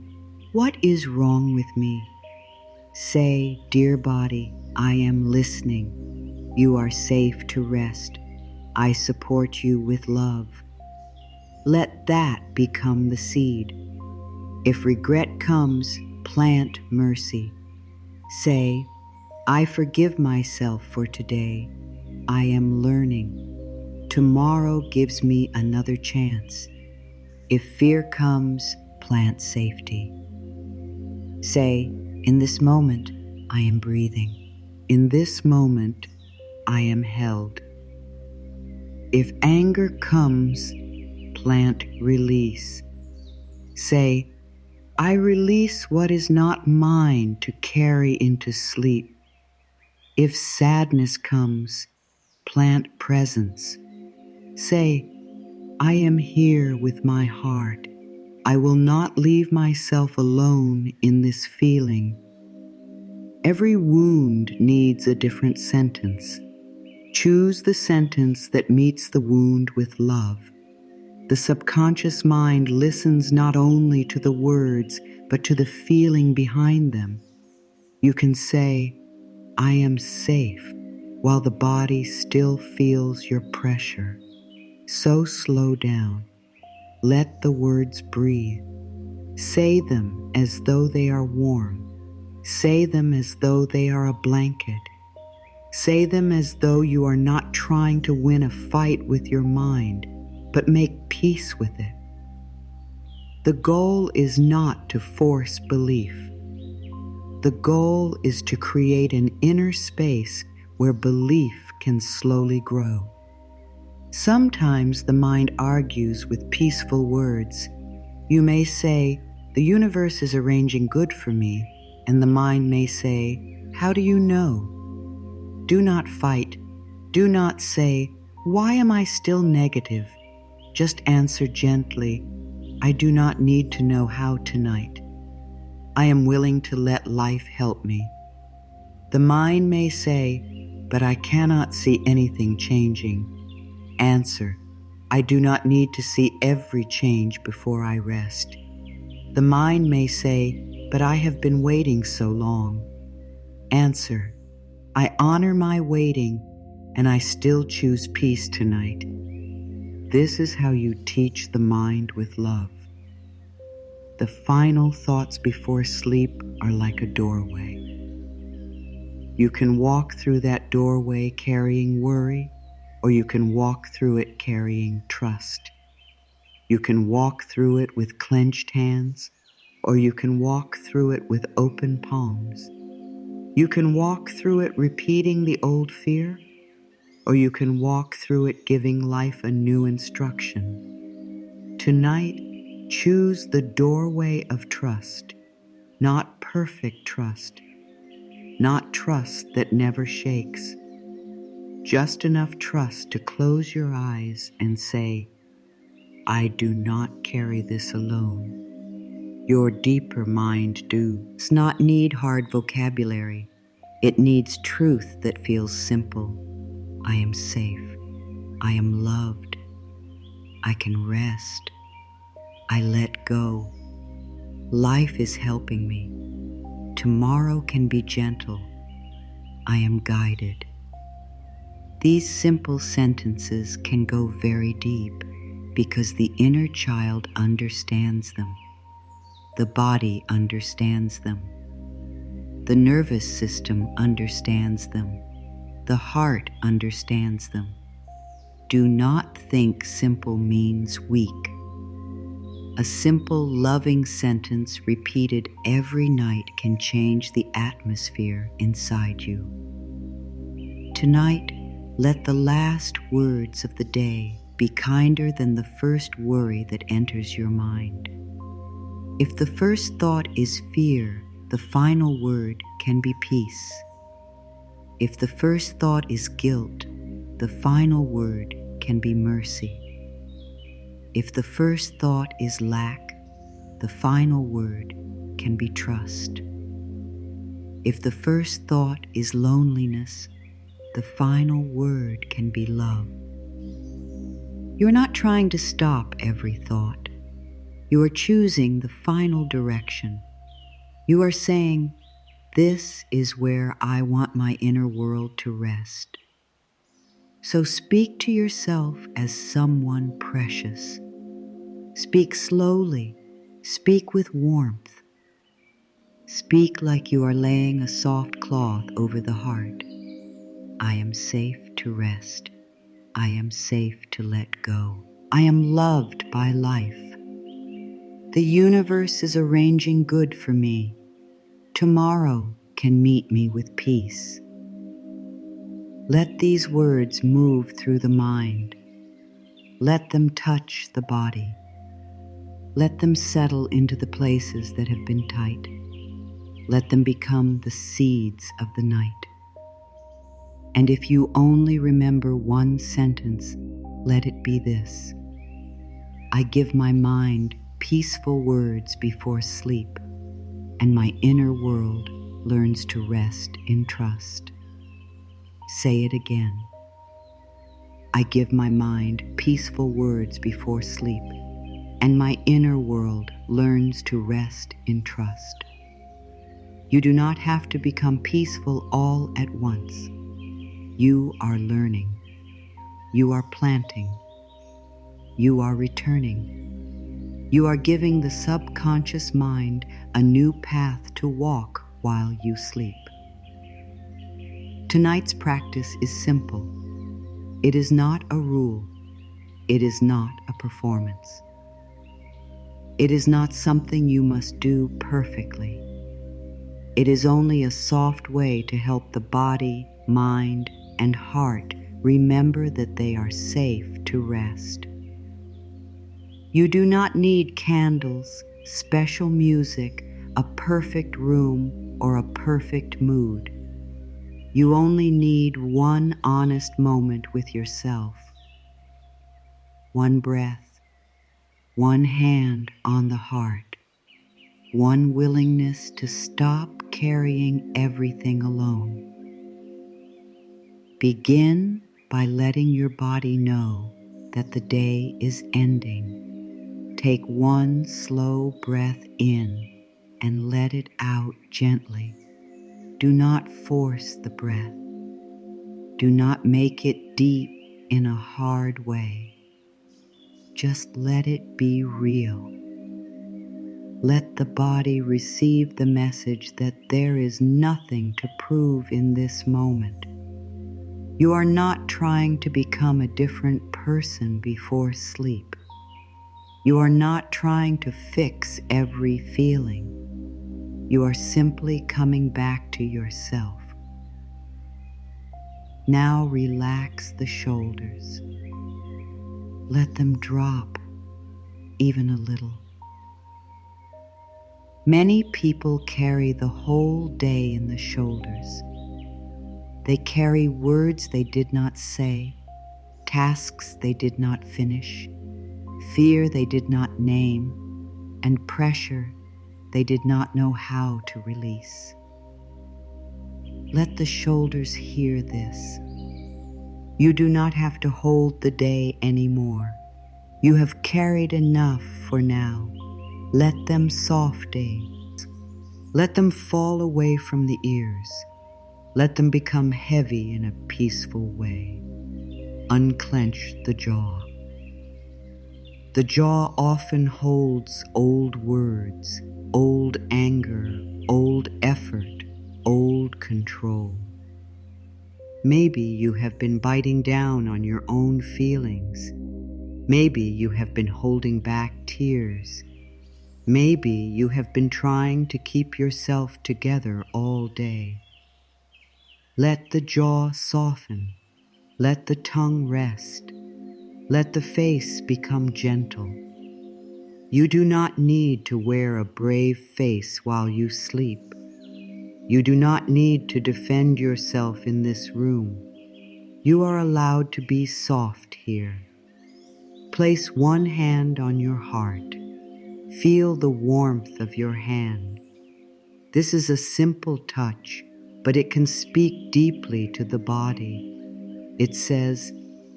"What is wrong with me?" Say, "Dear body, I am listening. You are safe to rest. I support you with love." Let that become the seed. If regret comes, plant mercy. Say, "I forgive myself for today. I am learning. Tomorrow gives me another chance." If fear comes, plant safety. Say, "In this moment, I am breathing. In this moment, I am held." If anger comes, plant release. Say, "I release what is not mine to carry into sleep." If sadness comes, plant presence. Say, "I am here with my heart. I will not leave myself alone in this feeling." Every wound needs a different sentence. Choose the sentence that meets the wound with love. The subconscious mind listens not only to the words, but to the feeling behind them. You can say, "I am safe," while the body still feels your pressure. So slow down. Let the words breathe. Say them as though they are warm. Say them as though they are a blanket. Say them as though you are not trying to win a fight with your mind, but make peace with it. The goal is not to force belief. The goal is to create an inner space where belief can slowly grow. Sometimes the mind argues with peaceful words. You may say, "The universe is arranging good for me," and the mind may say, "How do you know?" Do not fight. Do not say, "Why am I still negative?" Just answer gently, "I do not need to know how tonight. I am willing to let life help me." The mind may say, "But I cannot see anything changing." Answer, "I do not need to see every change before I rest." The mind may say, "But I have been waiting so long." Answer, "I honor my waiting, and I still choose peace tonight." This is how you teach the mind with love. The final thoughts before sleep are like a doorway. You can walk through that doorway carrying worry, or you can walk through it carrying trust. You can walk through it with clenched hands, or you can walk through it with open palms. You can walk through it repeating the old fear, or you can walk through it giving life a new instruction. Tonight, Choose the doorway of trust, not perfect trust, not trust that never shakes, just enough trust to close your eyes and say, I do not carry this alone. Your deeper mind does not need hard vocabulary. It needs truth that feels simple. I am safe. I am loved. I can rest. I let go. Life is helping me. Tomorrow can be gentle. I am guided. These simple sentences can go very deep because the inner child understands them. The body understands them. The nervous system understands them. The heart understands them. Do not think simple means weak. A simple, loving sentence repeated every night can change the atmosphere inside you. Tonight, let the last words of the day be kinder than the first worry that enters your mind. If the first thought is fear, the final word can be peace. If the first thought is guilt, the final word can be mercy. If the first thought is lack, the final word can be trust. If the first thought is loneliness, the final word can be love. You're not trying to stop every thought. You are choosing the final direction. You are saying, this is where I want my inner world to rest. So speak to yourself as someone precious. Speak slowly. Speak with warmth. Speak like you are laying a soft cloth over the heart. I am safe to rest. I am safe to let go. I am loved by life. The universe is arranging good for me. Tomorrow can meet me with peace. Let these words move through the mind. Let them touch the body. Let them settle into the places that have been tight. Let them become the seeds of the night. And if you only remember one sentence, let it be this. I give my mind peaceful words before sleep, and my inner world learns to rest in trust. Say it again. I give my mind peaceful words before sleep, and my inner world learns to rest in trust. You do not have to become peaceful all at once. You are learning. You are planting. You are returning. You are giving the subconscious mind a new path to walk while you sleep. Tonight's practice is simple. It is not a rule. It is not a performance. It is not something you must do perfectly. It is only a soft way to help the body, mind, and heart remember that they are safe to rest. You do not need candles, special music, a perfect room, or a perfect mood. You only need one honest moment with yourself. One breath, one hand on the heart, one willingness to stop carrying everything alone. Begin by letting your body know that the day is ending. Take one slow breath in and let it out gently. Do not force the breath. Do not make it deep in a hard way. Just let it be real. Let the body receive the message that there is nothing to prove in this moment. You are not trying to become a different person before sleep. You are not trying to fix every feeling. You are simply coming back to yourself. Now relax the shoulders. Let them drop even a little. Many people carry the whole day in the shoulders. They carry words they did not say, tasks they did not finish, fear they did not name, and pressure they did not know how to release. Let the shoulders hear this. You do not have to hold the day anymore. You have carried enough for now. Let them soft days. Let them fall away from the ears. Let them become heavy in a peaceful way. Unclench the jaw. The jaw often holds old words, old anger, old effort, old control. Maybe you have been biting down on your own feelings. Maybe you have been holding back tears. Maybe you have been trying to keep yourself together all day. Let the jaw soften. Let the tongue rest. Let the face become gentle. You do not need to wear a brave face while you sleep. You do not need to defend yourself in this room. You are allowed to be soft here. Place one hand on your heart. Feel the warmth of your hand. This is a simple touch, but it can speak deeply to the body. It says,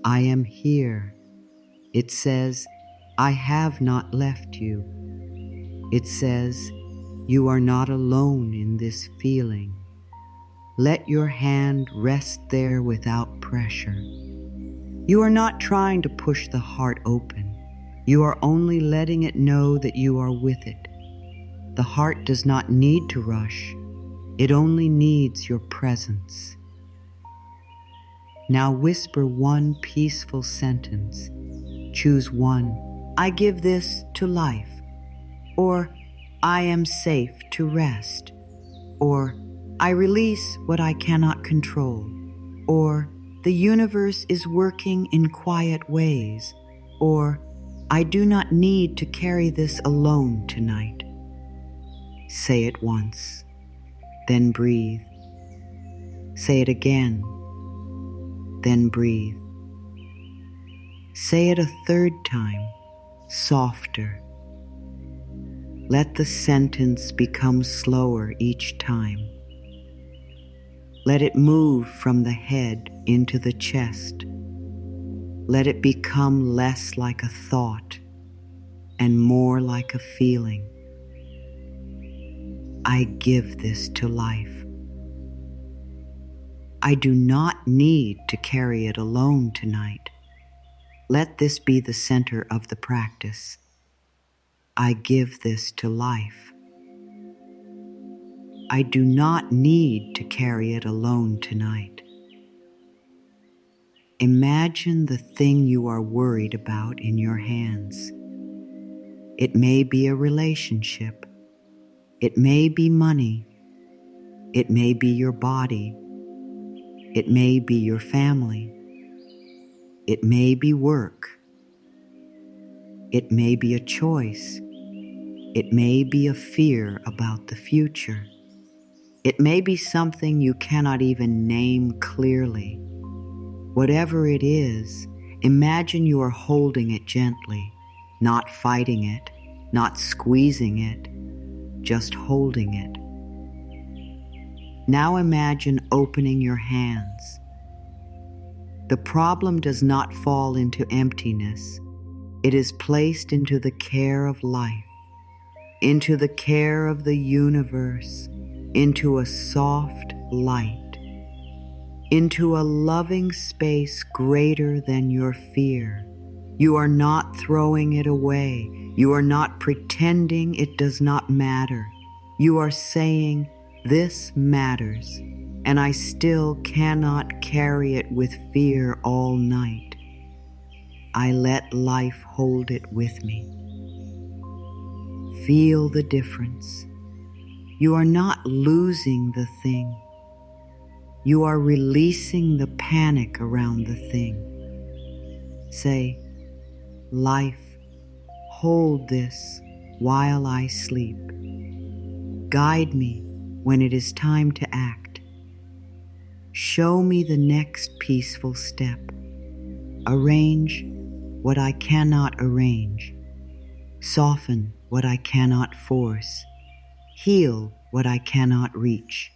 I am here. It says, I have not left you. It says, you are not alone in this feeling. Let your hand rest there without pressure. You are not trying to push the heart open. You are only letting it know that you are with it. The heart does not need to rush. It only needs your presence. Now whisper one peaceful sentence. Choose one. I give this to life. Or I am safe to rest. Or I release what I cannot control. Or the universe is working in quiet ways. Or I do not need to carry this alone tonight. Say it once, then breathe. Say it again, then breathe. Say it a third time, softer. Let the sentence become slower each time. Let it move from the head into the chest. Let it become less like a thought and more like a feeling. I give this to life. I do not need to carry it alone tonight. Let this be the center of the practice. I give this to life. I do not need to carry it alone tonight. Imagine the thing you are worried about in your hands. It may be a relationship. It may be money. It may be your body. It may be your family. It may be work. It may be a choice. It may be a fear about the future. It may be something you cannot even name clearly. Whatever it is, imagine you are holding it gently, not fighting it, not squeezing it, just holding it. Now imagine opening your hands. The problem does not fall into emptiness. It is placed into the care of life, into the care of the universe, into a soft light, into a loving space greater than your fear. You are not throwing it away. You are not pretending it does not matter. You are saying, this matters, and I still cannot carry it with fear all night. I let life hold it with me. Feel the difference. You are not losing the thing. You are releasing the panic around the thing. Say, life, hold this while I sleep. Guide me when it is time to act. Show me the next peaceful step. Arrange what I cannot arrange. Soften what I cannot force. Heal what I cannot reach.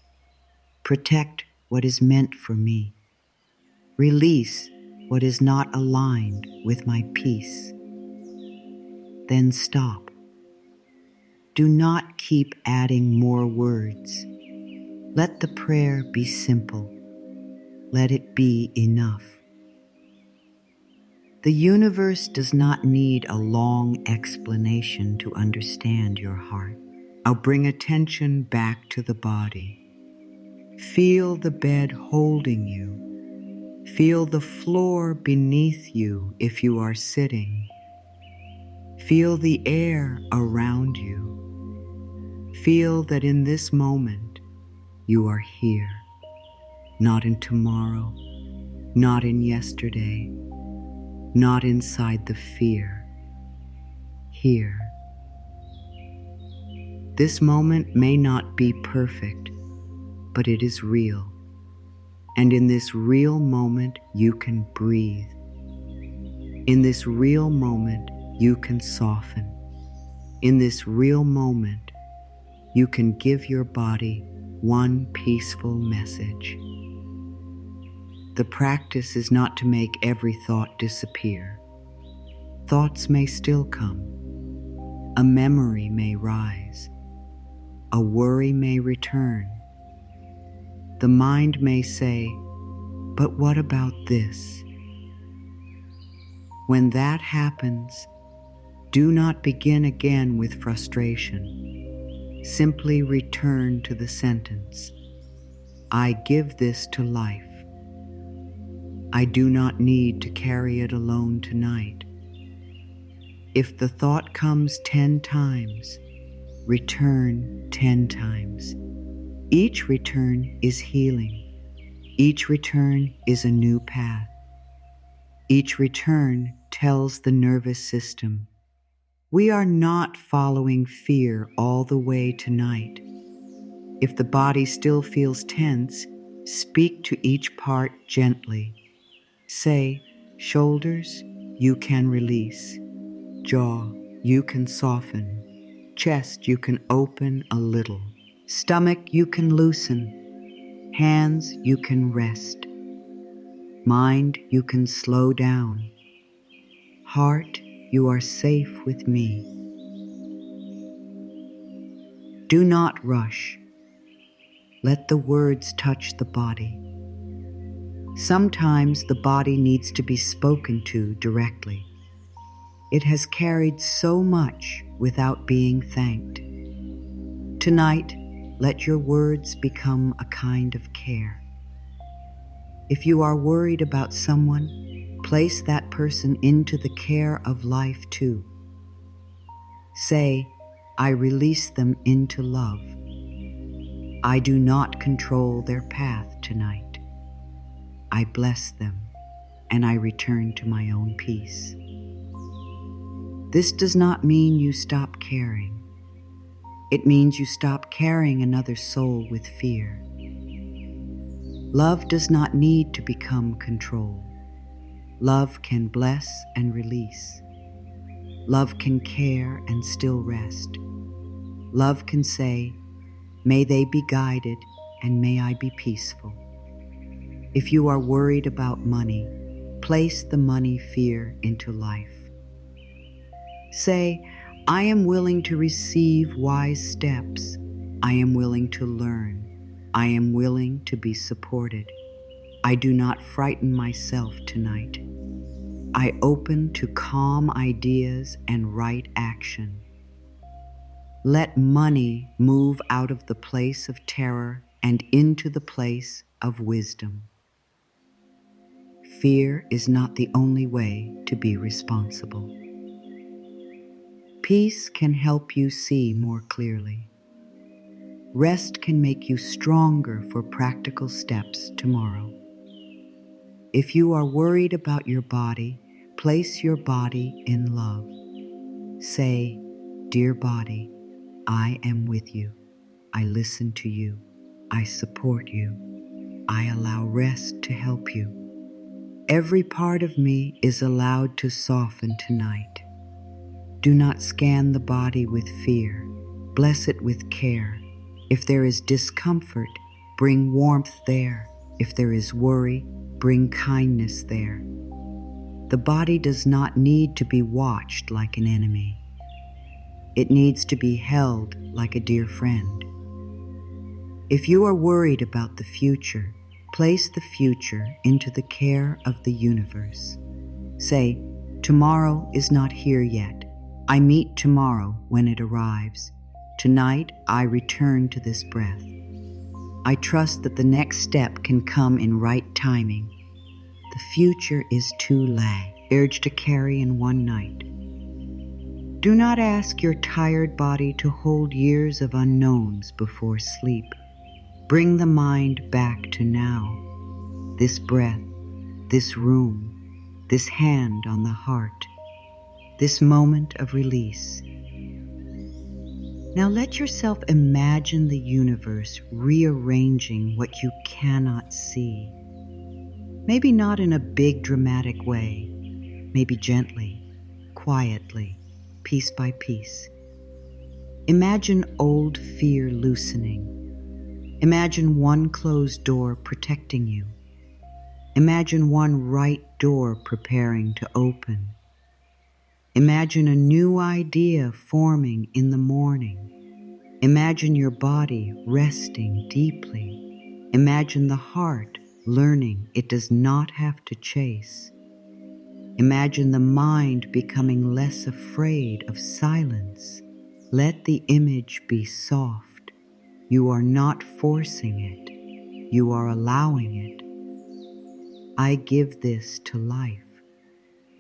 Protect what is meant for me. Release what is not aligned with my peace. Then stop. Do not keep adding more words. Let the prayer be simple. Let it be enough. The universe does not need a long explanation to understand your heart. I'll bring attention back to the body. Feel the bed holding you. Feel the floor beneath you if you are sitting. Feel the air around you. Feel that in this moment you are here, not in tomorrow, not in yesterday, not inside the fear. Here. This moment may not be perfect, but it is real. And in this real moment, you can breathe. In this real moment, you can soften. In this real moment, you can give your body one peaceful message. The practice is not to make every thought disappear. Thoughts may still come. A memory may rise. A worry may return. The mind may say, "But what about this?" When that happens, do not begin again with frustration. Simply return to the sentence, "I give this to life. I do not need to carry it alone tonight." If the thought comes 10 times, return 10 times. Each return is healing. Each return is a new path. Each return tells the nervous system, we are not following fear all the way tonight. If the body still feels tense, speak to each part gently. Say, shoulders, you can release. Jaw, you can soften. Chest, you can open a little. Stomach, you can loosen. Hands, you can rest. Mind, you can slow down. Heart, you are safe with me. Do not rush. Let the words touch the body. Sometimes the body needs to be spoken to directly. It has carried so much without being thanked. Tonight, let your words become a kind of care. If you are worried about someone, place that person into the care of life too. Say, I release them into love. I do not control their path tonight. I bless them, and I return to my own peace. This does not mean you stop caring. It means you stop carrying another soul with fear. Love does not need to become control. Love can bless and release. Love can care and still rest. Love can say, may they be guided and may I be peaceful. If you are worried about money, place the money fear into life. Say, I am willing to receive wise steps. I am willing to learn. I am willing to be supported. I do not frighten myself tonight. I open to calm ideas and right action. Let money move out of the place of terror and into the place of wisdom. Fear is not the only way to be responsible. Peace can help you see more clearly. Rest can make you stronger for practical steps tomorrow. If you are worried about your body, place your body in love. Say, dear body, I am with you. I listen to you. I support you. I allow rest to help you. Every part of me is allowed to soften tonight. Do not scan the body with fear. Bless it with care. If there is discomfort, bring warmth there. If there is worry, bring kindness there. The body does not need to be watched like an enemy. It needs to be held like a dear friend. If you are worried about the future, place the future into the care of the universe. Say, tomorrow is not here yet. I meet tomorrow when it arrives. Tonight, I return to this breath. I trust that the next step can come in right timing. The future is too large to carry in one night. Do not ask your tired body to hold years of unknowns before sleep. Bring the mind back to now. This breath, this room, this hand on the heart, this moment of release. Now let yourself imagine the universe rearranging what you cannot see. Maybe not in a big dramatic way, maybe gently, quietly, piece by piece. Imagine old fear loosening. Imagine one closed door protecting you. Imagine one right door preparing to open. Imagine a new idea forming in the morning. Imagine your body resting deeply. Imagine the heart learning it does not have to chase. Imagine the mind becoming less afraid of silence. Let the image be soft. You are not forcing it. You are allowing it. I give this to life.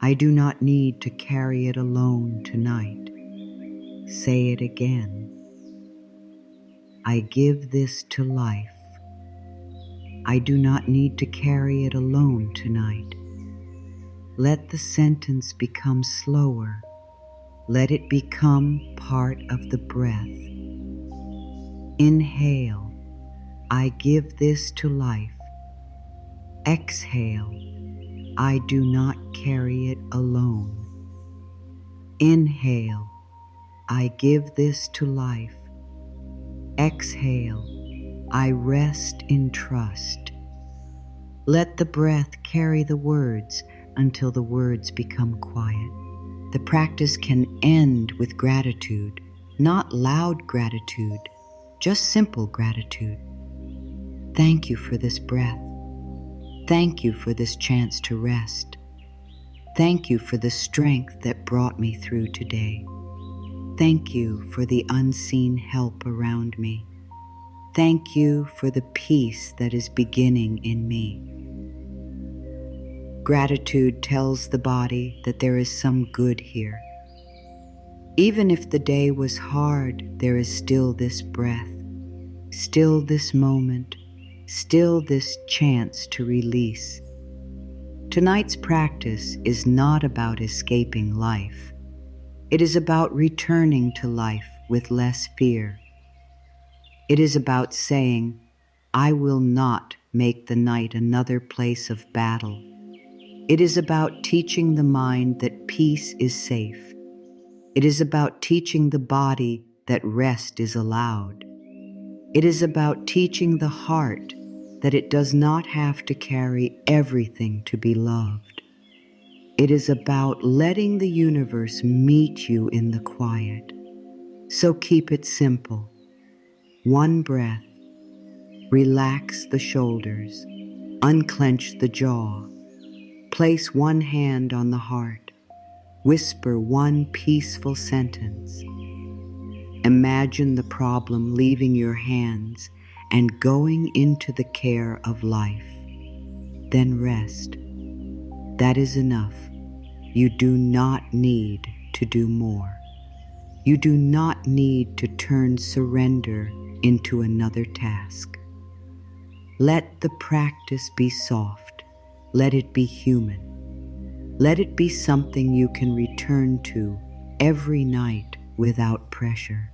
I do not need to carry it alone tonight. Say it again. I give this to life. I do not need to carry it alone tonight. Let the sentence become slower. Let it become part of the breath. Inhale, I give this to life. Exhale, I do not carry it alone. Inhale, I give this to life. Exhale, I rest in trust. Let the breath carry the words until the words become quiet. The practice can end with gratitude, not loud gratitude, just simple gratitude. Thank you for this breath. Thank you for this chance to rest. Thank you for the strength that brought me through today. Thank you for the unseen help around me. Thank you for the peace that is beginning in me. Gratitude tells the body that there is some good here. Even if the day was hard, there is still this breath, still this moment, still this chance to release. Tonight's practice is not about escaping life. It is about returning to life with less fear. It is about saying, I will not make the night another place of battle. It is about teaching the mind that peace is safe. It is about teaching the body that rest is allowed. It is about teaching the heart that it does not have to carry everything to be loved. It is about letting the universe meet you in the quiet. So keep it simple. One breath. Relax the shoulders. Unclench the jaw. Place one hand on the heart. Whisper one peaceful sentence. Imagine the problem leaving your hands and going into the care of life. Then rest. That is enough. You do not need to do more. You do not need to turn surrender into another task. Let the practice be soft. Let it be human. Let it be something you can return to every night without pressure.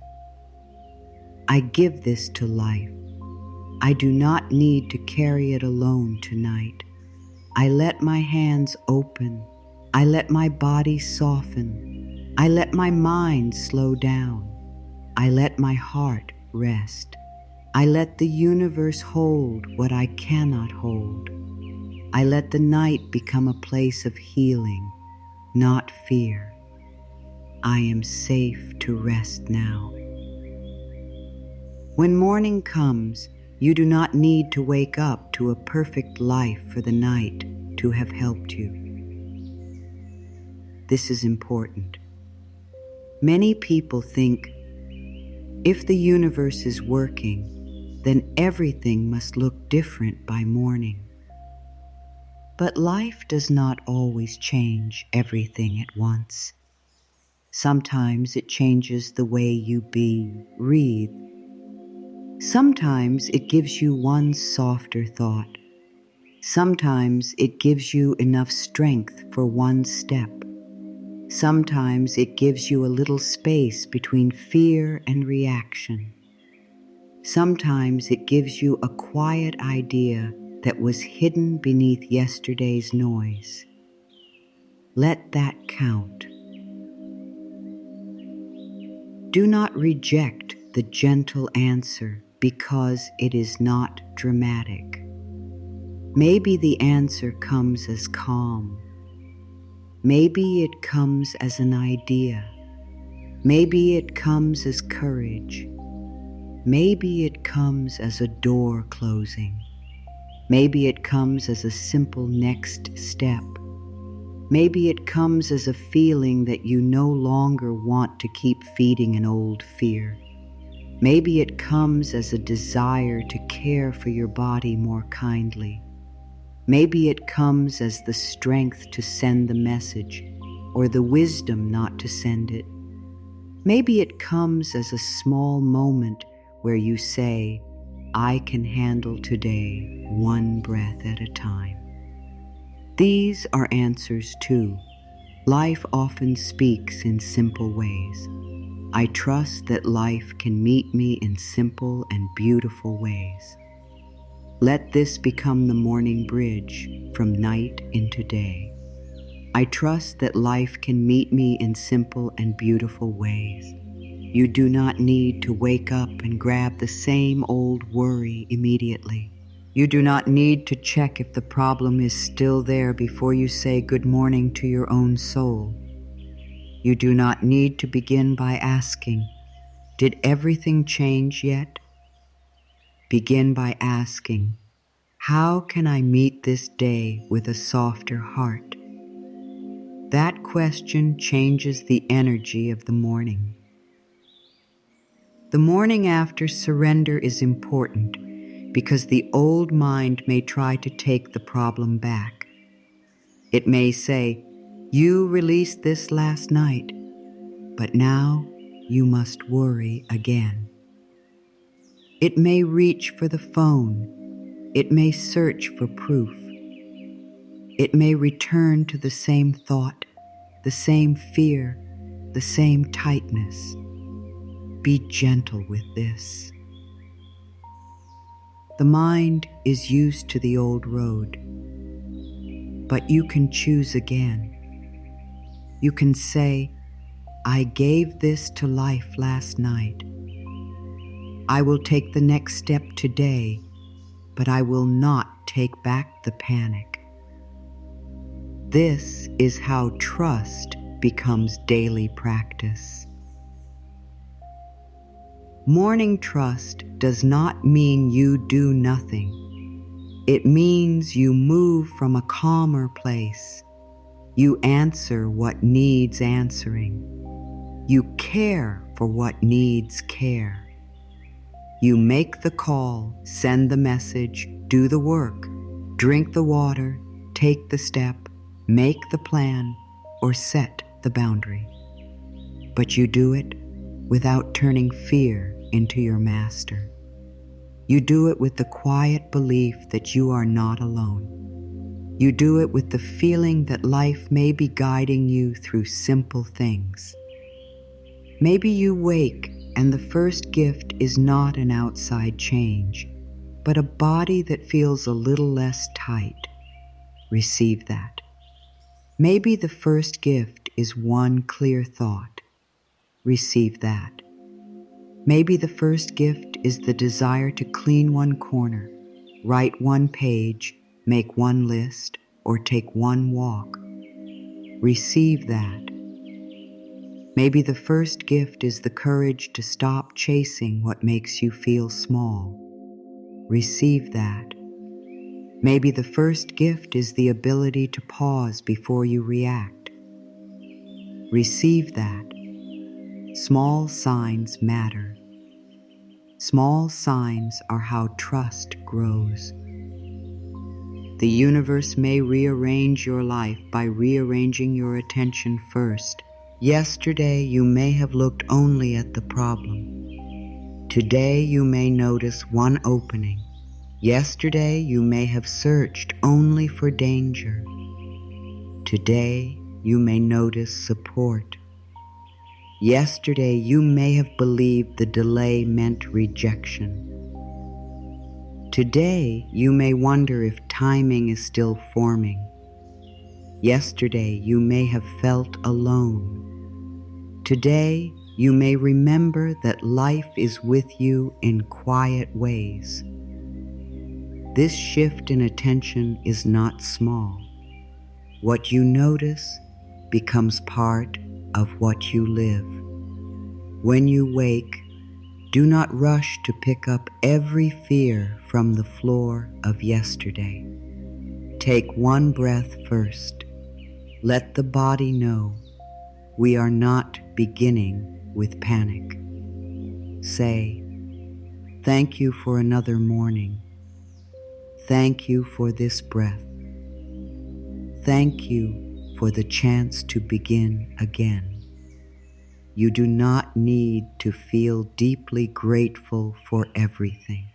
I give this to life. I do not need to carry it alone tonight. I let my hands open. I let my body soften. I let my mind slow down. I let my heart rest. I let the universe hold what I cannot hold. I let the night become a place of healing, not fear. I am safe to rest now. When morning comes, you do not need to wake up to a perfect life for the night to have helped you. This is important. Many people think if the universe is working, then everything must look different by morning. But life does not always change everything at once. Sometimes it changes the way you breathe. Sometimes it gives you one softer thought. Sometimes it gives you enough strength for one step. Sometimes it gives you a little space between fear and reaction. Sometimes it gives you a quiet idea that was hidden beneath yesterday's noise. Let that count. Do not reject the gentle answer because it is not dramatic. Maybe the answer comes as calm. Maybe it comes as an idea. Maybe it comes as courage. Maybe it comes as a door closing. Maybe it comes as a simple next step. Maybe it comes as a feeling that you no longer want to keep feeding an old fear. Maybe it comes as a desire to care for your body more kindly. Maybe it comes as the strength to send the message or the wisdom not to send it. Maybe it comes as a small moment where you say, I can handle today one breath at a time. These are answers too. Life often speaks in simple ways. I trust that life can meet me in simple and beautiful ways. Let this become the morning bridge from night into day. I trust that life can meet me in simple and beautiful ways. You do not need to wake up and grab the same old worry immediately. You do not need to check if the problem is still there before you say good morning to your own soul. You do not need to begin by asking, did everything change yet? Begin by asking, how can I meet this day with a softer heart? That question changes the energy of the morning. The morning after surrender is important because the old mind may try to take the problem back. It may say, you released this last night, but now you must worry again. It may reach for the phone. It may search for proof. It may return to the same thought, the same fear, the same tightness. Be gentle with this. The mind is used to the old road, but you can choose again. You can say, I gave this to life last night. I will take the next step today, but I will not take back the panic. This is how trust becomes daily practice. Morning trust does not mean you do nothing. It means you move from a calmer place. You answer what needs answering. You care for what needs care. You make the call, send the message, do the work, drink the water, take the step, make the plan, or set the boundary. But you do it without turning fear into your master. You do it with the quiet belief that you are not alone. You do it with the feeling that life may be guiding you through simple things. Maybe you wake and the first gift is not an outside change, but a body that feels a little less tight. Receive that. Maybe the first gift is one clear thought. Receive that. Maybe the first gift is the desire to clean one corner, write one page, make one list, or take one walk. Receive that. Maybe the first gift is the courage to stop chasing what makes you feel small. Receive that. Maybe the first gift is the ability to pause before you react. Receive that. Small signs matter. Small signs are how trust grows. The universe may rearrange your life by rearranging your attention first. Yesterday, you may have looked only at the problem. Today, you may notice one opening. Yesterday, you may have searched only for danger. Today, you may notice support. Yesterday, you may have believed the delay meant rejection. Today, you may wonder if timing is still forming. Yesterday, you may have felt alone. Today, you may remember that life is with you in quiet ways. This shift in attention is not small. What you notice becomes part of what you live. When you wake, do not rush to pick up every fear from the floor of yesterday. Take one breath first. Let the body know we are not beginning with panic. Say, thank you for another morning. Thank you for this breath. Thank you for the chance to begin again. You do not need to feel deeply grateful for everything.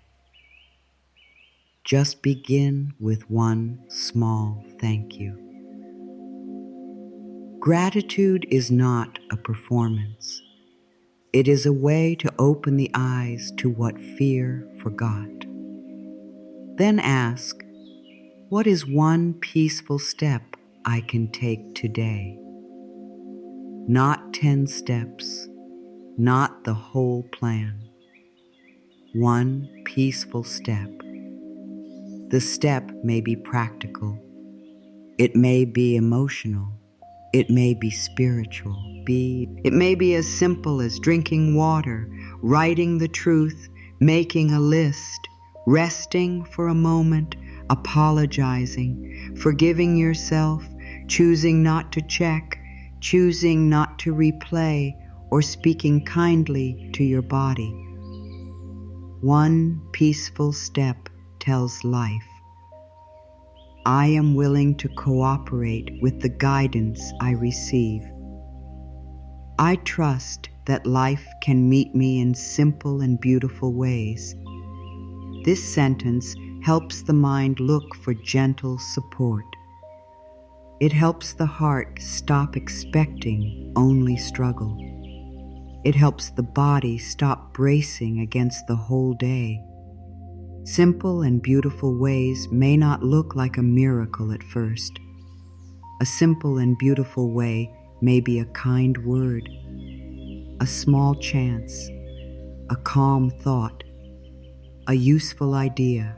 Just begin with one small thank you. Gratitude is not a performance. It is a way to open the eyes to what fear forgot. Then ask, what is one peaceful step I can take today? Not 10 steps, not the whole plan. One peaceful step. The step may be practical. It may be emotional. It may be spiritual. It may be as simple as drinking water, writing the truth, making a list, resting for a moment, apologizing, forgiving yourself, choosing not to check, choosing not to replay, or speaking kindly to your body. One peaceful step tells life, I am willing to cooperate with the guidance I receive. I trust that life can meet me in simple and beautiful ways. This sentence helps the mind look for gentle support. It helps the heart stop expecting only struggle. It helps the body stop bracing against the whole day. Simple and beautiful ways may not look like a miracle at first. A simple and beautiful way may be a kind word, a small chance, a calm thought, a useful idea,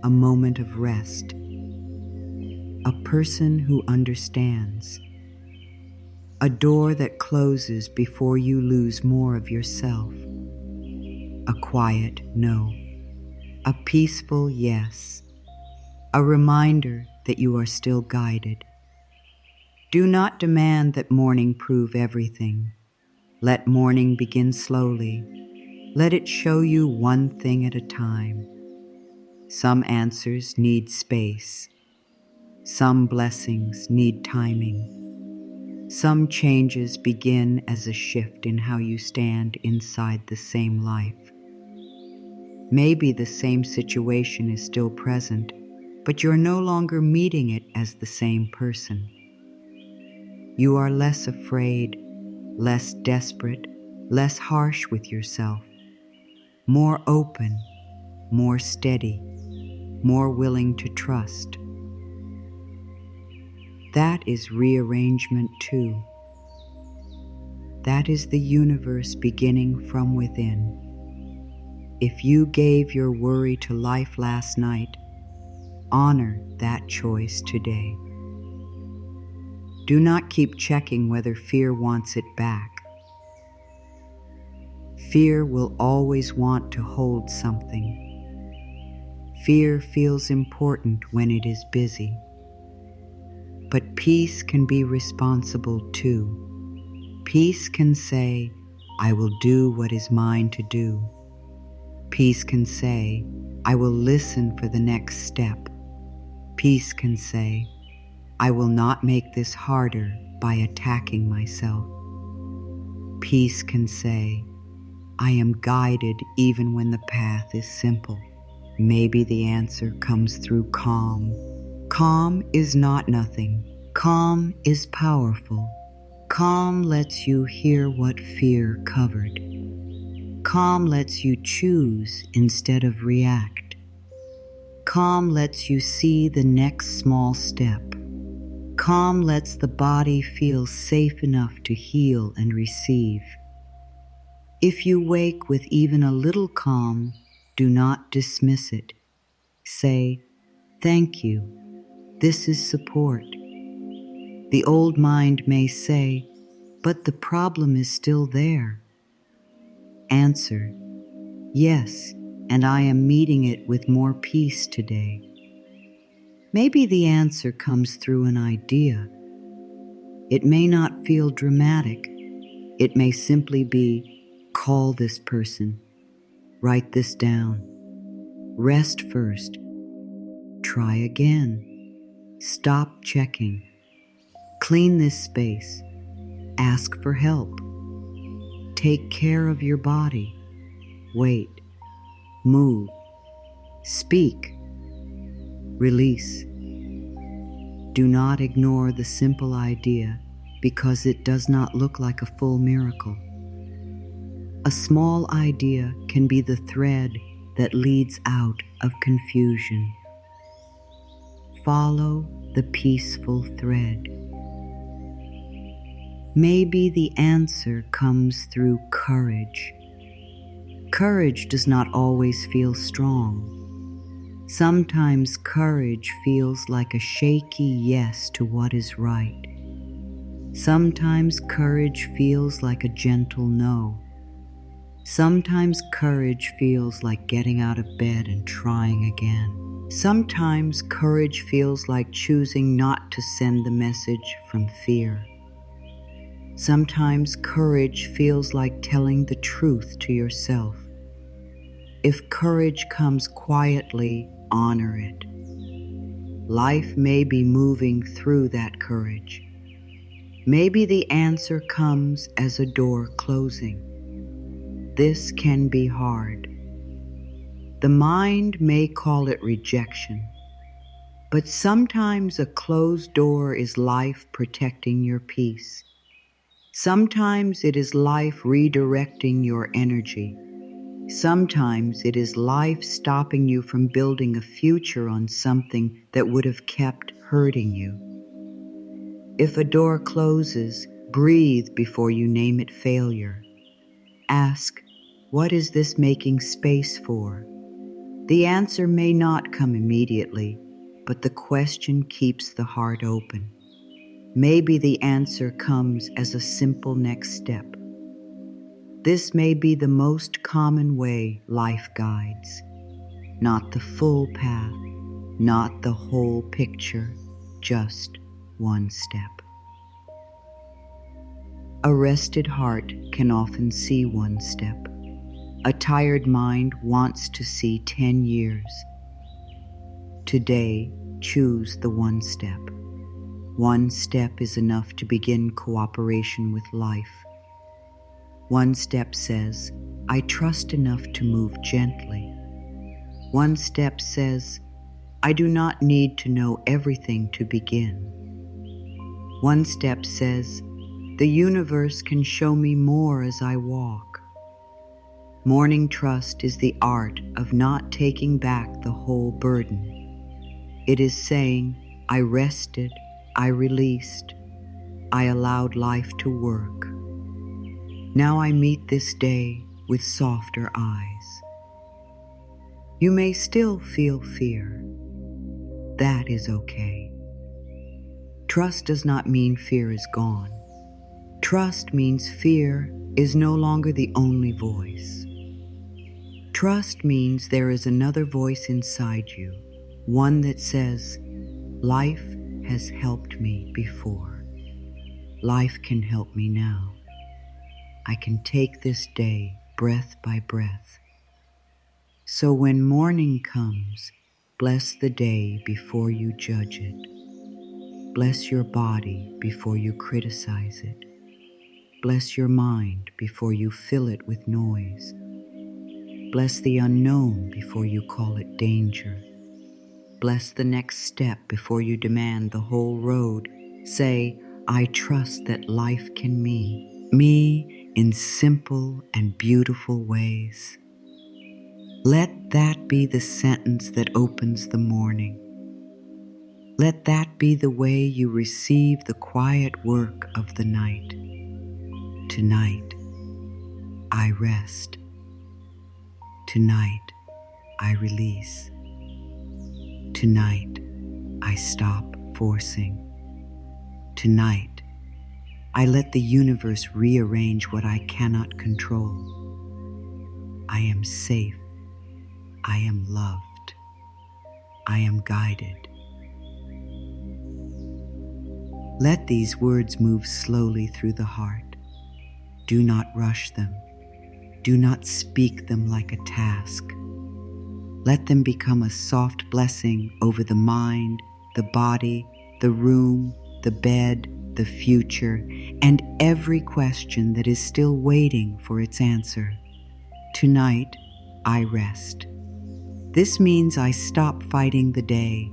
a moment of rest, a person who understands, a door that closes before you lose more of yourself, a quiet no, a peaceful yes, a reminder that you are still guided. Do not demand that morning prove everything. Let morning begin slowly. Let it show you one thing at a time. Some answers need space. Some blessings need timing. Some changes begin as a shift in how you stand inside the same life. Maybe the same situation is still present, but you're no longer meeting it as the same person. You are less afraid, less desperate, less harsh with yourself, more open, more steady, more willing to trust. That is rearrangement too. That is the universe beginning from within. If you gave your worry to life last night, honor that choice today. Do not keep checking whether fear wants it back. Fear will always want to hold something. Fear feels important when it is busy. But peace can be responsible too. Peace can say, I will do what is mine to do. Peace can say, I will listen for the next step. Peace can say, I will not make this harder by attacking myself. Peace can say, I am guided even when the path is simple. Maybe the answer comes through calm. Calm is not nothing. Calm is powerful. Calm lets you hear what fear covered. Calm lets you choose instead of react. Calm lets you see the next small step. Calm lets the body feel safe enough to heal and receive. If you wake with even a little calm, do not dismiss it. Say, thank you. This is support. The old mind may say, but the problem is still there. Answer, yes, and I am meeting it with more peace today. Maybe the answer comes through an idea. It may not feel dramatic. It may simply be, call this person, write this down, rest first, try again, stop checking, clean this space, ask for help, take care of your body, wait, move, speak, release. Do not ignore the simple idea because it does not look like a full miracle. A small idea can be the thread that leads out of confusion. Follow the peaceful thread. Maybe the answer comes through courage. Courage does not always feel strong. Sometimes courage feels like a shaky yes to what is right. Sometimes courage feels like a gentle no. Sometimes courage feels like getting out of bed and trying again. Sometimes courage feels like choosing not to send the message from fear. Sometimes courage feels like telling the truth to yourself. If courage comes quietly, honor it. Life may be moving through that courage. Maybe the answer comes as a door closing. This can be hard. The mind may call it rejection, but sometimes a closed door is life protecting your peace. Sometimes it is life redirecting your energy. Sometimes it is life stopping you from building a future on something that would have kept hurting you. If a door closes, breathe before you name it failure. Ask, what is this making space for? The answer may not come immediately, but the question keeps the heart open. Maybe the answer comes as a simple next step. This may be the most common way life guides. Not the full path, not the whole picture, just one step. A rested heart can often see one step. A tired mind wants to see 10 years. Today, choose the one step. One step is enough to begin cooperation with life. One step says, I trust enough to move gently. One step says, I do not need to know everything to begin. One step says, The universe can show me more as I walk. Morning trust is the art of not taking back the whole burden. It is saying, I rested, I released, I allowed life to work. Now I meet this day with softer eyes. You may still feel fear. That is okay. Trust does not mean fear is gone. Trust means fear is no longer the only voice. Trust means there is another voice inside you, one that says, life has helped me before. Life can help me now. I can take this day breath by breath. So when morning comes, bless the day before you judge it. Bless your body before you criticize it. Bless your mind before you fill it with noise. Bless the unknown before you call it danger. Bless the next step before you demand the whole road. Say, I trust that life can me in simple and beautiful ways. Let that be the sentence that opens the morning. Let that be the way you receive the quiet work of the night. Tonight, I rest. Tonight, I release. Tonight, I stop forcing. Tonight, I let the universe rearrange what I cannot control. I am safe. I am loved. I am guided. Let these words move slowly through the heart. Do not rush them. Do not speak them like a task. Let them become a soft blessing over the mind, the body, the room, the bed, the future, and every question that is still waiting for its answer. Tonight, I rest. This means I stop fighting the day.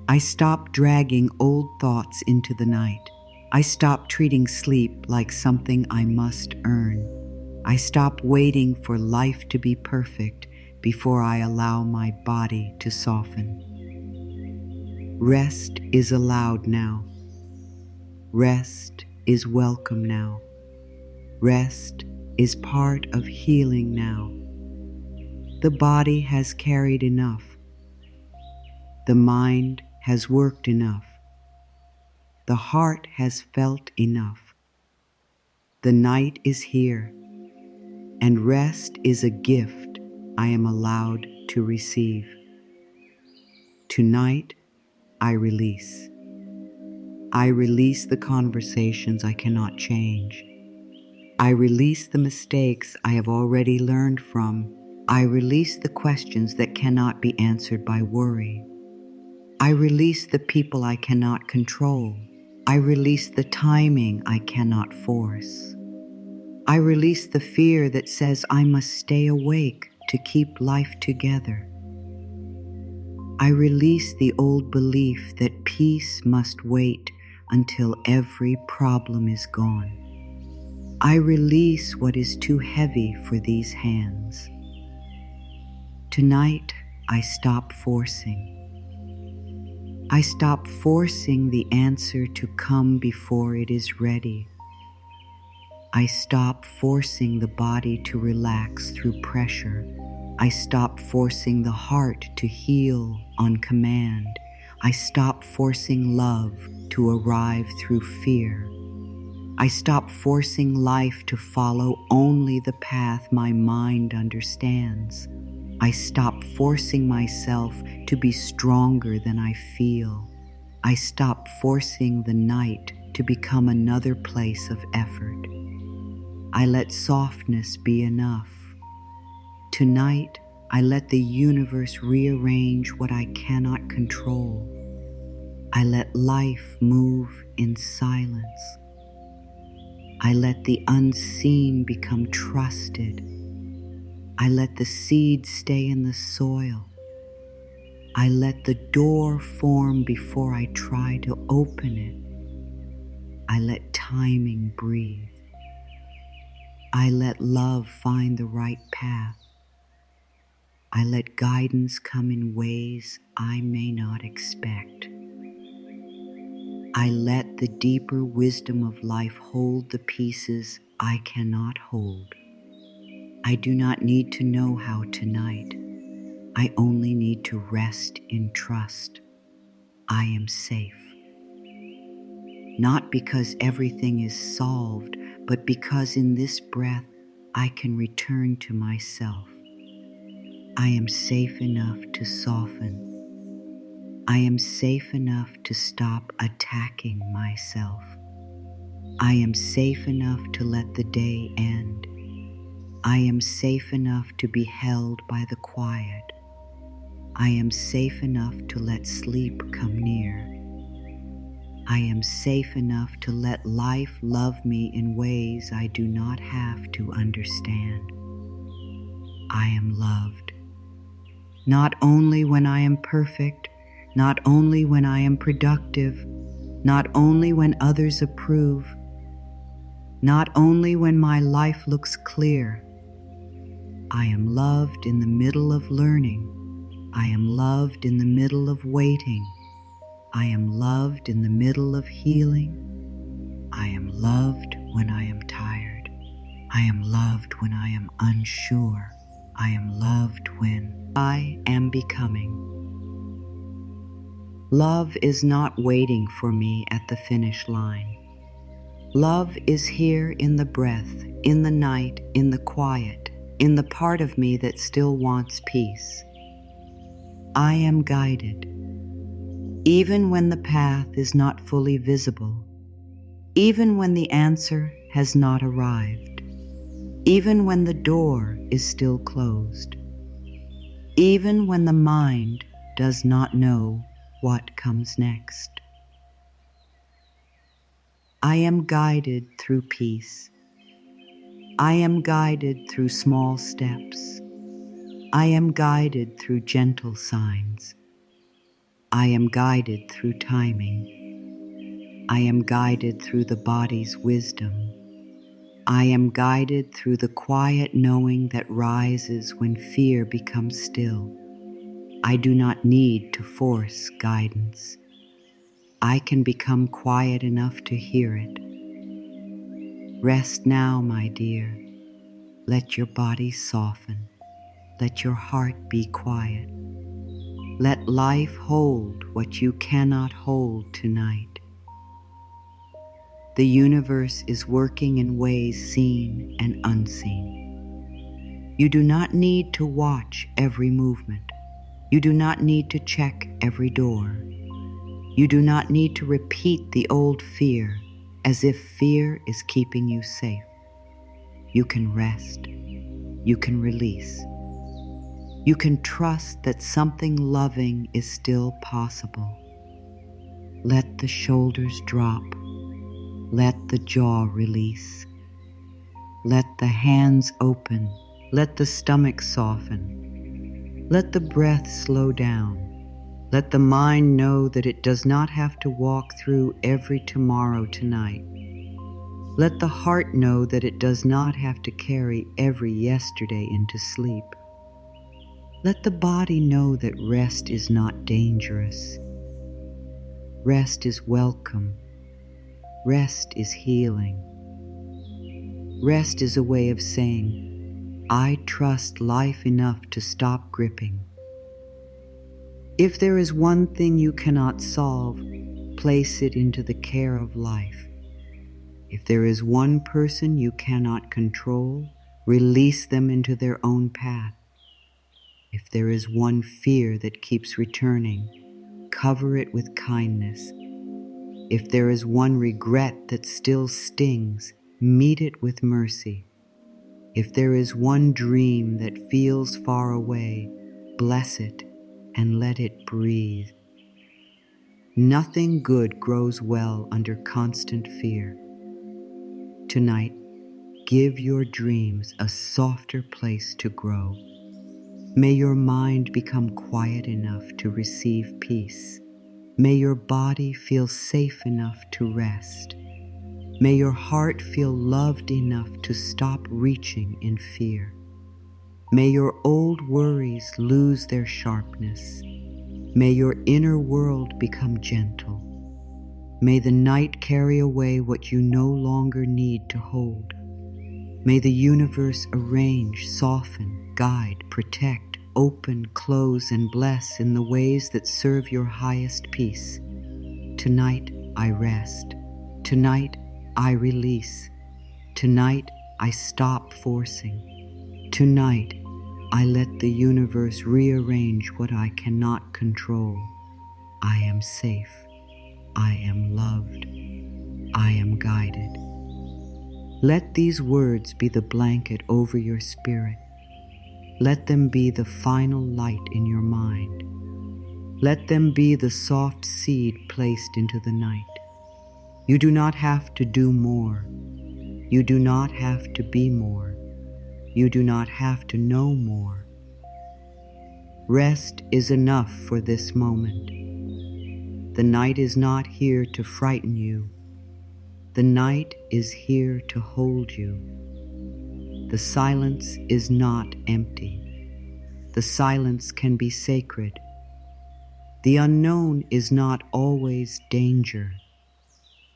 I stop dragging old thoughts into the night. I stop treating sleep like something I must earn. I stop waiting for life to be perfect before I allow my body to soften. Rest is allowed now. Rest is welcome now. Rest is part of healing now. The body has carried enough. The mind has worked enough. The heart has felt enough. The night is here, and rest is a gift I am allowed to receive. Tonight, I release. I release the conversations I cannot change. I release the mistakes I have already learned from. I release the questions that cannot be answered by worry. I release the people I cannot control. I release the timing I cannot force. I release the fear that says I must stay awake to keep life together. I release the old belief that peace must wait until every problem is gone. I release what is too heavy for these hands. Tonight, I stop forcing. I stop forcing the answer to come before it is ready. I stop forcing the body to relax through pressure. I stop forcing the heart to heal on command. I stop forcing love to arrive through fear. I stop forcing life to follow only the path my mind understands. I stop forcing myself to be stronger than I feel. I stop forcing the night to become another place of effort. I let softness be enough. Tonight, I let the universe rearrange what I cannot control. I let life move in silence. I let the unseen become trusted. I let the seed stay in the soil. I let the door form before I try to open it. I let timing breathe. I let love find the right path. I let guidance come in ways I may not expect. I let the deeper wisdom of life hold the pieces I cannot hold. I do not need to know how tonight. I only need to rest in trust. I am safe. Not because everything is solved, but because in this breath I can return to myself. I am safe enough to soften. I am safe enough to stop attacking myself. I am safe enough to let the day end. I am safe enough to be held by the quiet. I am safe enough to let sleep come near. I am safe enough to let life love me in ways I do not have to understand. I am loved. Not only when I am perfect, not only when I am productive, not only when others approve, not only when my life looks clear. I am loved in the middle of learning. I am loved in the middle of waiting. I am loved in the middle of healing. I am loved when I am tired. I am loved when I am unsure. I am loved when I am becoming. Love is not waiting for me at the finish line. Love is here in the breath, in the night, in the quiet, in the part of me that still wants peace. I am guided. Even when the path is not fully visible, even when the answer has not arrived, even when the door is still closed, even when the mind does not know what comes next. I am guided through peace. I am guided through small steps. I am guided through gentle signs. I am guided through timing. I am guided through the body's wisdom. I am guided through the quiet knowing that rises when fear becomes still. I do not need to force guidance. I can become quiet enough to hear it. Rest now, my dear. Let your body soften. Let your heart be quiet. Let life hold what you cannot hold tonight. The universe is working in ways seen and unseen. You do not need to watch every movement. You do not need to check every door. You do not need to repeat the old fear as if fear is keeping you safe. You can rest. You can release. You can trust that something loving is still possible. Let the shoulders drop. Let the jaw release. Let the hands open. Let the stomach soften. Let the breath slow down. Let the mind know that it does not have to walk through every tomorrow tonight. Let the heart know that it does not have to carry every yesterday into sleep. Let the body know that rest is not dangerous. Rest is welcome. Rest is healing. Rest is a way of saying, I trust life enough to stop gripping. If there is one thing you cannot solve, place it into the care of life. If there is one person you cannot control, release them into their own path. If there is one fear that keeps returning, cover it with kindness. If there is one regret that still stings, meet it with mercy. If there is one dream that feels far away, bless it and let it breathe. Nothing good grows well under constant fear. Tonight, give your dreams a softer place to grow. May your mind become quiet enough to receive peace. May your body feel safe enough to rest. May your heart feel loved enough to stop reaching in fear. May your old worries lose their sharpness. May your inner world become gentle. May the night carry away what you no longer need to hold. May the universe arrange, soften, guide, protect, open, close, and bless in the ways that serve your highest peace. Tonight I rest. Tonight I release. Tonight I stop forcing. Tonight I let the universe rearrange what I cannot control. I am safe. I am loved. I am guided. Let these words be the blanket over your spirit. Let them be the final light in your mind. Let them be the soft seed placed into the night. You do not have to do more. You do not have to be more. You do not have to know more. Rest is enough for this moment. The night is not here to frighten you. The night is here to hold you. The silence is not empty. The silence can be sacred. The unknown is not always danger.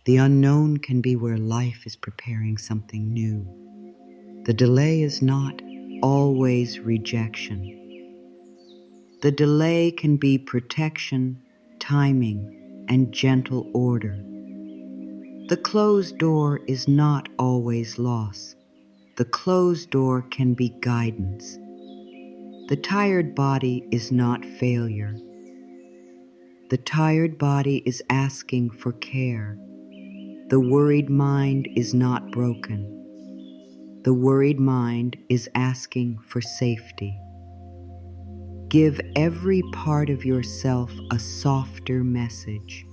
The unknown can be where life is preparing something new. The delay is not always rejection. The delay can be protection, timing, and gentle order. The closed door is not always loss. The closed door can be guidance. The tired body is not failure. The tired body is asking for care. The worried mind is not broken. The worried mind is asking for safety. Give every part of yourself a softer message.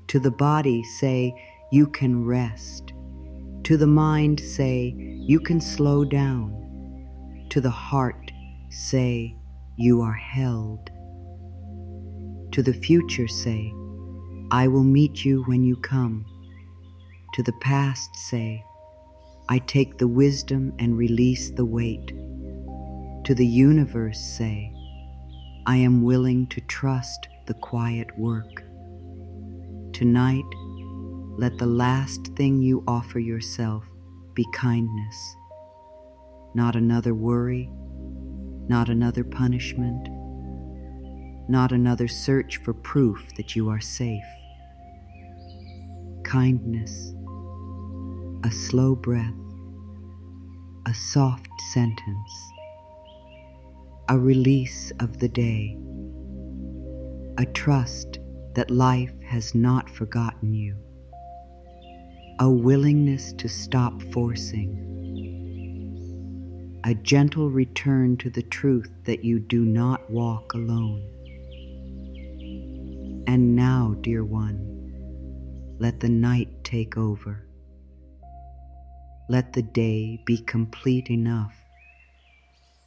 To the body, say, you can rest. To the mind, say, you can slow down. To the heart, say, you are held. To the future, say, I will meet you when you come. To the past, say, I take the wisdom and release the weight. To the universe, say, I am willing to trust the quiet work. Tonight, let the last thing you offer yourself be kindness. Not another worry, not another punishment, not another search for proof that you are safe. Kindness, a slow breath, a soft sentence, a release of the day, a trust that life has not forgotten you, a willingness to stop forcing, a gentle return to the truth that you do not walk alone. And now, dear one, let the night take over. Let the day be complete enough.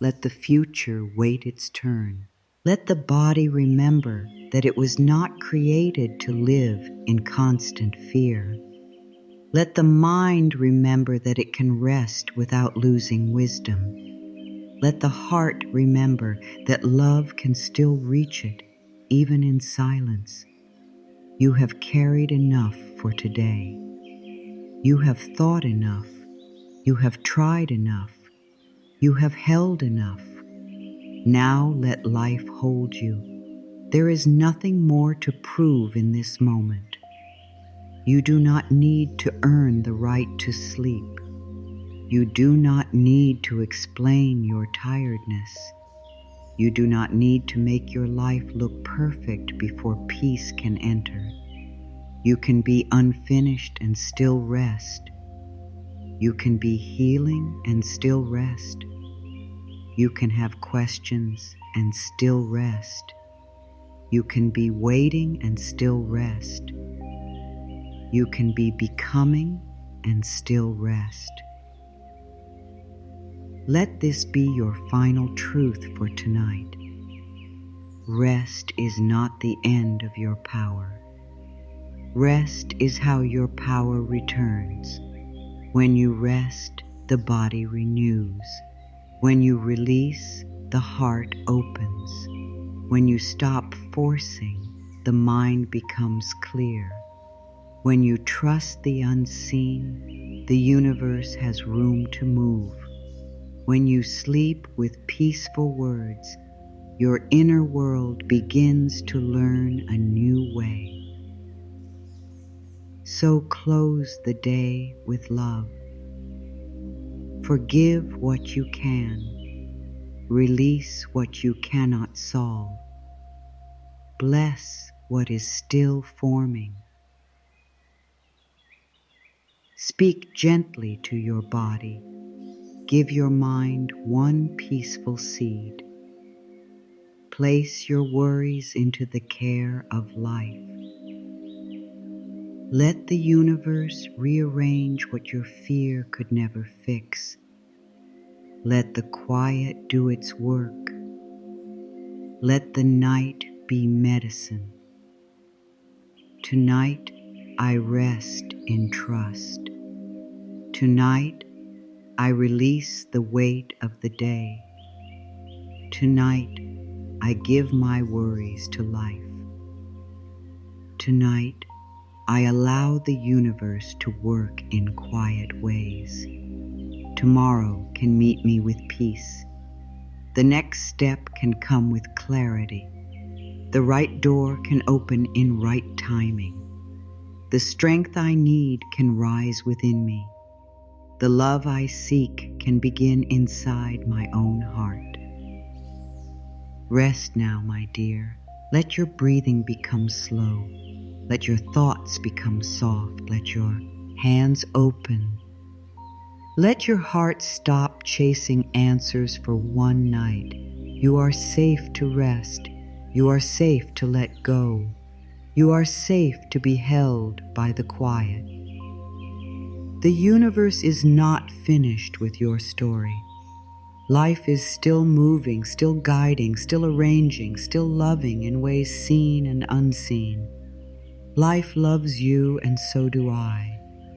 Let the future wait its turn. Let the body remember that it was not created to live in constant fear. Let the mind remember that it can rest without losing wisdom. Let the heart remember that love can still reach it, even in silence. You have carried enough for today. You have thought enough. You have tried enough. You have held enough. Now let life hold you. There is nothing more to prove in this moment. You do not need to earn the right to sleep. You do not need to explain your tiredness. You do not need to make your life look perfect before peace can enter. You can be unfinished and still rest. You can be healing and still rest. You can have questions and still rest. You can be waiting and still rest. You can be becoming and still rest. Let this be your final truth for tonight. Rest is not the end of your power. Rest is how your power returns. When you rest, the body renews. When you release, the heart opens. When you stop forcing, the mind becomes clear. When you trust the unseen, the universe has room to move. When you sleep with peaceful words, your inner world begins to learn a new way. So close the day with love. Forgive what you can. Release what you cannot solve. Bless what is still forming. Speak gently to your body. Give your mind one peaceful seed. Place your worries into the care of life. Let the universe rearrange what your fear could never fix. Let the quiet do its work. Let the night be medicine. Tonight, I rest in trust. Tonight, I release the weight of the day. Tonight, I give my worries to life. Tonight, I allow the universe to work in quiet ways. Tomorrow can meet me with peace. The next step can come with clarity. The right door can open in right timing. The strength I need can rise within me. The love I seek can begin inside my own heart. Rest now, my dear. Let your breathing become slow. Let your thoughts become soft. Let your hands open. Let your heart stop chasing answers for one night. You are safe to rest. You are safe to let go. You are safe to be held by the quiet. The universe is not finished with your story. Life is still moving, still guiding, still arranging, still loving in ways seen and unseen. Life loves you, and so do I.